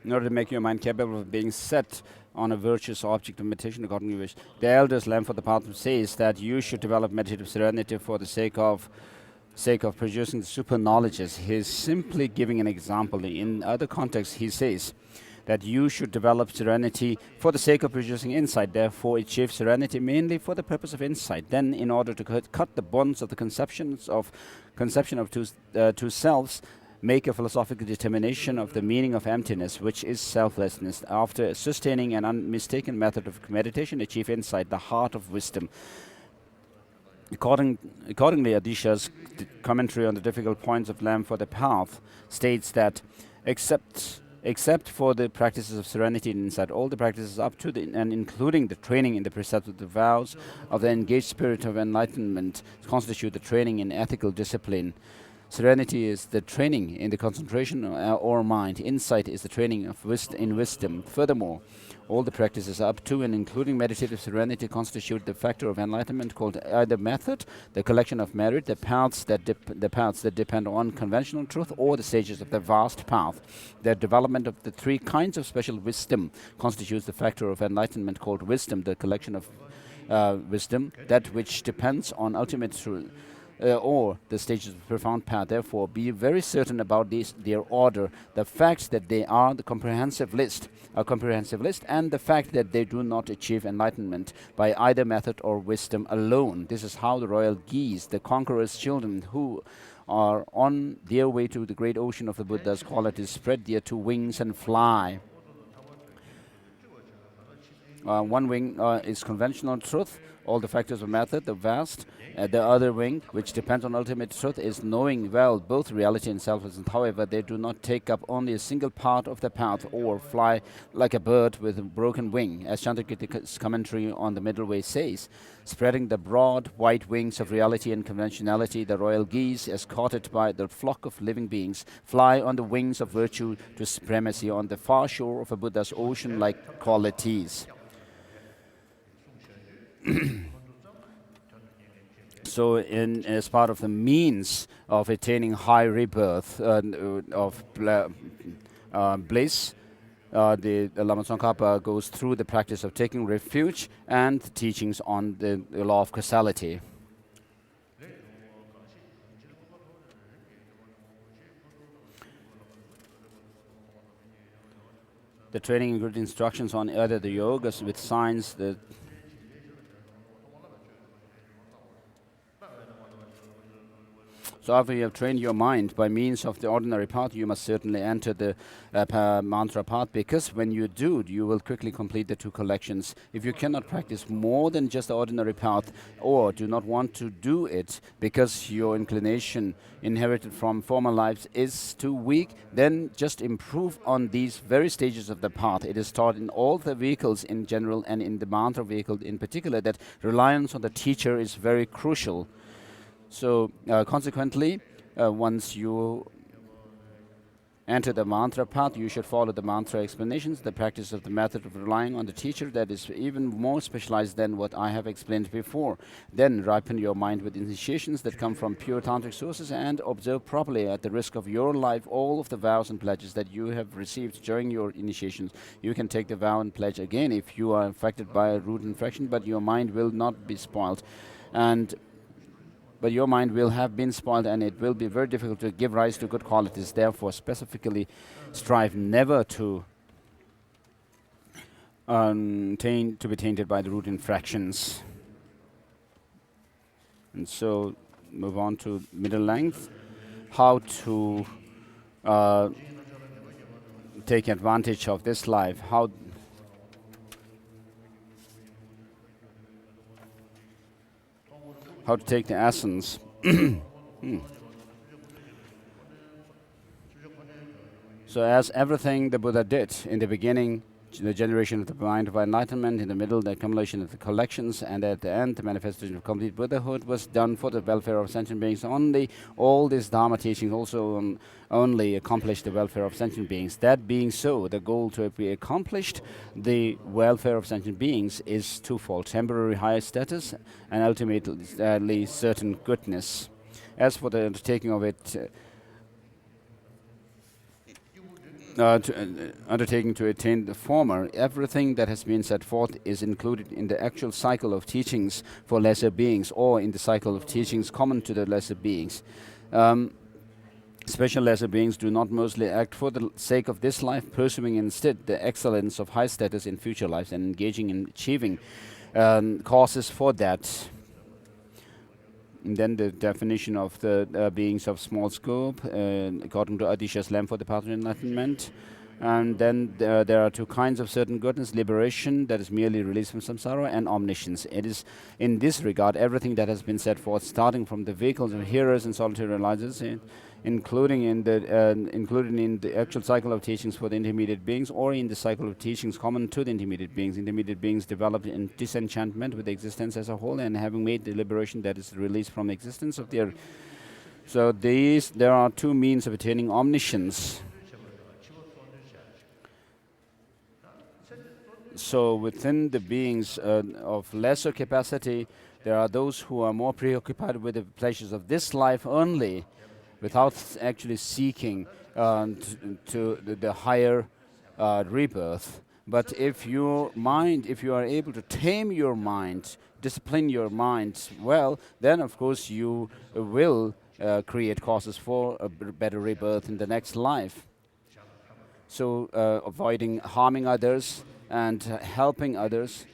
In order to make your mind capable of being set on a virtuous object of meditation according to your wish. The elders Lamb for the path says that you should develop meditative serenity for the sake of producing the super knowledges. He is simply giving an example. In other contexts, he says that you should develop serenity for the sake of producing insight. Therefore, achieve serenity mainly for the purpose of insight. Then, in order to cut the bonds of the conception of two selves, make a philosophical determination of the meaning of emptiness, which is selflessness. After sustaining an unmistaken method of meditation, achieve insight, the heart of wisdom. Accordingly, Adisha's commentary on the difficult points of Lamb for the path states that except for the practices of serenity and insight, all the practices up to and including the training in the precepts of the vows of the engaged spirit of enlightenment constitute the training in ethical discipline. Serenity is the training in the concentration or mind. Insight is the training of wisdom. Furthermore, all the practices up to and including meditative serenity constitute the factor of enlightenment called either method, the collection of merit, the paths that depend on conventional truth, or the stages of the vast path. The development of the 3 kinds of special wisdom constitutes the factor of enlightenment called wisdom, the collection of wisdom, that which depends on ultimate truth. Or the stages of profound path. Therefore, be very certain about their order, the fact that they are a comprehensive list, and the fact that they do not achieve enlightenment by either method or wisdom alone. This is how the royal geese, the conqueror's children, who are on their way to the great ocean of the Buddha's qualities, spread their 2 wings and fly. One wing is conventional truth, all the factors of method, the vast. The other wing, which depends on ultimate truth, is knowing well both reality and selflessness. However, they do not take up only a single part of the path or fly like a bird with a broken wing, as Chandrakirti's commentary on the middle way says. Spreading the broad white wings of reality and conventionality, the royal geese, escorted by the flock of living beings, fly on the wings of virtue to supremacy on the far shore of a Buddha's ocean-like qualities. So, as part of the means of attaining high rebirth of bliss, the Lama Tsongkhapa goes through the practice of taking refuge and the teachings on the law of causality. The training includes instructions on either the yogas with signs, So after you have trained your mind by means of the ordinary path, you must certainly enter the mantra path, because when you do, you will quickly complete the two collections. If you cannot practice more than just the ordinary path, or do not want to do it because your inclination inherited from former lives is too weak, then just improve on these very stages of the path. It is taught in all the vehicles in general and in the mantra vehicle in particular that reliance on the teacher is very crucial. So consequently, once you enter the mantra path, you should follow the mantra explanations, the practice of the method of relying on the teacher that is even more specialized than what I have explained before. Then ripen your mind with initiations that come from pure tantric sources, and observe properly, at the risk of your life, all of the vows and pledges that you have received during your initiations. You can take the vow and pledge again if you are affected by a root infection, but your mind will not be spoiled. But your mind will have been spoiled, and it will be very difficult to give rise to good qualities. Therefore, specifically strive never to be tainted by the root infractions. And so, move on to middle length. How to take advantage of this life. How to take the essence. So as everything the Buddha did in the beginning, the generation of the mind of enlightenment, in the middle the accumulation of the collections, and at the end the manifestation of complete Buddhahood, was done for the welfare of sentient beings only. All these Dharma teachings also only accomplish the welfare of sentient beings. That being so, the goal to be accomplished, the welfare of sentient beings, is twofold: temporary higher status and ultimately certain goodness. As for the undertaking of it, undertaking to attain the former, everything that has been set forth is included in the actual cycle of teachings for lesser beings, or in the cycle of teachings common to the lesser beings. Special lesser beings do not mostly act for the sake of this life, pursuing instead the excellence of high status in future lives and engaging in achieving causes for that. And then the definition of the beings of small scope, according to Adisha's Lamb for the path of enlightenment. And then there are two kinds of certain goodness: liberation, that is merely release from samsara, and omniscience. It is in this regard everything that has been set forth, starting from the vehicles of hearers and solitary realizers, including in the actual cycle of teachings for the intermediate beings, or in the cycle of teachings common to the intermediate beings. Intermediate beings developed in disenchantment with existence as a whole, and having made the liberation, that is release from existence of their. So there are two means of attaining omniscience. So within the beings of lesser capacity, there are those who are more preoccupied with the pleasures of this life only, without actually seeking to the higher rebirth. But if you are able to tame your mind, discipline your mind well, then of course you will create causes for a better rebirth in the next life. So avoiding harming others and helping others.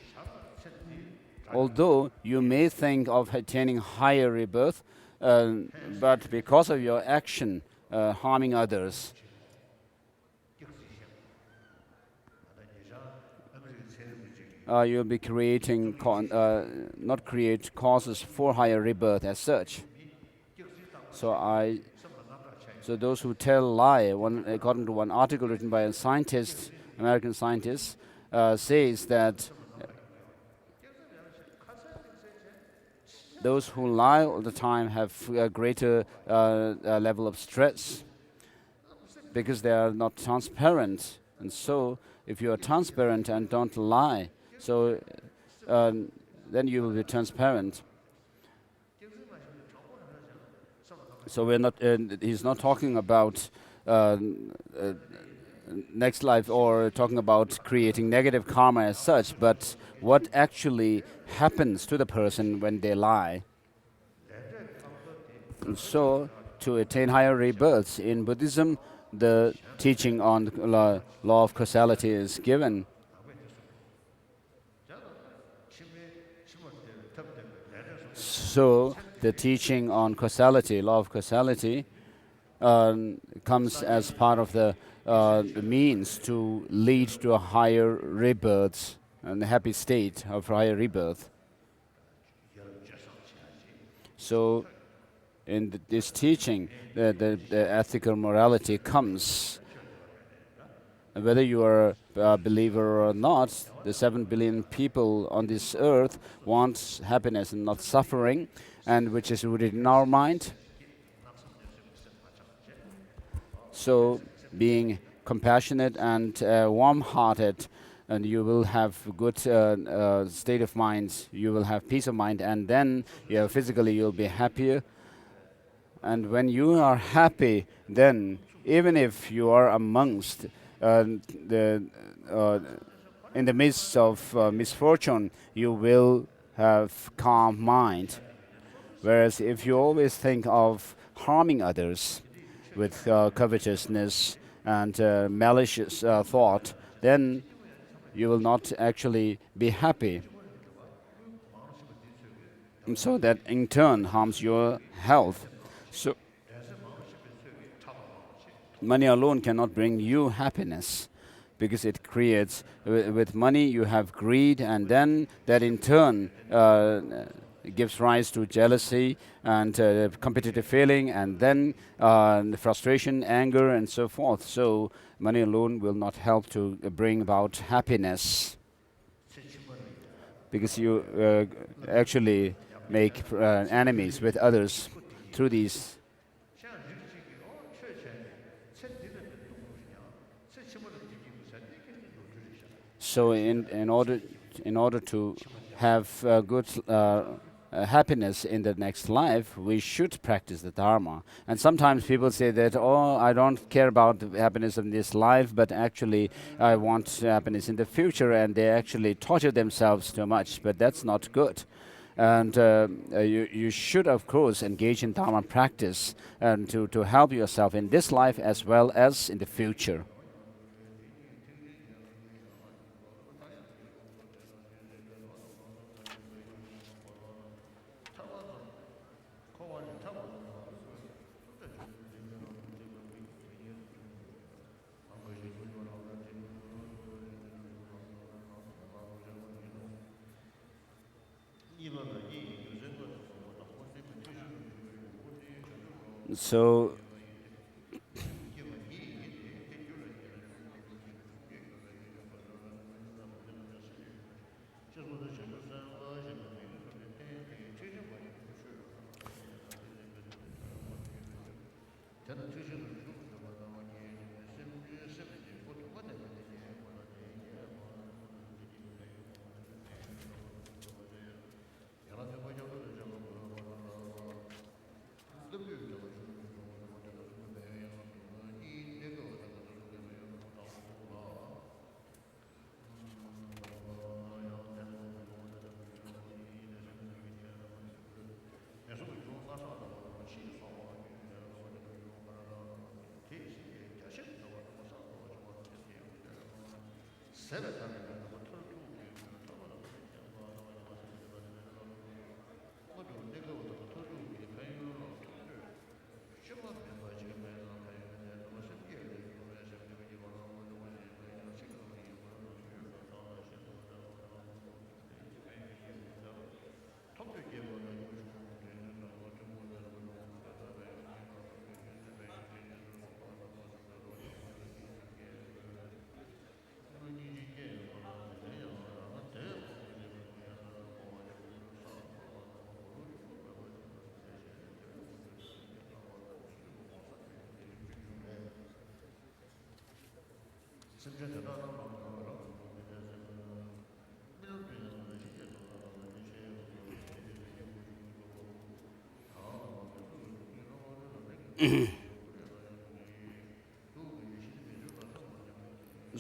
Although you may think of attaining higher rebirth, but because of your action harming others, you'll be creating not create causes for higher rebirth as such. So those who tell lie, according to one article written by a scientist, American scientist, says that those who lie all the time have a greater level of stress, because they are not transparent. And so if you are transparent and don't lie, so then you will be transparent. So he's not talking about next life or talking about creating negative karma as such, but what actually happens to the person when they lie. And so to attain higher rebirths in Buddhism, the teaching on the law of causality is given. So the teaching on causality, law of causality, comes as part of the means to lead to a higher rebirth and a happy state of higher rebirth. So, in this teaching, the ethical morality comes. Whether you are a believer or not, the 7 billion people on this earth want happiness and not suffering, and which is rooted in our mind. So, being compassionate and warm-hearted, and you will have good state of mind. You will have peace of mind, and then physically you'll be happier. And when you are happy, then even if you are amongst the in the midst of misfortune, you will have calm mind. Whereas if you always think of harming others with covetousness and malicious thought, then you will not actually be happy. And so that in turn harms your health. So money alone cannot bring you happiness, because it creates, with money you have greed, and then that in turn gives rise to jealousy and competitive feeling, and then frustration, anger, and so forth. So money alone will not help to bring about happiness, because you actually make enemies with others through these. So in order to have good happiness in the next life, we should practice the Dharma. And sometimes people say that, oh, I don't care about the happiness in this life, but actually I want happiness in the future, and they actually torture themselves too much. But that's not good. And you should, of course, engage in Dharma practice and to help yourself in this life as well as in the future. So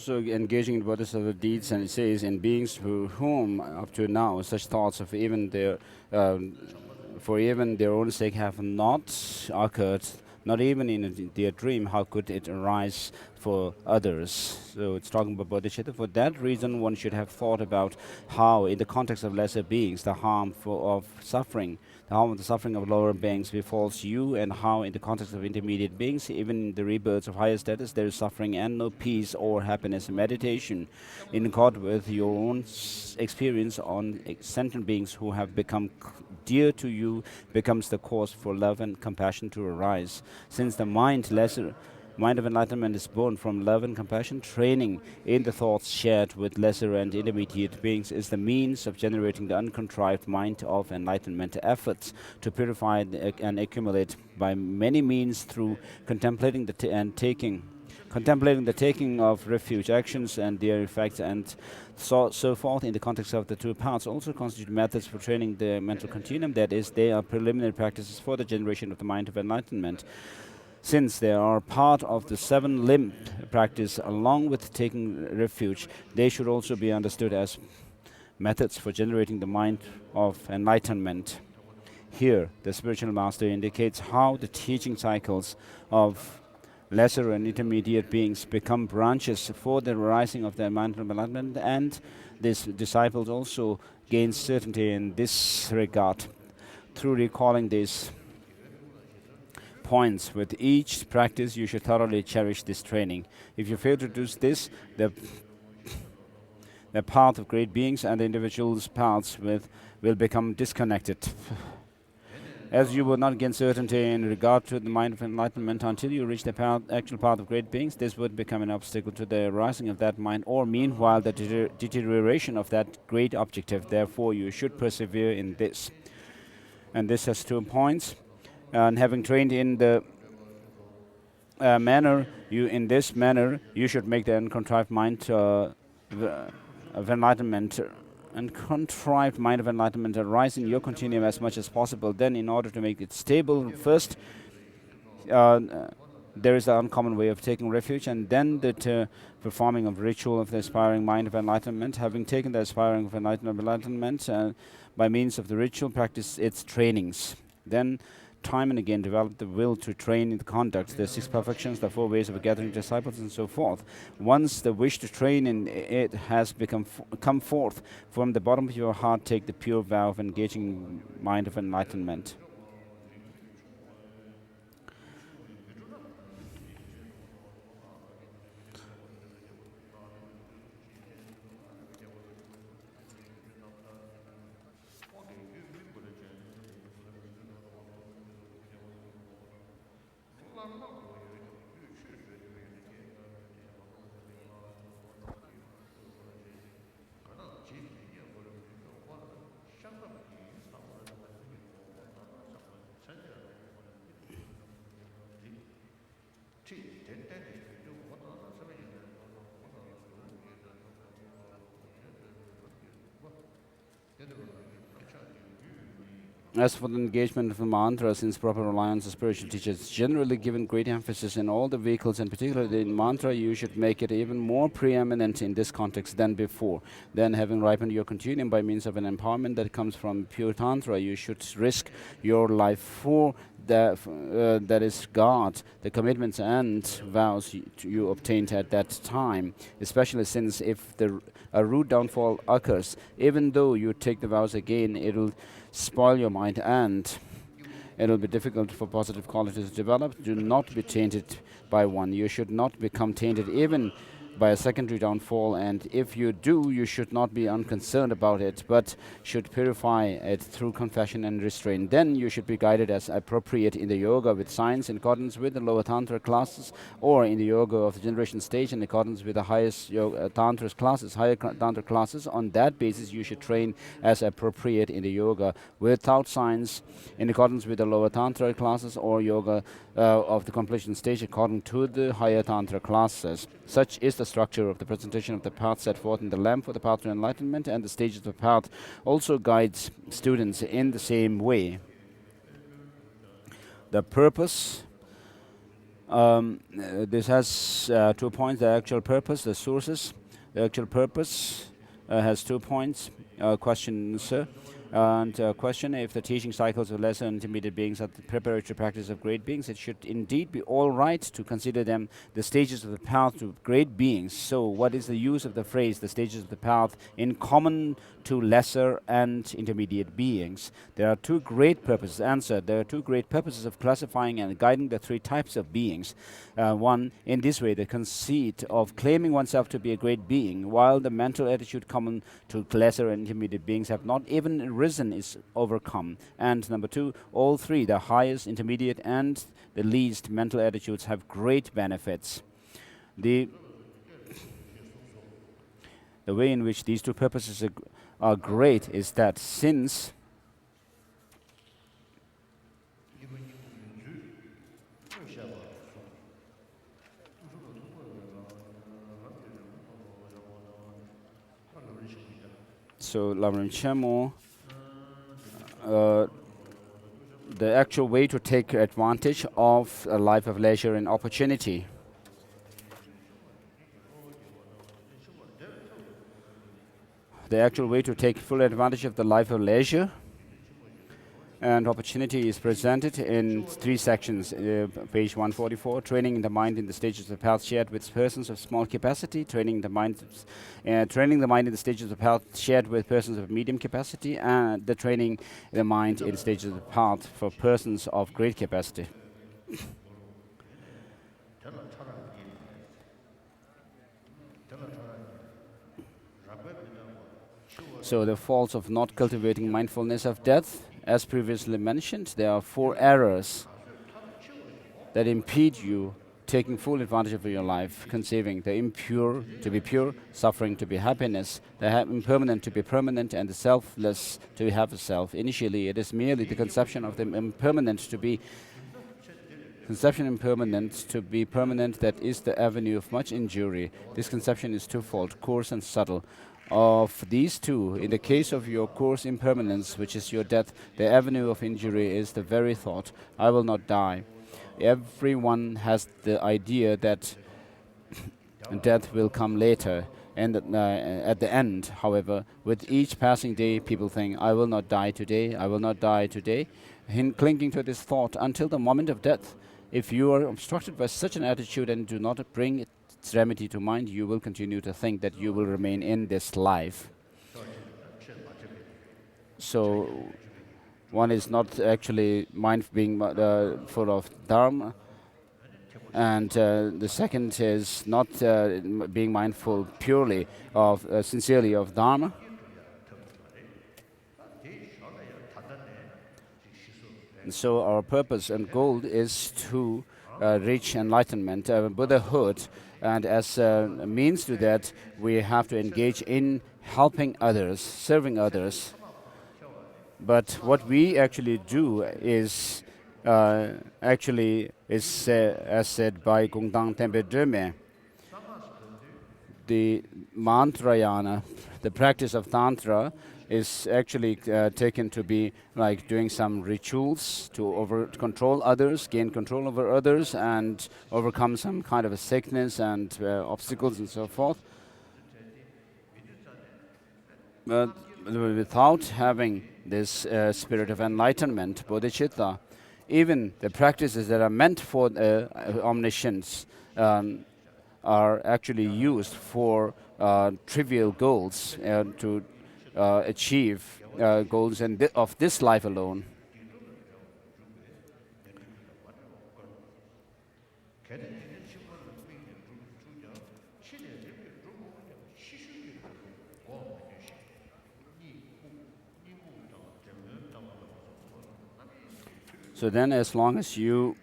So engaging in bodhisattva deeds, and it says, in beings whom up to now such thoughts of even their for even their own sake have not occurred, not even in their dream, how could it arise for others. So it's talking about bodhicitta. For that reason, one should have thought about how, in the context of lesser beings, the of suffering, the harm of the suffering of lower beings befalls you, and how, in the context of intermediate beings, even in the rebirths of higher status, there is suffering and no peace or happiness. Meditation, in accord with your own experience on sentient beings who have become dear to you, becomes the cause for love and compassion to arise. Since the mind of enlightenment is born from love and compassion, training in the thoughts shared with lesser and intermediate beings is the means of generating the uncontrived mind of enlightenment. Efforts to purify and accumulate by many means through contemplating contemplating the taking of refuge, actions and their effects, and so forth in the context of the two paths also constitute methods for training the mental continuum. That is, they are preliminary practices for the generation of the mind of enlightenment. Since they are part of the seven-limb practice along with taking refuge, they should also be understood as methods for generating the mind of enlightenment. Here, the spiritual master indicates how the teaching cycles of lesser and intermediate beings become branches for the rising of the mind of enlightenment, and these disciples also gain certainty in this regard. Through recalling these points with each practice, you should thoroughly cherish this training. If you fail to do this, the path of great beings and the individual's paths will become disconnected. As you will not gain certainty in regard to the mind of enlightenment until you reach the actual path of great beings, this would become an obstacle to the rising of that mind, or meanwhile the deterioration of that great objective. Therefore, you should persevere in this. And this has 2 points. And having trained in the in this manner, you should make the uncontrived mind of enlightenment and contrived mind of enlightenment arise in your continuum as much as possible. Then, in order to make it stable, first there is the uncommon way of taking refuge, and then the performing of ritual of the aspiring mind of enlightenment. Having taken the aspiring of enlightenment by means of the ritual, practice its trainings. Then, time and again, develop the will to train in the conduct, the 6 perfections, the 4 ways of gathering disciples, and so forth. Once the wish to train in it has come forth from the bottom of your heart, take the pure vow of engaging mind of enlightenment. As for the engagement of the mantra, since proper reliance on spiritual teachers is generally given great emphasis in all the vehicles, and particularly in mantra, you should make it even more preeminent in this context than before. Then, having ripened your continuum by means of an empowerment that comes from pure tantra, you should risk your life for that is God, the commitments and vows you obtained at that time, especially since if a rude downfall occurs, even though you take the vows again, it will spoil your mind and it will be difficult for positive qualities to develop. Do not be tainted by one. You should not become tainted even by a secondary downfall, and if you do, you should not be unconcerned about it, but should purify it through confession and restraint. Then you should be guided as appropriate in the yoga with science in accordance with the lower tantra classes, or in the yoga of the generation stage in accordance with the highest higher tantra classes. On that basis, you should train as appropriate in the yoga without science in accordance with the lower tantra classes, or yoga of the completion stage according to the higher tantra classes. Such is the structure of the presentation of the path set forth in the lamp for the path to enlightenment, and the stages of the path also guides students in the same way. The purpose, this has 2 points, the actual purpose, the sources. The actual purpose has 2 points. Question, sir. And question, if the teaching cycles of lesser and intermediate beings are the preparatory practice of great beings, it should indeed be all right to consider them the stages of the path to great beings. So what is the use of the phrase, the stages of the path, in common to lesser and intermediate beings? There are two great purposes. Answer, there are two great purposes of classifying and guiding the three types of beings. One, in this way, the conceit of claiming oneself to be a great being, while the mental attitude common to lesser and intermediate beings have not even arisen, is overcome. And number two, all three, the highest, intermediate, and the least mental attitudes, have great benefits. The way in which these two purposes are great is that since so Lamrim Chemo, the actual way to take advantage of a life of leisure and opportunity. The actual way to take full advantage of the life of leisure and opportunity is presented in three sections. Page 144, training the mind in the stages of the path shared with persons of small capacity, training the mind in the stages of the path shared with persons of medium capacity, and the training the mind in stages of the path for persons of great capacity. So the faults of not cultivating mindfulness of death, as previously mentioned, there are four errors that impede you taking full advantage of your life: conceiving the impure to be pure, suffering to be happiness, the impermanent to be permanent, and the selfless to have a self. Initially, it is merely the conception of the impermanent to be permanent that is the avenue of much injury. This conception is twofold, coarse and subtle. Of these two, in the case of your coarse impermanence, which is your death, the avenue of injury is the very thought, I will not die. Everyone has the idea that death will come later, and at the end, however, with each passing day, people think, I will not die today, I will not die today, clinging to this thought until the moment of death. If you are obstructed by such an attitude and do not bring its remedy to mind, you will continue to think that you will remain in this life. So one is not actually being full of dharma, and the second is not being mindful purely of sincerely of dharma. And so our purpose and goal is to reach enlightenment, Buddhahood, and as a means to that, we have to engage in helping others, serving others. But what we actually do is as said by Ganden Tempe Dreme, the mantrayana, the practice of tantra, is actually taken to be like doing some rituals to control others, gain control over others, and overcome some kind of a sickness and obstacles and so forth. But without having this spirit of enlightenment, bodhicitta, even the practices that are meant for omniscience are actually used for trivial goals to achieve goals of this life alone. So then, as long as you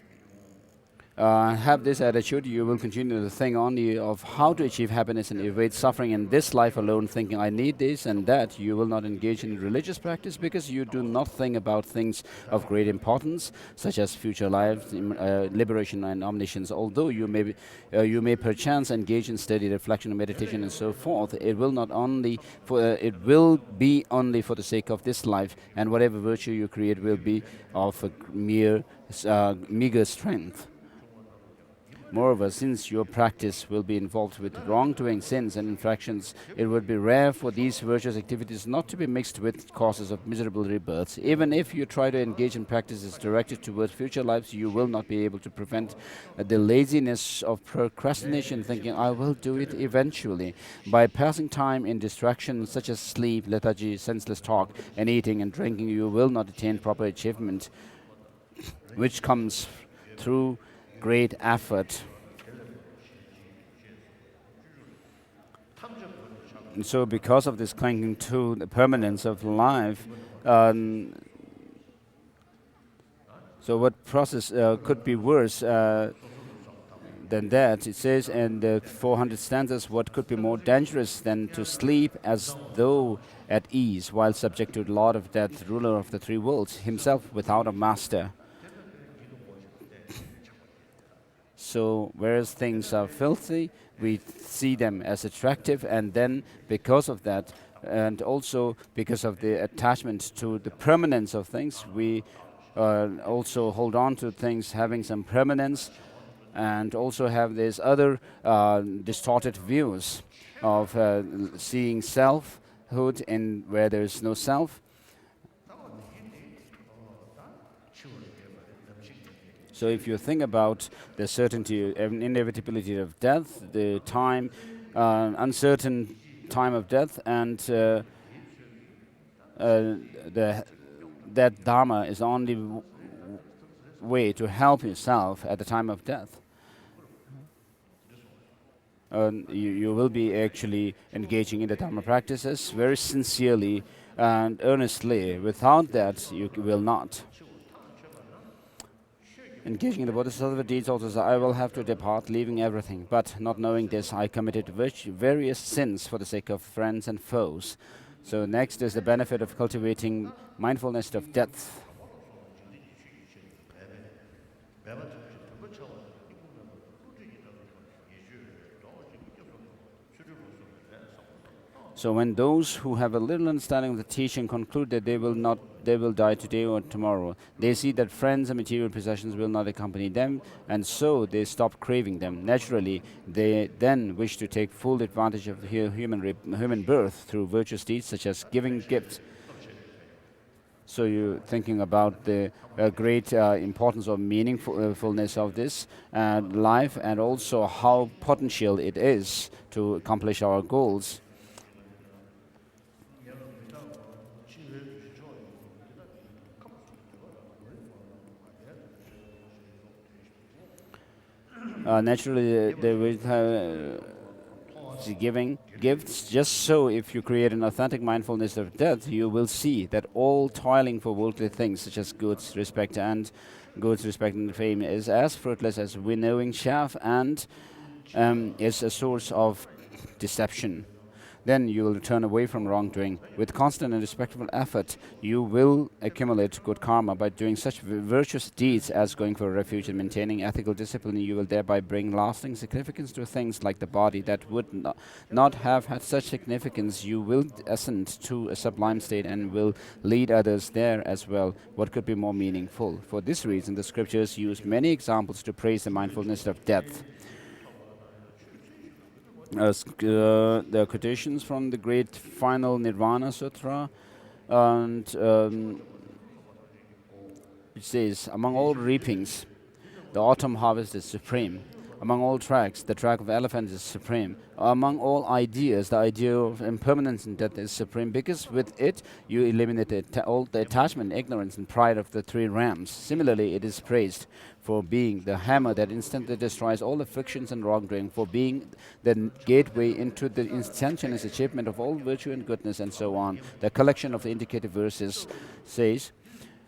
have this attitude, you will continue to think only of how to achieve happiness and evade suffering in this life alone, thinking, I need this and that. You will not engage in religious practice because you do not think about things of great importance, such as future life, liberation and omniscience. Although you may perchance engage in steady reflection and meditation and so forth, it will be only for the sake of this life, and whatever virtue you create will be of a mere meager strength. Moreover, since your practice will be involved with wrongdoing, sins, and infractions, it would be rare for these virtuous activities not to be mixed with causes of miserable rebirths. Even if you try to engage in practices directed towards future lives, you will not be able to prevent the laziness of procrastination, thinking, I will do it eventually. By passing time in distractions such as sleep, lethargy, senseless talk, and eating and drinking, you will not attain proper achievement, which comes through great effort. And so, because of this clinging to the permanence of life, um, so what process could be worse than that? It says in the 400 stanzas, what could be more dangerous than to sleep as though at ease while subject to the Lord of Death, ruler of the three worlds, himself without a master? So, whereas things are filthy, we see them as attractive, and then because of that, and also because of the attachment to the permanence of things, we also hold on to things having some permanence, and also have these other distorted views of seeing selfhood in where there is no self. So if you think about the certainty and inevitability of death, the time, uncertain time of death, and the, that Dharma is the only way to help yourself at the time of death. You will be actually engaging in the Dharma practices very sincerely and earnestly. Without that, you will not. Engaging in the Bodhisattva deeds also says, I will have to depart, leaving everything. But not knowing this, I committed various sins for the sake of friends and foes. So next is the benefit of cultivating mindfulness of death. So when those who have a little understanding of the teaching conclude that they will die today or tomorrow, they see that friends and material possessions will not accompany them, and so they stop craving them. Naturally, they then wish to take full advantage of the human birth through virtuous deeds such as giving gifts. So you're thinking about the great importance or meaningfulness of this life, and also how potential it is to accomplish our goals. Naturally, they will giving gifts. Just so, if you create an authentic mindfulness of death, you will see that all toiling for worldly things, such as goods, respect, and fame, is as fruitless as winnowing chaff, and is a source of deception. Then you will turn away from wrongdoing. With constant and respectful effort, you will accumulate good karma. By doing such virtuous deeds as going for refuge and maintaining ethical discipline, you will thereby bring lasting significance to things like the body that would not have had such significance. You will ascend to a sublime state and will lead others there as well. What could be more meaningful? For this reason, the scriptures use many examples to praise the mindfulness of death. The quotations from the great final Nirvana Sutra, and it says, among all reapings, the autumn harvest is supreme. Among all tracks, the track of elephants is supreme. Among all ideas, the idea of impermanence and death is supreme, because with it you eliminate all the attachment, ignorance, and pride of the three rams. Similarly, it is praised for being the hammer that instantly destroys all the frictions and wrongdoing, for being the gateway into the instantaneous achievement of all virtue and goodness, and so on. The collection of the indicative verses says,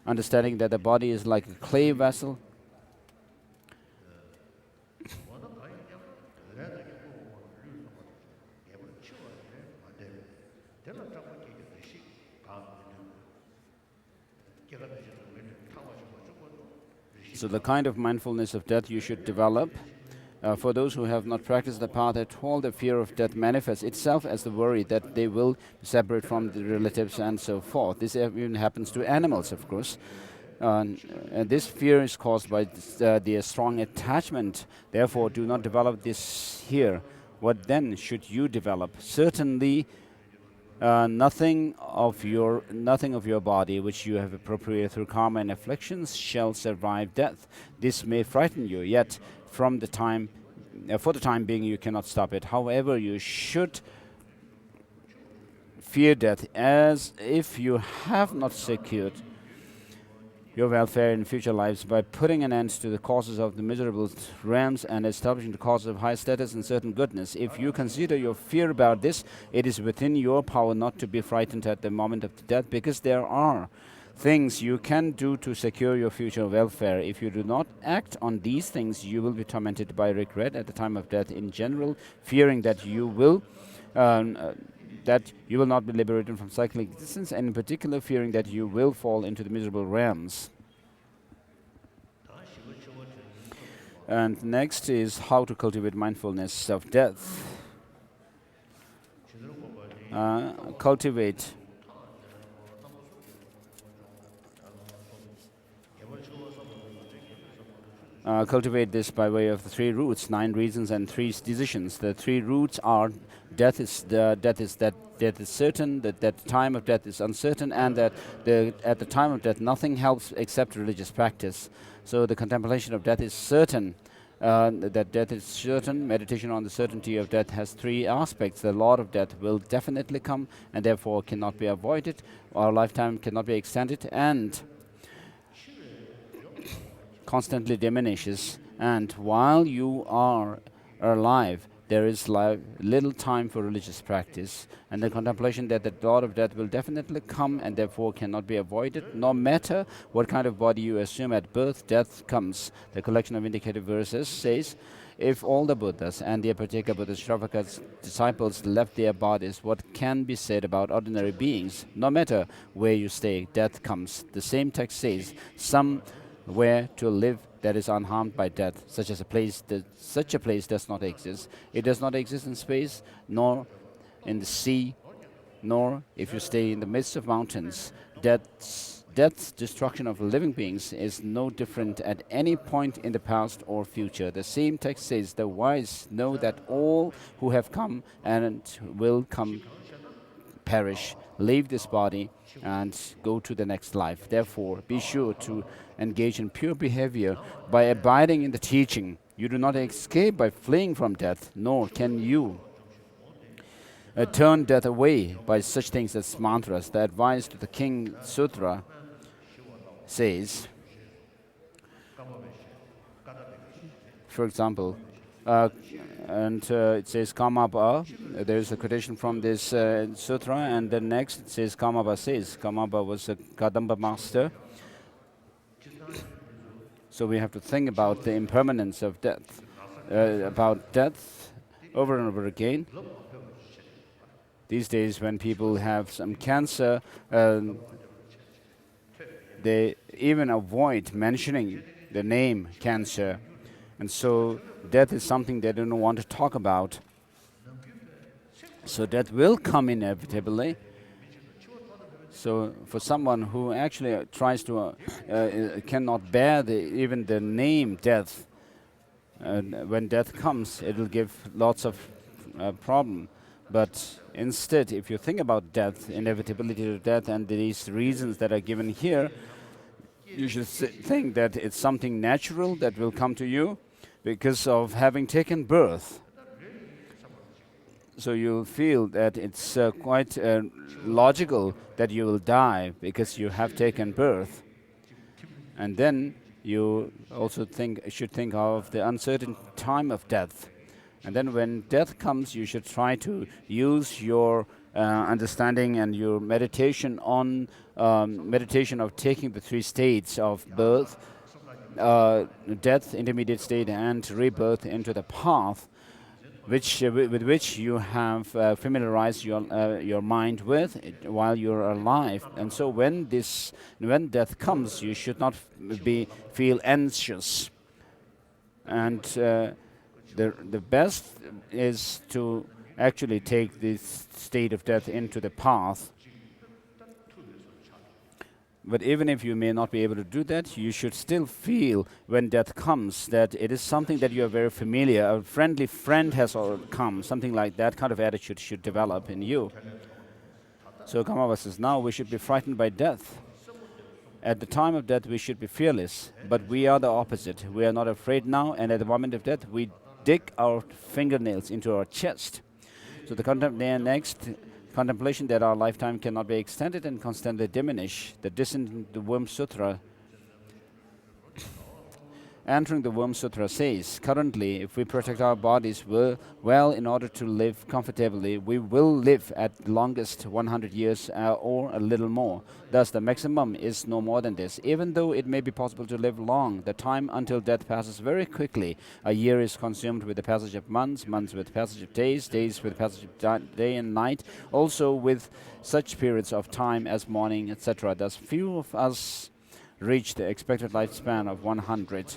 understanding that the body is like a clay vessel, so the kind of mindfulness of death you should develop. For those who have not practiced the path at all, the fear of death manifests itself as the worry that they will separate from the relatives and so forth. This even happens to animals, of course. This fear is caused by the strong attachment. Therefore, do not develop this here. What then should you develop? Certainly, nothing of your body which you have appropriated through karma and afflictions shall survive death. This may frighten you, yet from the time, for the time being, you cannot stop it. However, you should fear death as if you have not secured your welfare in future lives by putting an end to the causes of the miserable realms and establishing the causes of high status and certain goodness. If you consider your fear about this, it is within your power not to be frightened at the moment of death, because there are things you can do to secure your future welfare. If you do not act on these things, you will be tormented by regret at the time of death. In general, fearing that you will not be liberated from cyclic existence, and in particular fearing that you will fall into the miserable realms. And next is how to cultivate mindfulness of death. Cultivate this by way of the 3 roots, 9 reasons, and 3 decisions. The 3 roots are death is certain, that the time of death is uncertain, and that at the time of death nothing helps except religious practice. So the contemplation of death is certain. That death is certain. Meditation on the certainty of death has 3 aspects. The Lord of death will definitely come and therefore cannot be avoided. Our lifetime cannot be extended and constantly diminishes. And while you are alive, there is little time for religious practice, and the contemplation that the Lord of death will definitely come and therefore cannot be avoided, no matter what kind of body you assume at birth, death comes. The collection of indicative verses says, if all the Buddhas and the Apitaka Buddhas, Shravakas, disciples left their bodies, what can be said about ordinary beings? No matter where you stay, death comes. The same text says, somewhere to live that is unharmed by death, such a place does not exist. It does not exist in space, nor in the sea, nor if you stay in the midst of mountains. Death's destruction of living beings is no different at any point in the past or future. The same text says, the wise know that all who have come and will come perish, leave this body, and go to the next life. Therefore, be sure to engage in pure behavior by abiding in the teaching. You do not escape by fleeing from death, nor can you turn death away by such things as mantras. The advice to the King Sutra says, for example, it says Kamapa. There's a quotation from this sutra, and then next it says Kamapa says. Kamapa was a Kadamba master. So we have to think about the impermanence of death, about death over and over again. These days when people have some cancer, they even avoid mentioning the name cancer. And so death is something they don't want to talk about. So death will come inevitably. So for someone who actually tries to, cannot bear even the name death, when death comes, it will give lots of problem. But instead, if you think about death, inevitability of death, and these reasons that are given here, you should think that it's something natural that will come to you because of having taken birth. So you'll feel that it's quite logical that you will die because you have taken birth. And then you also should think of the uncertain time of death. And then when death comes, you should try to use your understanding and your meditation on meditation of taking the 3 states of birth, death, intermediate state, and rebirth into the path, with which you have familiarized your mind with while you're alive. And so when death comes, you should not feel anxious. And the best is to actually take this state of death into the path. But even if you may not be able to do that, you should still feel when death comes that it is something that you are very familiar. A friendly friend has come, something like that kind of attitude should develop in you. So Kamava says, now we should be frightened by death. At the time of death, we should be fearless, but we are the opposite. We are not afraid now, and at the moment of death, we dig our fingernails into our chest. So the next contemplation that our lifetime cannot be extended and constantly diminish. The descent in the Womb Sutra, entering the Womb Sutra says, currently, if we protect our bodies well in order to live comfortably, we will live at longest 100 years or a little more. Thus, the maximum is no more than this. Even though it may be possible to live long, the time until death passes very quickly. A year is consumed with the passage of months, months with passage of days, days with passage of day and night, also with such periods of time as morning, etc. Thus, few of us reach the expected lifespan of 100.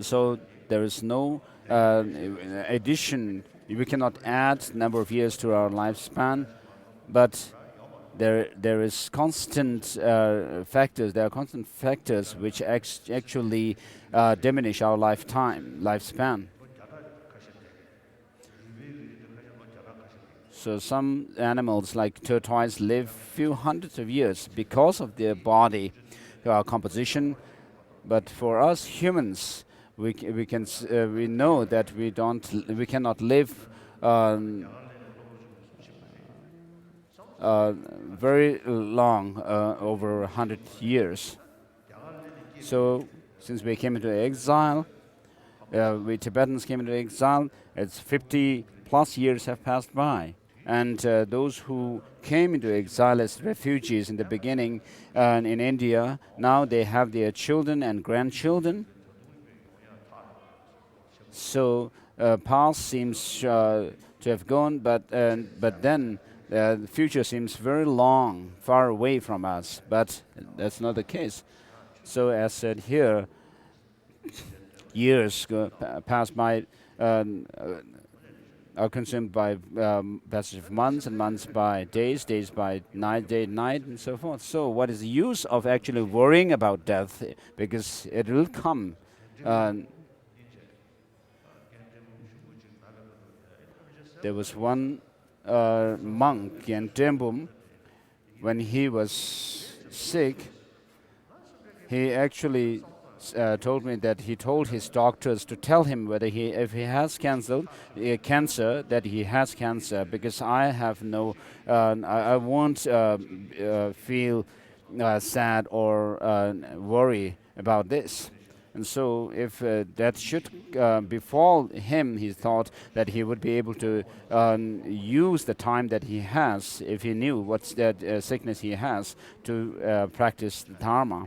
So there is no addition. We cannot add number of years to our lifespan, but there is constant factors. There are constant factors which actually diminish our lifespan. So some animals like tortoise live few hundreds of years because of their body composition. But for us humans, we know that we cannot live very long, over 100 years. So since we came into exile, we Tibetans came into exile, it's 50 plus years have passed by. And those who came into exile as refugees in the beginning in India, now they have their children and grandchildren. So past seems to have gone, but then the future seems very long, far away from us. But that's not the case. So as said here, years pass by, are consumed by passage of months, and months by days, days by night, day, night, and so forth. So what is the use of actually worrying about death? Because it will come. There was one monk in Drepung. When he was sick, he actually told me that he told his doctors to tell him whether if he has cancer, that he has cancer, because I have no, I won't feel sad or worry about this. And so if that should befall him, he thought that he would be able to use the time that he has, if he knew what's that sickness he has, to practice the Dharma.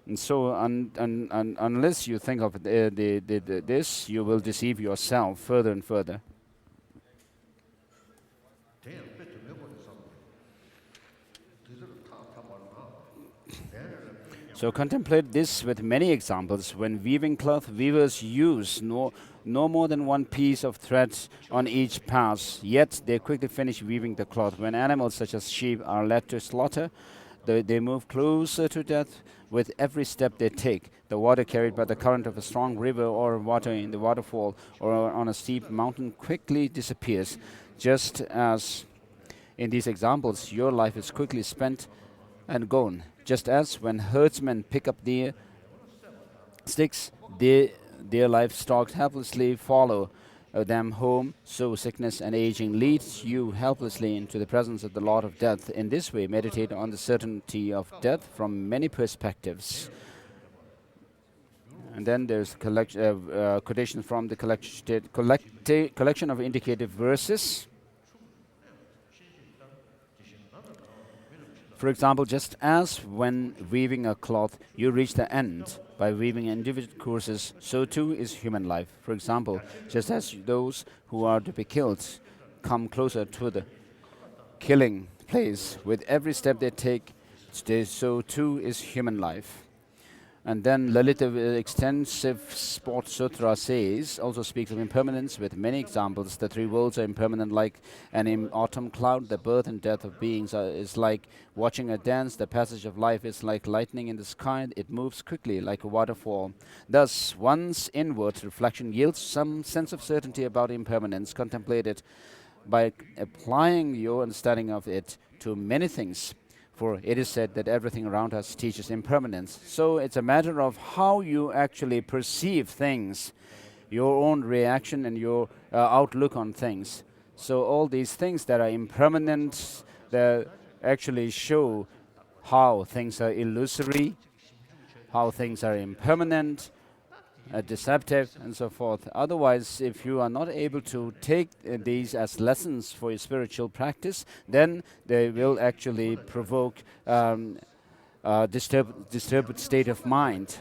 And so unless you think of this, you will deceive yourself further and further. So contemplate this with many examples. When weaving cloth, weavers use no more than one piece of thread on each pass, yet they quickly finish weaving the cloth. When animals such as sheep are led to slaughter, they move closer to death with every step they take. The water carried by the current of a strong river or water in the waterfall or on a steep mountain quickly disappears. Just as in these examples, your life is quickly spent and gone. Just as when herdsmen pick up their sticks, their livestock helplessly follow them home, so sickness and aging leads you helplessly into the presence of the Lord of Death. In this way, meditate on the certainty of death from many perspectives. And then there's quotation from the collection of indicative verses. For example, just as when weaving a cloth, you reach the end by weaving individual courses, so too is human life. For example, just as those who are to be killed come closer to the killing place with every step they take, so too is human life. And then Lalita extensive Sport Sutra says, also speaks of impermanence with many examples. The three worlds are impermanent like an autumn cloud. The birth and death of beings is like watching a dance. The passage of life is like lightning in the sky. It moves quickly like a waterfall. Thus, one's inward reflection yields some sense of certainty about impermanence. Contemplate it by applying your understanding of it to many things. For it is said that everything around us teaches impermanence. So it's a matter of how you actually perceive things, your own reaction and your outlook on things. So all these things that are impermanent, that actually show how things are illusory, how things are impermanent, deceptive, and so forth. Otherwise, if you are not able to take these as lessons for your spiritual practice, then they will actually provoke disturbed state of mind.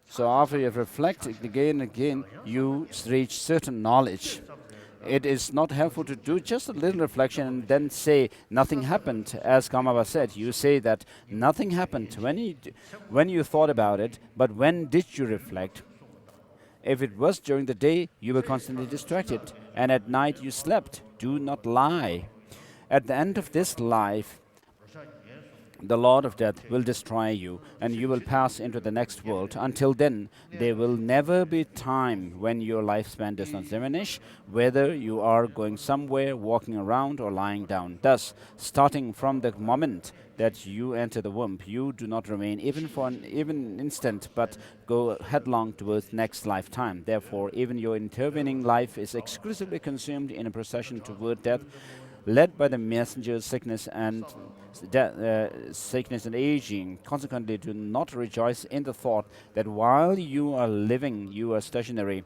So after you have reflected again and again, you reach certain knowledge. It is not helpful to do just a little reflection and then say nothing happened. As Kamaba said, you say that nothing happened when you thought about it, but when did you reflect? If it was during the day, you were constantly distracted, and at night you slept. Do not lie. At the end of this life, the Lord of Death will destroy you, and you will pass into the next world. Until then, there will never be time when your lifespan does not diminish, whether you are going somewhere, walking around, or lying down. Thus, starting from the moment that you enter the womb, you do not remain even for an instant, but go headlong towards next lifetime. Therefore, even your intervening life is exclusively consumed in a procession toward death, led by the messengers, sickness and aging. Consequently, do not rejoice in the thought that while you are living, you are stationary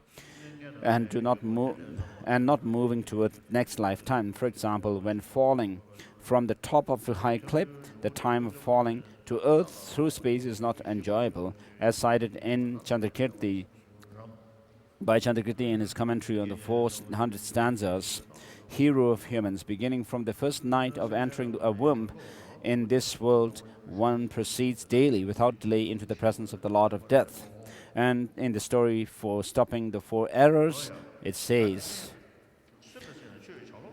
and do not move and not moving toward next lifetime. For example, when falling from the top of a high cliff, the time of falling to earth through space is not enjoyable, as cited in by Chandrakirti in his commentary on the 400 stanzas. Hero of humans, beginning from the first night of entering a womb in this world, one proceeds daily without delay into the presence of the Lord of Death. And in the story for stopping the four errors, it says,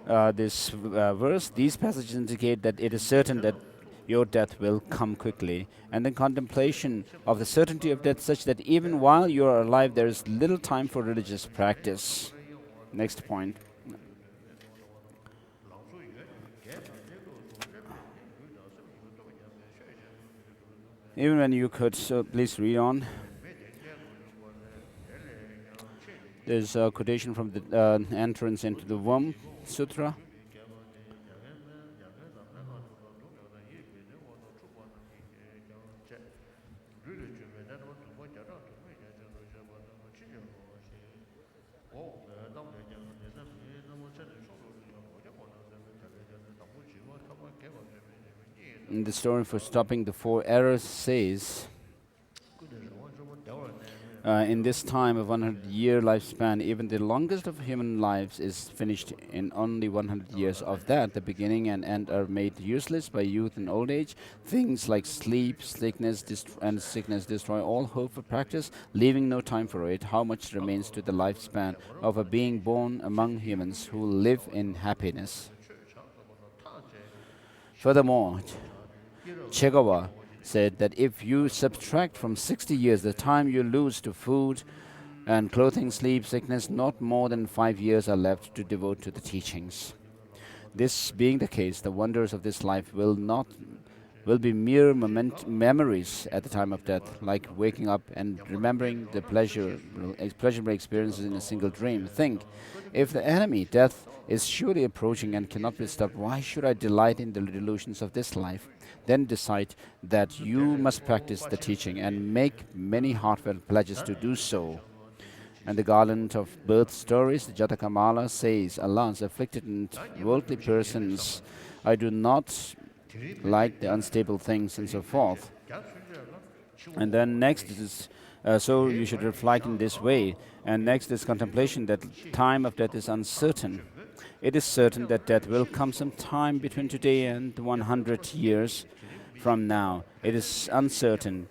this verse, these passages indicate that it is certain that your death will come quickly. And then contemplation of the certainty of death, such that even while you are alive, there is little time for religious practice. Next point. Even when you could, so please read on. There's a quotation from the entrance into the womb sutra. And the story for stopping the four errors says, in this time of 100-year lifespan, even the longest of human lives is finished in only 100 years. Of that, the beginning and end are made useless by youth and old age. Things like sleep, sickness, and sickness destroy all hope for practice, leaving no time for it. How much remains to the lifespan of a being born among humans who live in happiness? Furthermore, Chegawa said that if you subtract from 60 years the time you lose to food and clothing, sleep, sickness, not more than 5 years are left to devote to the teachings. This being the case, the wonders of this life will be mere memories at the time of death, like waking up and remembering the pleasurable experiences in a single dream. Think, if the enemy, death, is surely approaching and cannot be stopped, why should I delight in the delusions of this life? Then decide that you must practice the teaching and make many heartfelt pledges to do so. And the garland of birth stories, the Jatakamala says, alas, afflicted and worldly persons, I do not like the unstable things and so forth. And then next is, so you should reflect in this way. And next is contemplation that time of death is uncertain. It is certain that death will come some time between today and 100 years from now. It is uncertain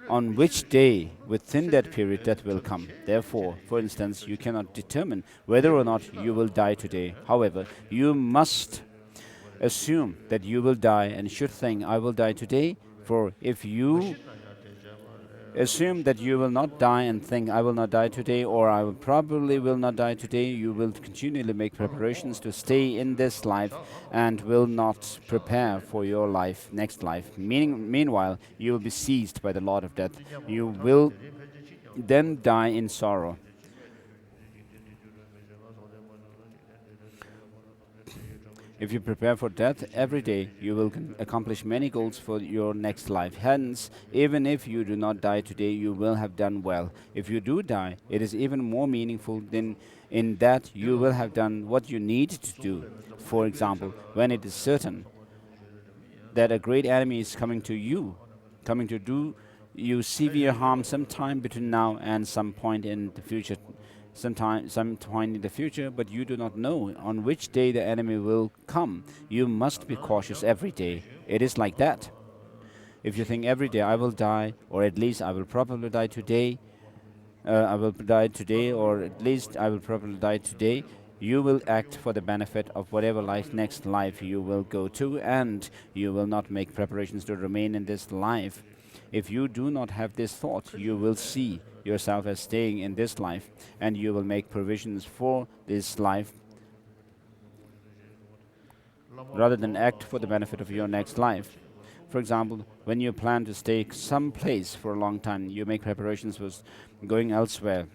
on which day within that period death will come. Therefore, for instance, you cannot determine whether or not you will die today. However, you must assume that you will die and should think, I will die today. For if you assume that you will not die and think, I will not die today, or I will probably will not die today, you will continually make preparations to stay in this life and will not prepare for your life, next life. Meanwhile, you will be seized by the Lord of Death. You will then die in sorrow. If you prepare for death every day, you will accomplish many goals for your next life. Hence, even if you do not die today, you will have done well. If you do die, it is even more meaningful than in that you will have done what you need to do. For example, when it is certain that a great enemy is coming to you, coming to do you severe harm sometime between now and some point in the future, some point in the future, but you do not know on which day the enemy will come. You must be cautious every day. It is like that. If you think every day I will die, or at least I will probably die today, I will die today, or at least I will probably die today, you will act for the benefit of whatever next life you will go to, and you will not make preparations to remain in this life. If you do not have this thought, you will see yourself as staying in this life, and you will make provisions for this life rather than act for the benefit of your next life. For example, when you plan to stay someplace for a long time, you make preparations for going elsewhere.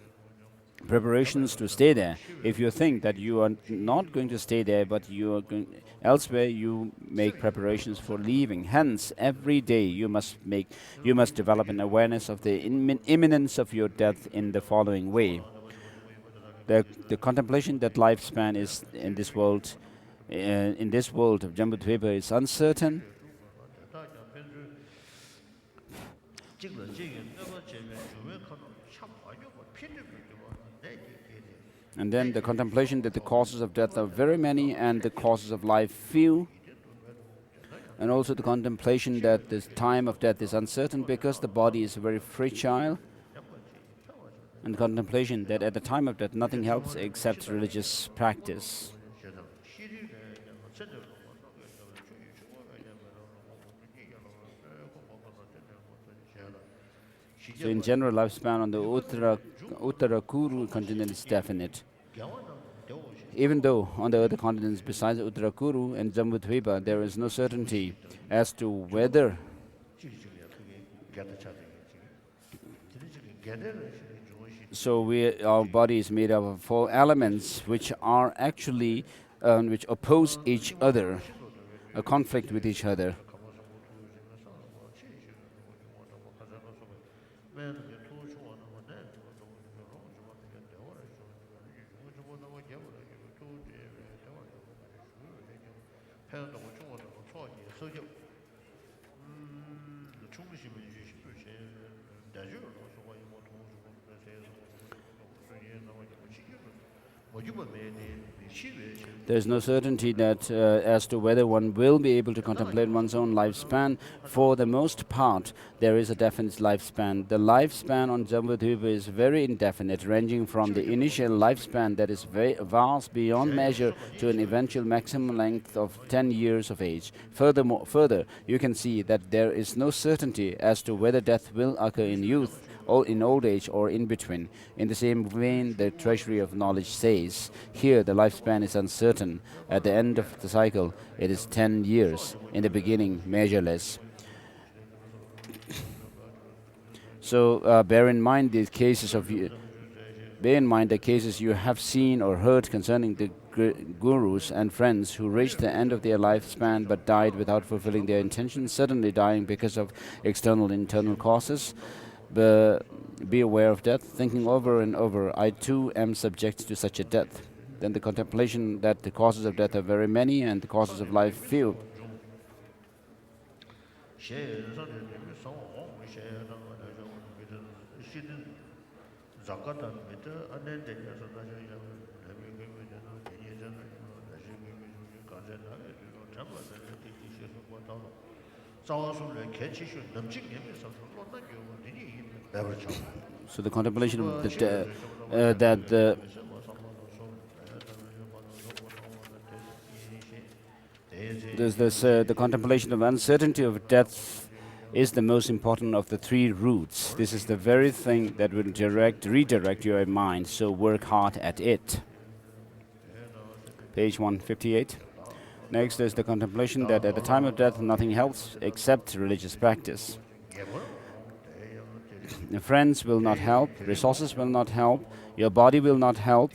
Preparations to stay there. If you think that you are not going to stay there, but you are going elsewhere, you make preparations for leaving. Hence, every day you must develop an awareness of the imminence of your death in the following way. The contemplation that lifespan is in this world of Jambudvipa is uncertain. And then the contemplation that the causes of death are very many and the causes of life few. And also the contemplation that the time of death is uncertain because the body is very fragile. And contemplation that at the time of death nothing helps except religious practice. So in general, lifespan on the Uttarakuru continent is definite. Even though on the other continents besides Uttarakuru and Jambudvipa there is no certainty as to whether our body is made up of 4 elements which are actually which oppose each other, a conflict with each other. There is no certainty that as to whether one will be able to contemplate one's own lifespan. For the most part, there is a definite lifespan. The lifespan on Jambudvipa is very indefinite, ranging from the initial lifespan that is very vast beyond measure to an eventual maximum length of 10 years of age. Further, you can see that there is no certainty as to whether death will occur in youth, or in old age, or in between. In the same vein, the treasury of knowledge says, here the lifespan is uncertain. At the end of the cycle, it is 10 years. In the beginning, measureless. So bear in mind the cases you have seen or heard concerning the gurus and friends who reached the end of their lifespan but died without fulfilling their intentions, suddenly dying because of external and internal causes. Be aware of death, thinking over and over, I too am subject to such a death. Then the contemplation that the causes of death are very many and the causes of life few. So the contemplation of that the contemplation of uncertainty of death is the most important of the three routes. This is the very thing that will redirect your mind, so work hard at it. Page 158. Next is the contemplation that at the time of death nothing helps except religious practice. The friends will not help, resources will not help, your body will not help.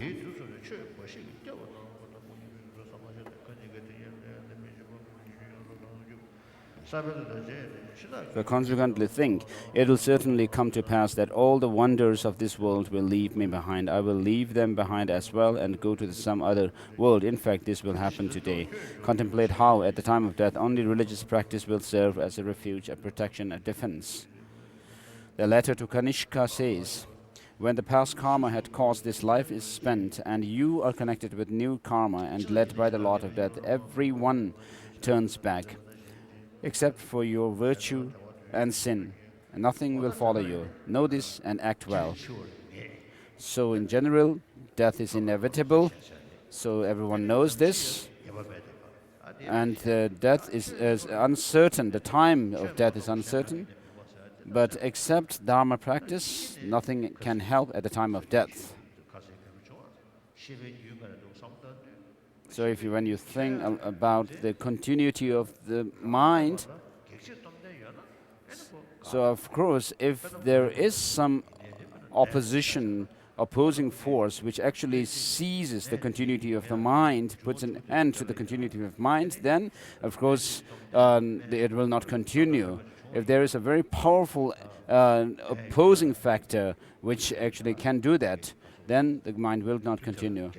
So consequently think, it will certainly come to pass that all the wonders of this world will leave me behind. I will leave them behind as well and go to some other world. In fact, this will happen today. Contemplate how, at the time of death, only religious practice will serve as a refuge, a protection, a defense. The letter to Kanishka says, when the past karma had caused this life is spent, and you are connected with new karma and led by the Lord of Death, everyone turns back, except for your virtue and sin. And nothing will follow you. Know this and act well. So in general, death is inevitable, so everyone knows this. And death is uncertain, the time of death is uncertain. But except Dharma practice, nothing can help at the time of death. So when you think about the continuity of the mind, so of course, if there is some opposing force which actually seizes the continuity of the mind, puts an end to the continuity of mind, then of course it will not continue. If there is a very powerful opposing factor which actually can do that, then the mind will not continue.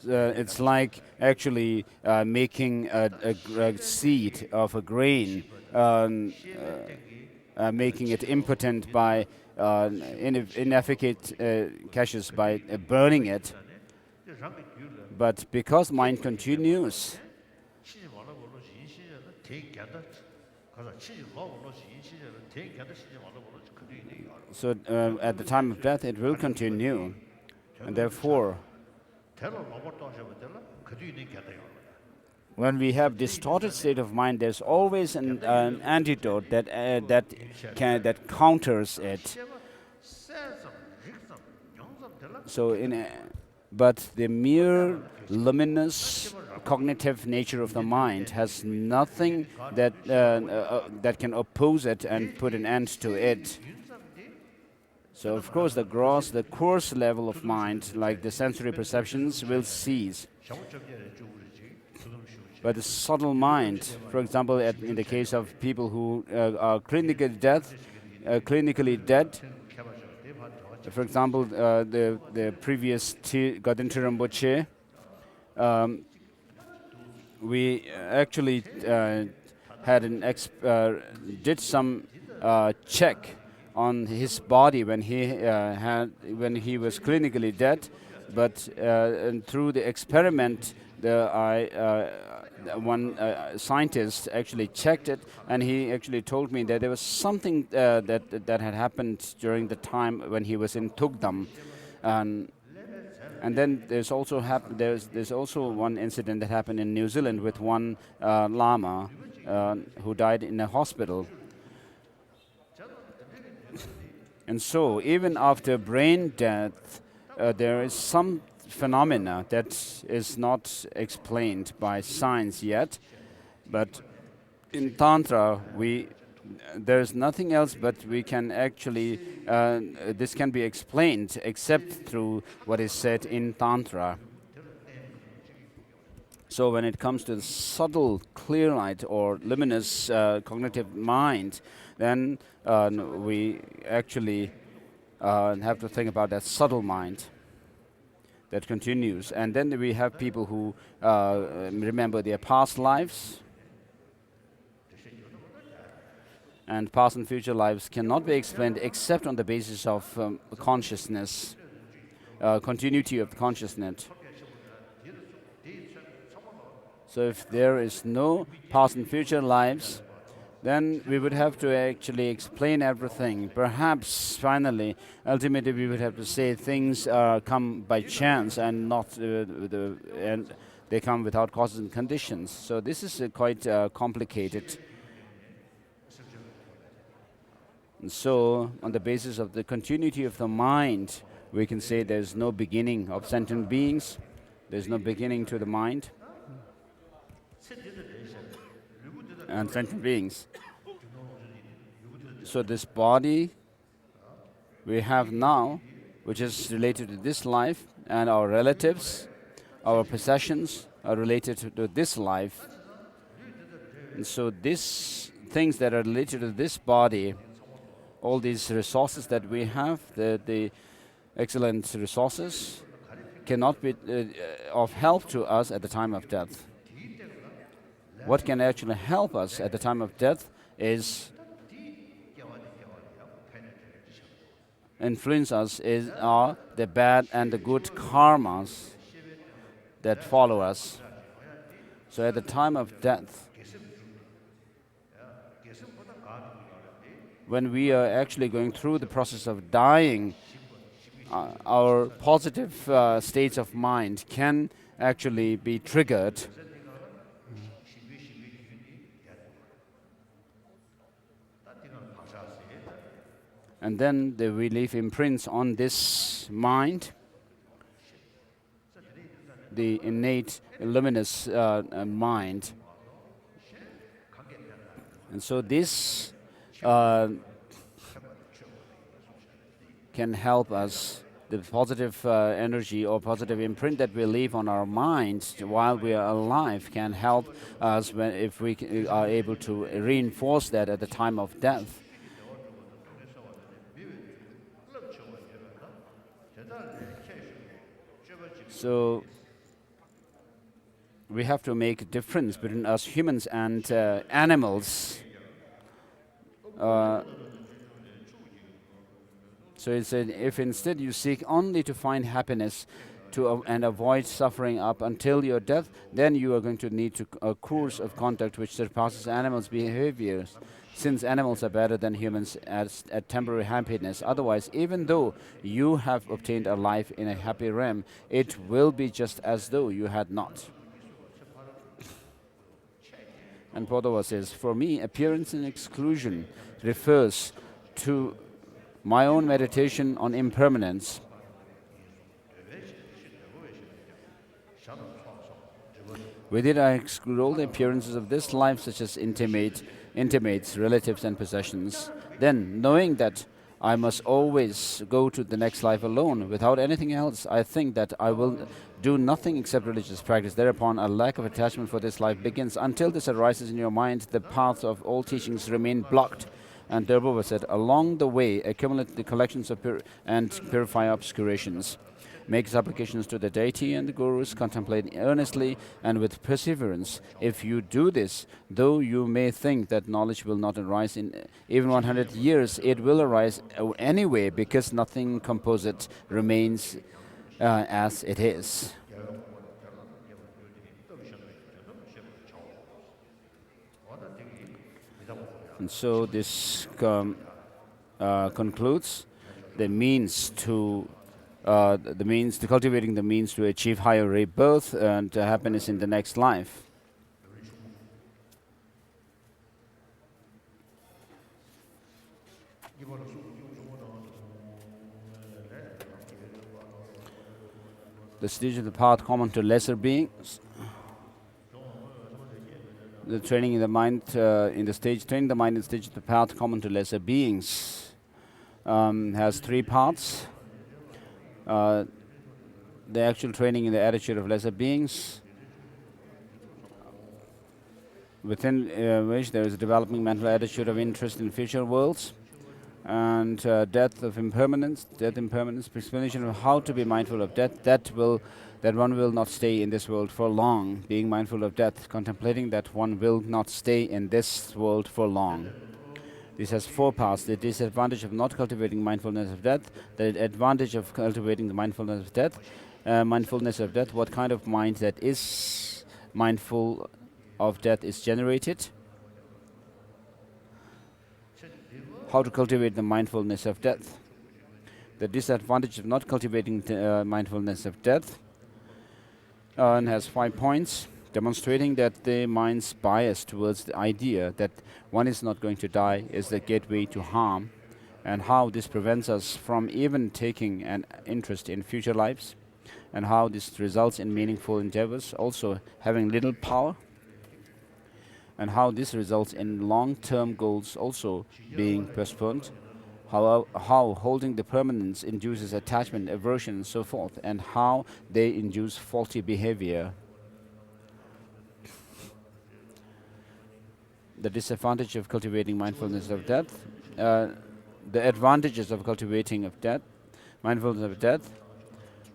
It's like actually making a seed of a grain, making it impotent by inefficacious by burning it. But because mind continues, so at the time of death it will continue, and therefore when we have distorted state of mind, there's always an antidote that counters it. So but the mere luminous cognitive nature of the mind has nothing that can oppose it and put an end to it. So of course the coarse level of mind, like the sensory perceptions, will cease. But the subtle mind, for example, in the case of people who are clinically dead, for example, the previous Ganden Rinpoche, we actually did some check on his body when he was clinically dead, but and through the experiment, one scientist actually checked it, and he actually told me that there was something that had happened during the time when he was in Tugdam, and then there's also one incident that happened in New Zealand with one Lama who died in a hospital. And so, even after brain death, there is some phenomena that is not explained by science yet. But in Tantra, there's nothing else but we can actually, this can be explained except through what is said in Tantra. So when it comes to the subtle, clear light or luminous cognitive mind, then we actually have to think about that subtle mind that continues. And then we have people who remember their past lives. And past and future lives cannot be explained except on the basis of consciousness, continuity of consciousness. So if there is no past and future lives, then we would have to actually explain everything. Perhaps finally, ultimately, we would have to say things come by chance and not and they come without causes and conditions. So this is quite complicated. And so, on the basis of the continuity of the mind, we can say there's no beginning of sentient beings. There's no beginning to the mind and sentient beings. So this body we have now, which is related to this life, and our relatives, our possessions are related to this life. And so these things that are related to this body, all these resources that we have, the excellent resources, cannot be of help to us at the time of death. What can actually help us at the time of death is influence us are the bad and the good karmas that follow us. So at the time of death, when we are actually going through the process of dying, our positive states of mind can actually be triggered. And then we leave imprints on this mind, the innate, luminous mind. And so this can help us. The positive energy or positive imprint that we leave on our minds while we are alive can help us if we are able to reinforce that at the time of death. So we have to make a difference between us humans and animals. So it's if instead you seek only to find happiness and avoid suffering up until your death, then you are going to need a course of conduct which surpasses animals' behaviors, since animals are better than humans at temporary happiness. Otherwise, even though you have obtained a life in a happy realm, it will be just as though you had not. And Bodhava says, for me, appearance and exclusion refers to my own meditation on impermanence. With it, I exclude all the appearances of this life, such as intimates, relatives, and possessions. Then, knowing that I must always go to the next life alone, without anything else, I think that I will do nothing except religious practice. Thereopon, a lack of attachment for this life begins. Until this arises in your mind, the paths of all teachings remain blocked. And Drepung said, along the way, accumulate the collections of and purify obscurations. Make supplications to the deity and the gurus, contemplate earnestly and with perseverance. If you do this, though you may think that knowledge will not arise in even 100 years, it will arise anyway, because nothing composite remains as it is. And so this concludes the means to cultivating the means to achieve higher rebirth and happiness in the next life. The stage of the path common to lesser beings. The training in the mind training the mind in the stage of the path common to lesser beings has three parts. The actual training in the attitude of lesser beings, within which there is a developing mental attitude of interest in future worlds, and death impermanence, explanation of how to be mindful of death, that one will not stay in this world for long, being mindful of death, contemplating that one will not stay in this world for long. This has four parts: the disadvantage of not cultivating mindfulness of death, the advantage of cultivating the mindfulness of death, what kind of mind that is mindful of death is generated. How to cultivate the mindfulness of death. The disadvantage of not cultivating the, mindfulness of death and has 5 points, demonstrating that the mind's bias towards the idea that one is not going to die is the gateway to harm, and how this prevents us from even taking an interest in future lives, and how this results in meaningful endeavors also having little power, and how this results in long-term goals also being postponed, how holding the permanence induces attachment, aversion, and so forth, and how they induce faulty behavior. The disadvantage of cultivating mindfulness of death, the advantages of cultivating of death, mindfulness of death,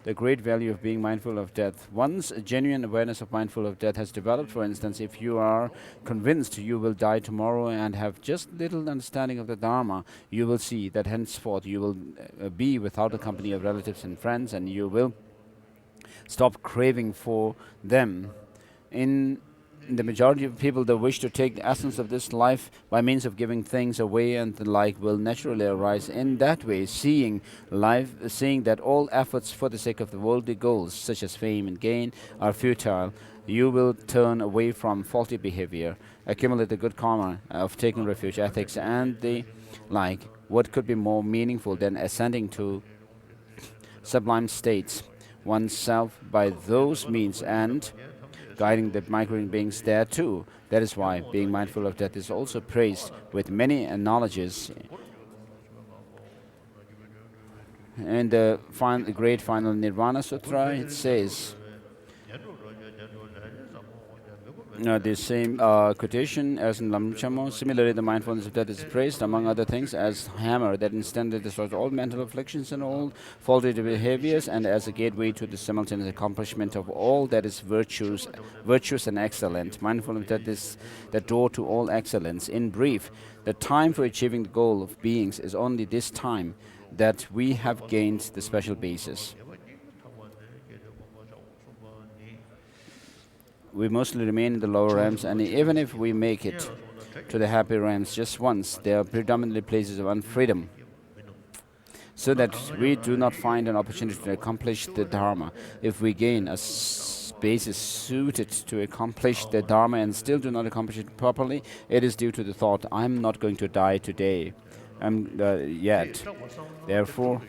the great value of being mindful of death. Once a genuine awareness of mindful of death has developed, for instance, if you are convinced you will die tomorrow and have just little understanding of the Dharma, you will see that henceforth you will be without the company of relatives and friends, and you will stop craving for them. In the majority of people, the wish to take the essence of this life by means of giving things away and the like will naturally arise. In that way, seeing that all efforts for the sake of the worldly goals, such as fame and gain, are futile, you will turn away from faulty behavior, accumulate the good karma of taking refuge, ethics, and the like. What could be more meaningful than ascending to sublime states oneself by those means and guiding the migrating beings there too? That is why being mindful of death is also praised with many analogies. In the great final Nirvana Sutra, it says, the same quotation as in Lamrim. Similarly, the mindfulness of death is praised, among other things, as hammer that instantly destroys all mental afflictions and all faulty behaviors, and as a gateway to the simultaneous accomplishment of all that is virtuous and excellent. Mindfulness of death is the door to all excellence. In brief, the time for achieving the goal of beings is only this time that we have gained the special basis. We mostly remain in the lower realms, and even if we make it to the happy realms just once, they are predominantly places of unfreedom, so that we do not find an opportunity to accomplish the Dharma. If we gain a basis suited to accomplish the Dharma and still do not accomplish it properly, it is due to the thought, I'm not going to die today, yet. Therefore,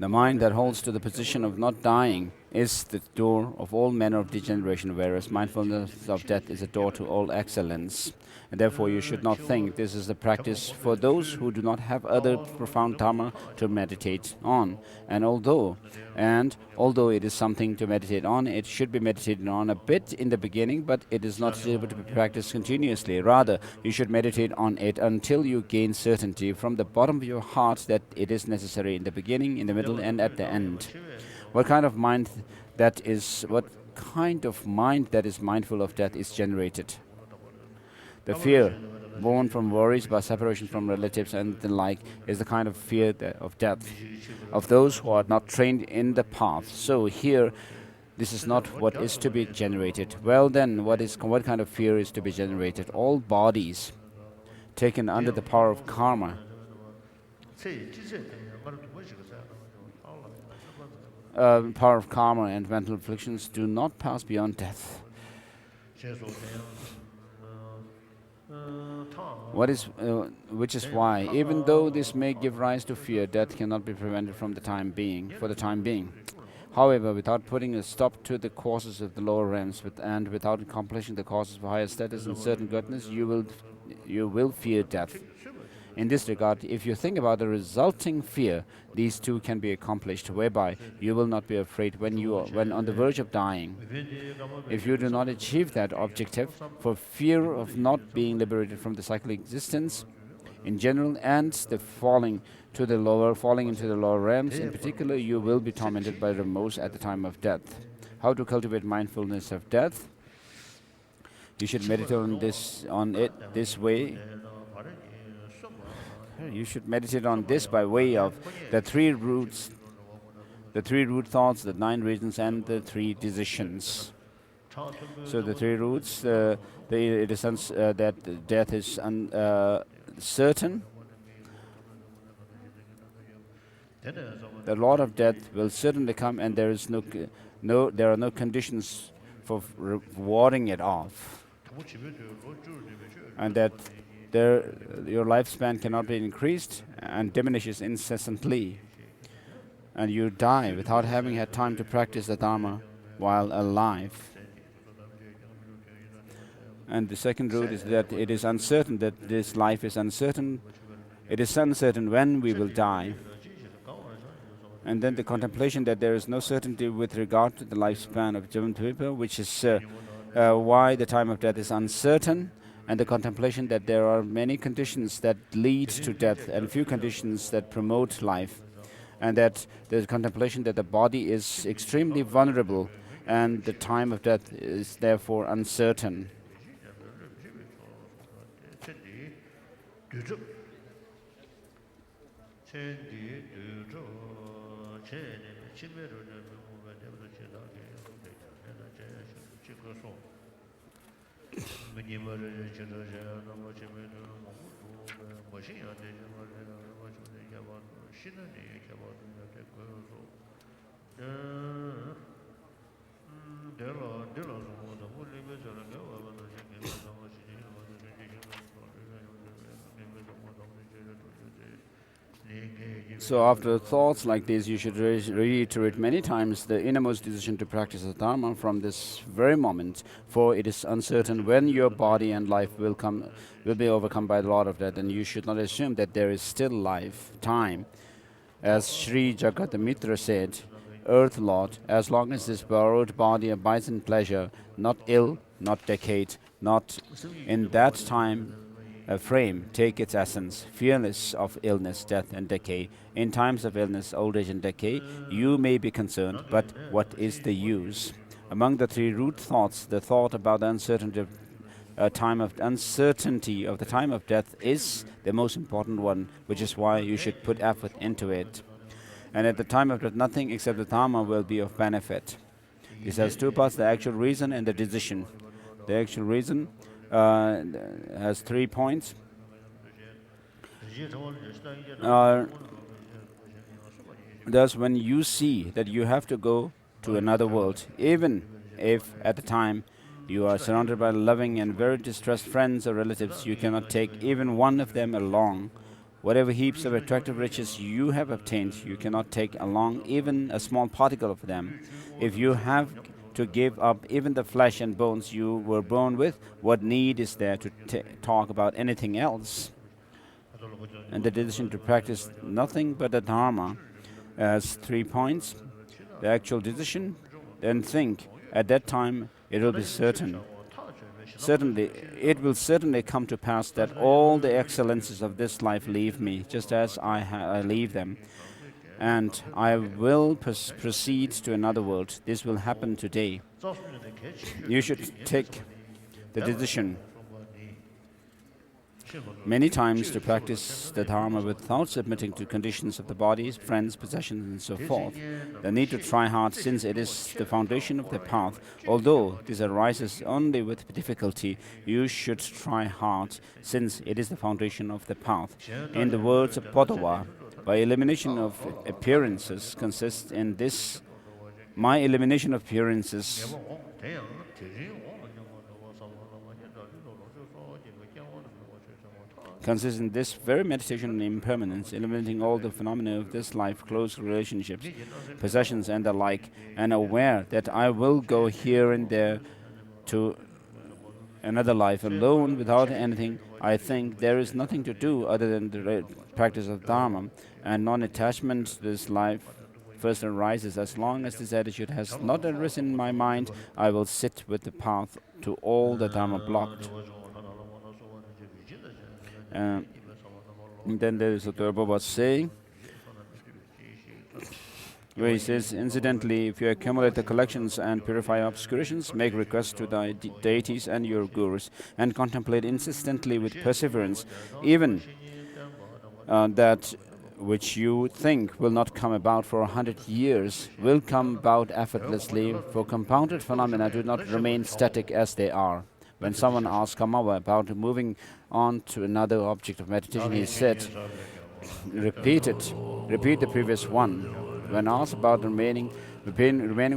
the mind that holds to the position of not dying is the door of all manner of degeneration, whereas mindfulness of death is a door to all excellence. And therefore you should not think this is the practice for those who do not have other profound Dharma to meditate on. And although it is something to meditate on, it should be meditated on a bit in the beginning, but it is not able to be practiced continuously. Rather, you should meditate on it until you gain certainty from the bottom of your heart that it is necessary in the beginning, in the middle, and at the end. What kind of mind that is mindful of death is generated? The fear born from worries about separation from relatives and the like is the kind of fear of death, of those who are not trained in the path. So here, this is not what is to be generated. Well then, what kind of fear is to be generated? All bodies taken under the power of karma and mental afflictions do not pass beyond death. Which is why, even though this may give rise to fear, death cannot be prevented for the time being. However, without putting a stop to the causes of the lower realms and without accomplishing the causes of higher status and certain goodness, you will fear death. In this regard, if you think about the resulting fear, these two can be accomplished, whereby you will not be afraid when on the verge of dying. If you do not achieve that objective, for fear of not being liberated from the cyclic existence in general and the falling into the lower realms in particular, you will be tormented by remorse at the time of death. How to cultivate mindfulness of death? You should meditate on it this way. You should meditate on this by way of the three routes the three root thoughts, the 9 reasons, and the 3 decisions. So the 3 roots, it is that death is certain. The Lord of death will certainly come, and there are no conditions for warding it off, and that your lifespan cannot be increased and diminishes incessantly, and you die without having had time to practice the Dharma while alive. And the second root is that it is uncertain, that this life is uncertain. It is uncertain when we will die. And then the contemplation that there is no certainty with regard to the lifespan of Jivan people, which is why the time of death is uncertain, and the contemplation that there are many conditions that lead to death and few conditions that promote life, and that the contemplation that the body is extremely vulnerable and the time of death is therefore uncertain. So after thoughts like this, you should reiterate many times the innermost decision to practice the Dharma from this very moment, for it is uncertain when your body and life will be overcome by the Lord of Death, and you should not assume that there is still life, time. As Sri Jagadamitra said, Earth Lord, as long as this borrowed body abides in pleasure, not ill, not decayed, not in that time a frame take its essence, fearless of illness, death, and decay. In times of illness, old age, and decay, you may be concerned, but what is the use? Among the 3 root thoughts, the thought about the uncertainty of the time of death is the most important one, which is why you should put effort into it. And at the time of death, nothing except the Dharma will be of benefit. This has 2 parts: the actual reason and the decision. The actual reason has 3 points. Thus, when you see that you have to go to another world, even if at the time you are surrounded by loving and very distressed friends or relatives, you cannot take even one of them along. Whatever heaps of attractive riches you have obtained, you cannot take along even a small particle of them. If you have to give up even the flesh and bones you were born with, what need is there to talk about anything else? And the decision to practice nothing but the Dharma has 3 points. The actual decision, then think, at that time it will be certain. It will certainly come to pass that all the excellences of this life leave me, just as I leave them, and I will proceed to another world. This will happen today. You should take the decision many times to practice the Dharma without submitting to conditions of the body, friends, possessions, and so forth. The need to try hard, since it is the foundation of the path. Although this arises only with difficulty, you should try hard, since it is the foundation of the path. In the words of Podawa, by elimination of appearances consists in this. My elimination of appearances consists in this very meditation on impermanence, eliminating all the phenomena of this life, close relationships, possessions, and the like, and aware that I will go here and there to another life alone without anything. I think there is nothing to do other than the practice of Dharma, and non-attachment to this life first arises. As long as this attitude has not arisen in my mind, I will sit with the path to all the Dharma blocked. And then there is a Drepung saying, where he says, incidentally, if you accumulate the collections and purify obscurations, make requests to the deities and your gurus, and contemplate insistently with perseverance, even that which you think will not come about for 100 years, will come about effortlessly, for compounded phenomena do not remain static as they are. When someone asked Kamawa about moving on to another object of meditation, he said, repeat it, repeat the previous one. When asked about the remaining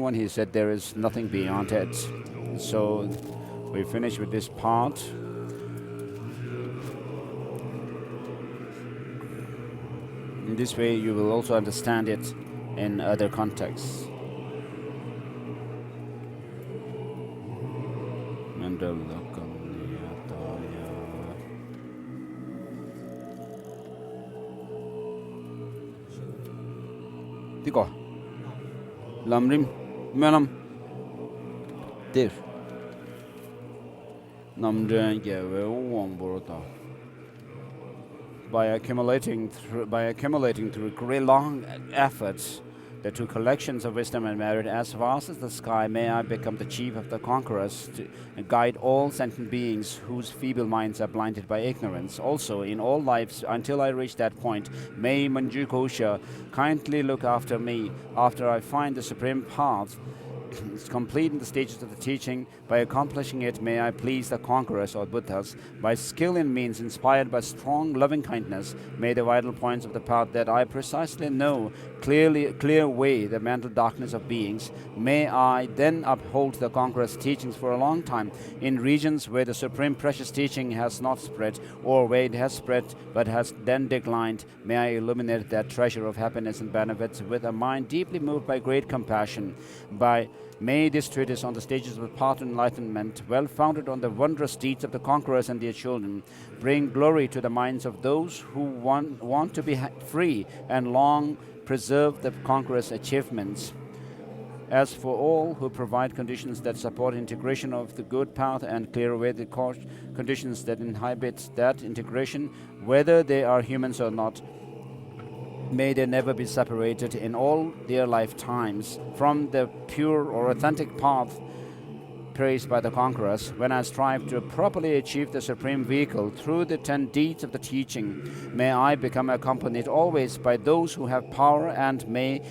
one, he said, there is nothing beyond it. So we finish with this part. In this way, you will also understand it in other contexts. Tiko, Lamrim, Melam, Dir, Namdren Gewe Womborota. By accumulating through great long efforts the two collections of wisdom and merit as vast as the sky, may I become the chief of the conquerors to guide all sentient beings whose feeble minds are blinded by ignorance. Also, in all lives until I reach that point, may Manjukosha kindly look after me after I find the supreme path. It's complete in the stages of the teaching. By accomplishing it, may I please the conquerors or Buddhas. By skill in means inspired by strong loving kindness, may the vital points of the path that I precisely know clear away the mental darkness of beings. May I then uphold the conqueror's teachings for a long time in regions where the supreme precious teaching has not spread, or where it has spread but has then declined. May I illuminate that treasure of happiness and benefits with a mind deeply moved by great compassion. May this treatise on the stages of the path to enlightenment, well founded on the wondrous deeds of the conquerors and their children, bring glory to the minds of those who want to be free and long preserve the conqueror's achievements. As for all who provide conditions that support integration of the good path and clear away the conditions that inhibit that integration, whether they are humans or not, may they never be separated in all their lifetimes from the pure or authentic path praised by the conquerors. When I strive to properly achieve the supreme vehicle through the 10 deeds of the teaching, may I become accompanied always by those who have power, and may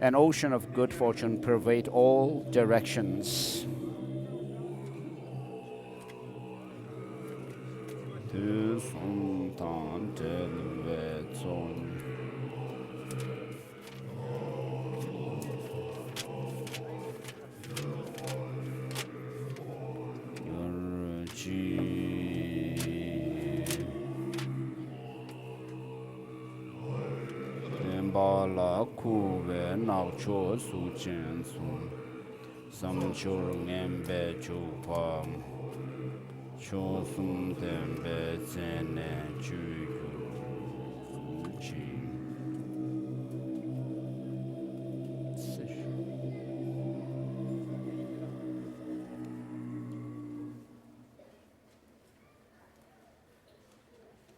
an ocean of good fortune pervade all directions. La kuwe nao cho su chen su sam chur ngembe chu pa cho sum tembe zene chu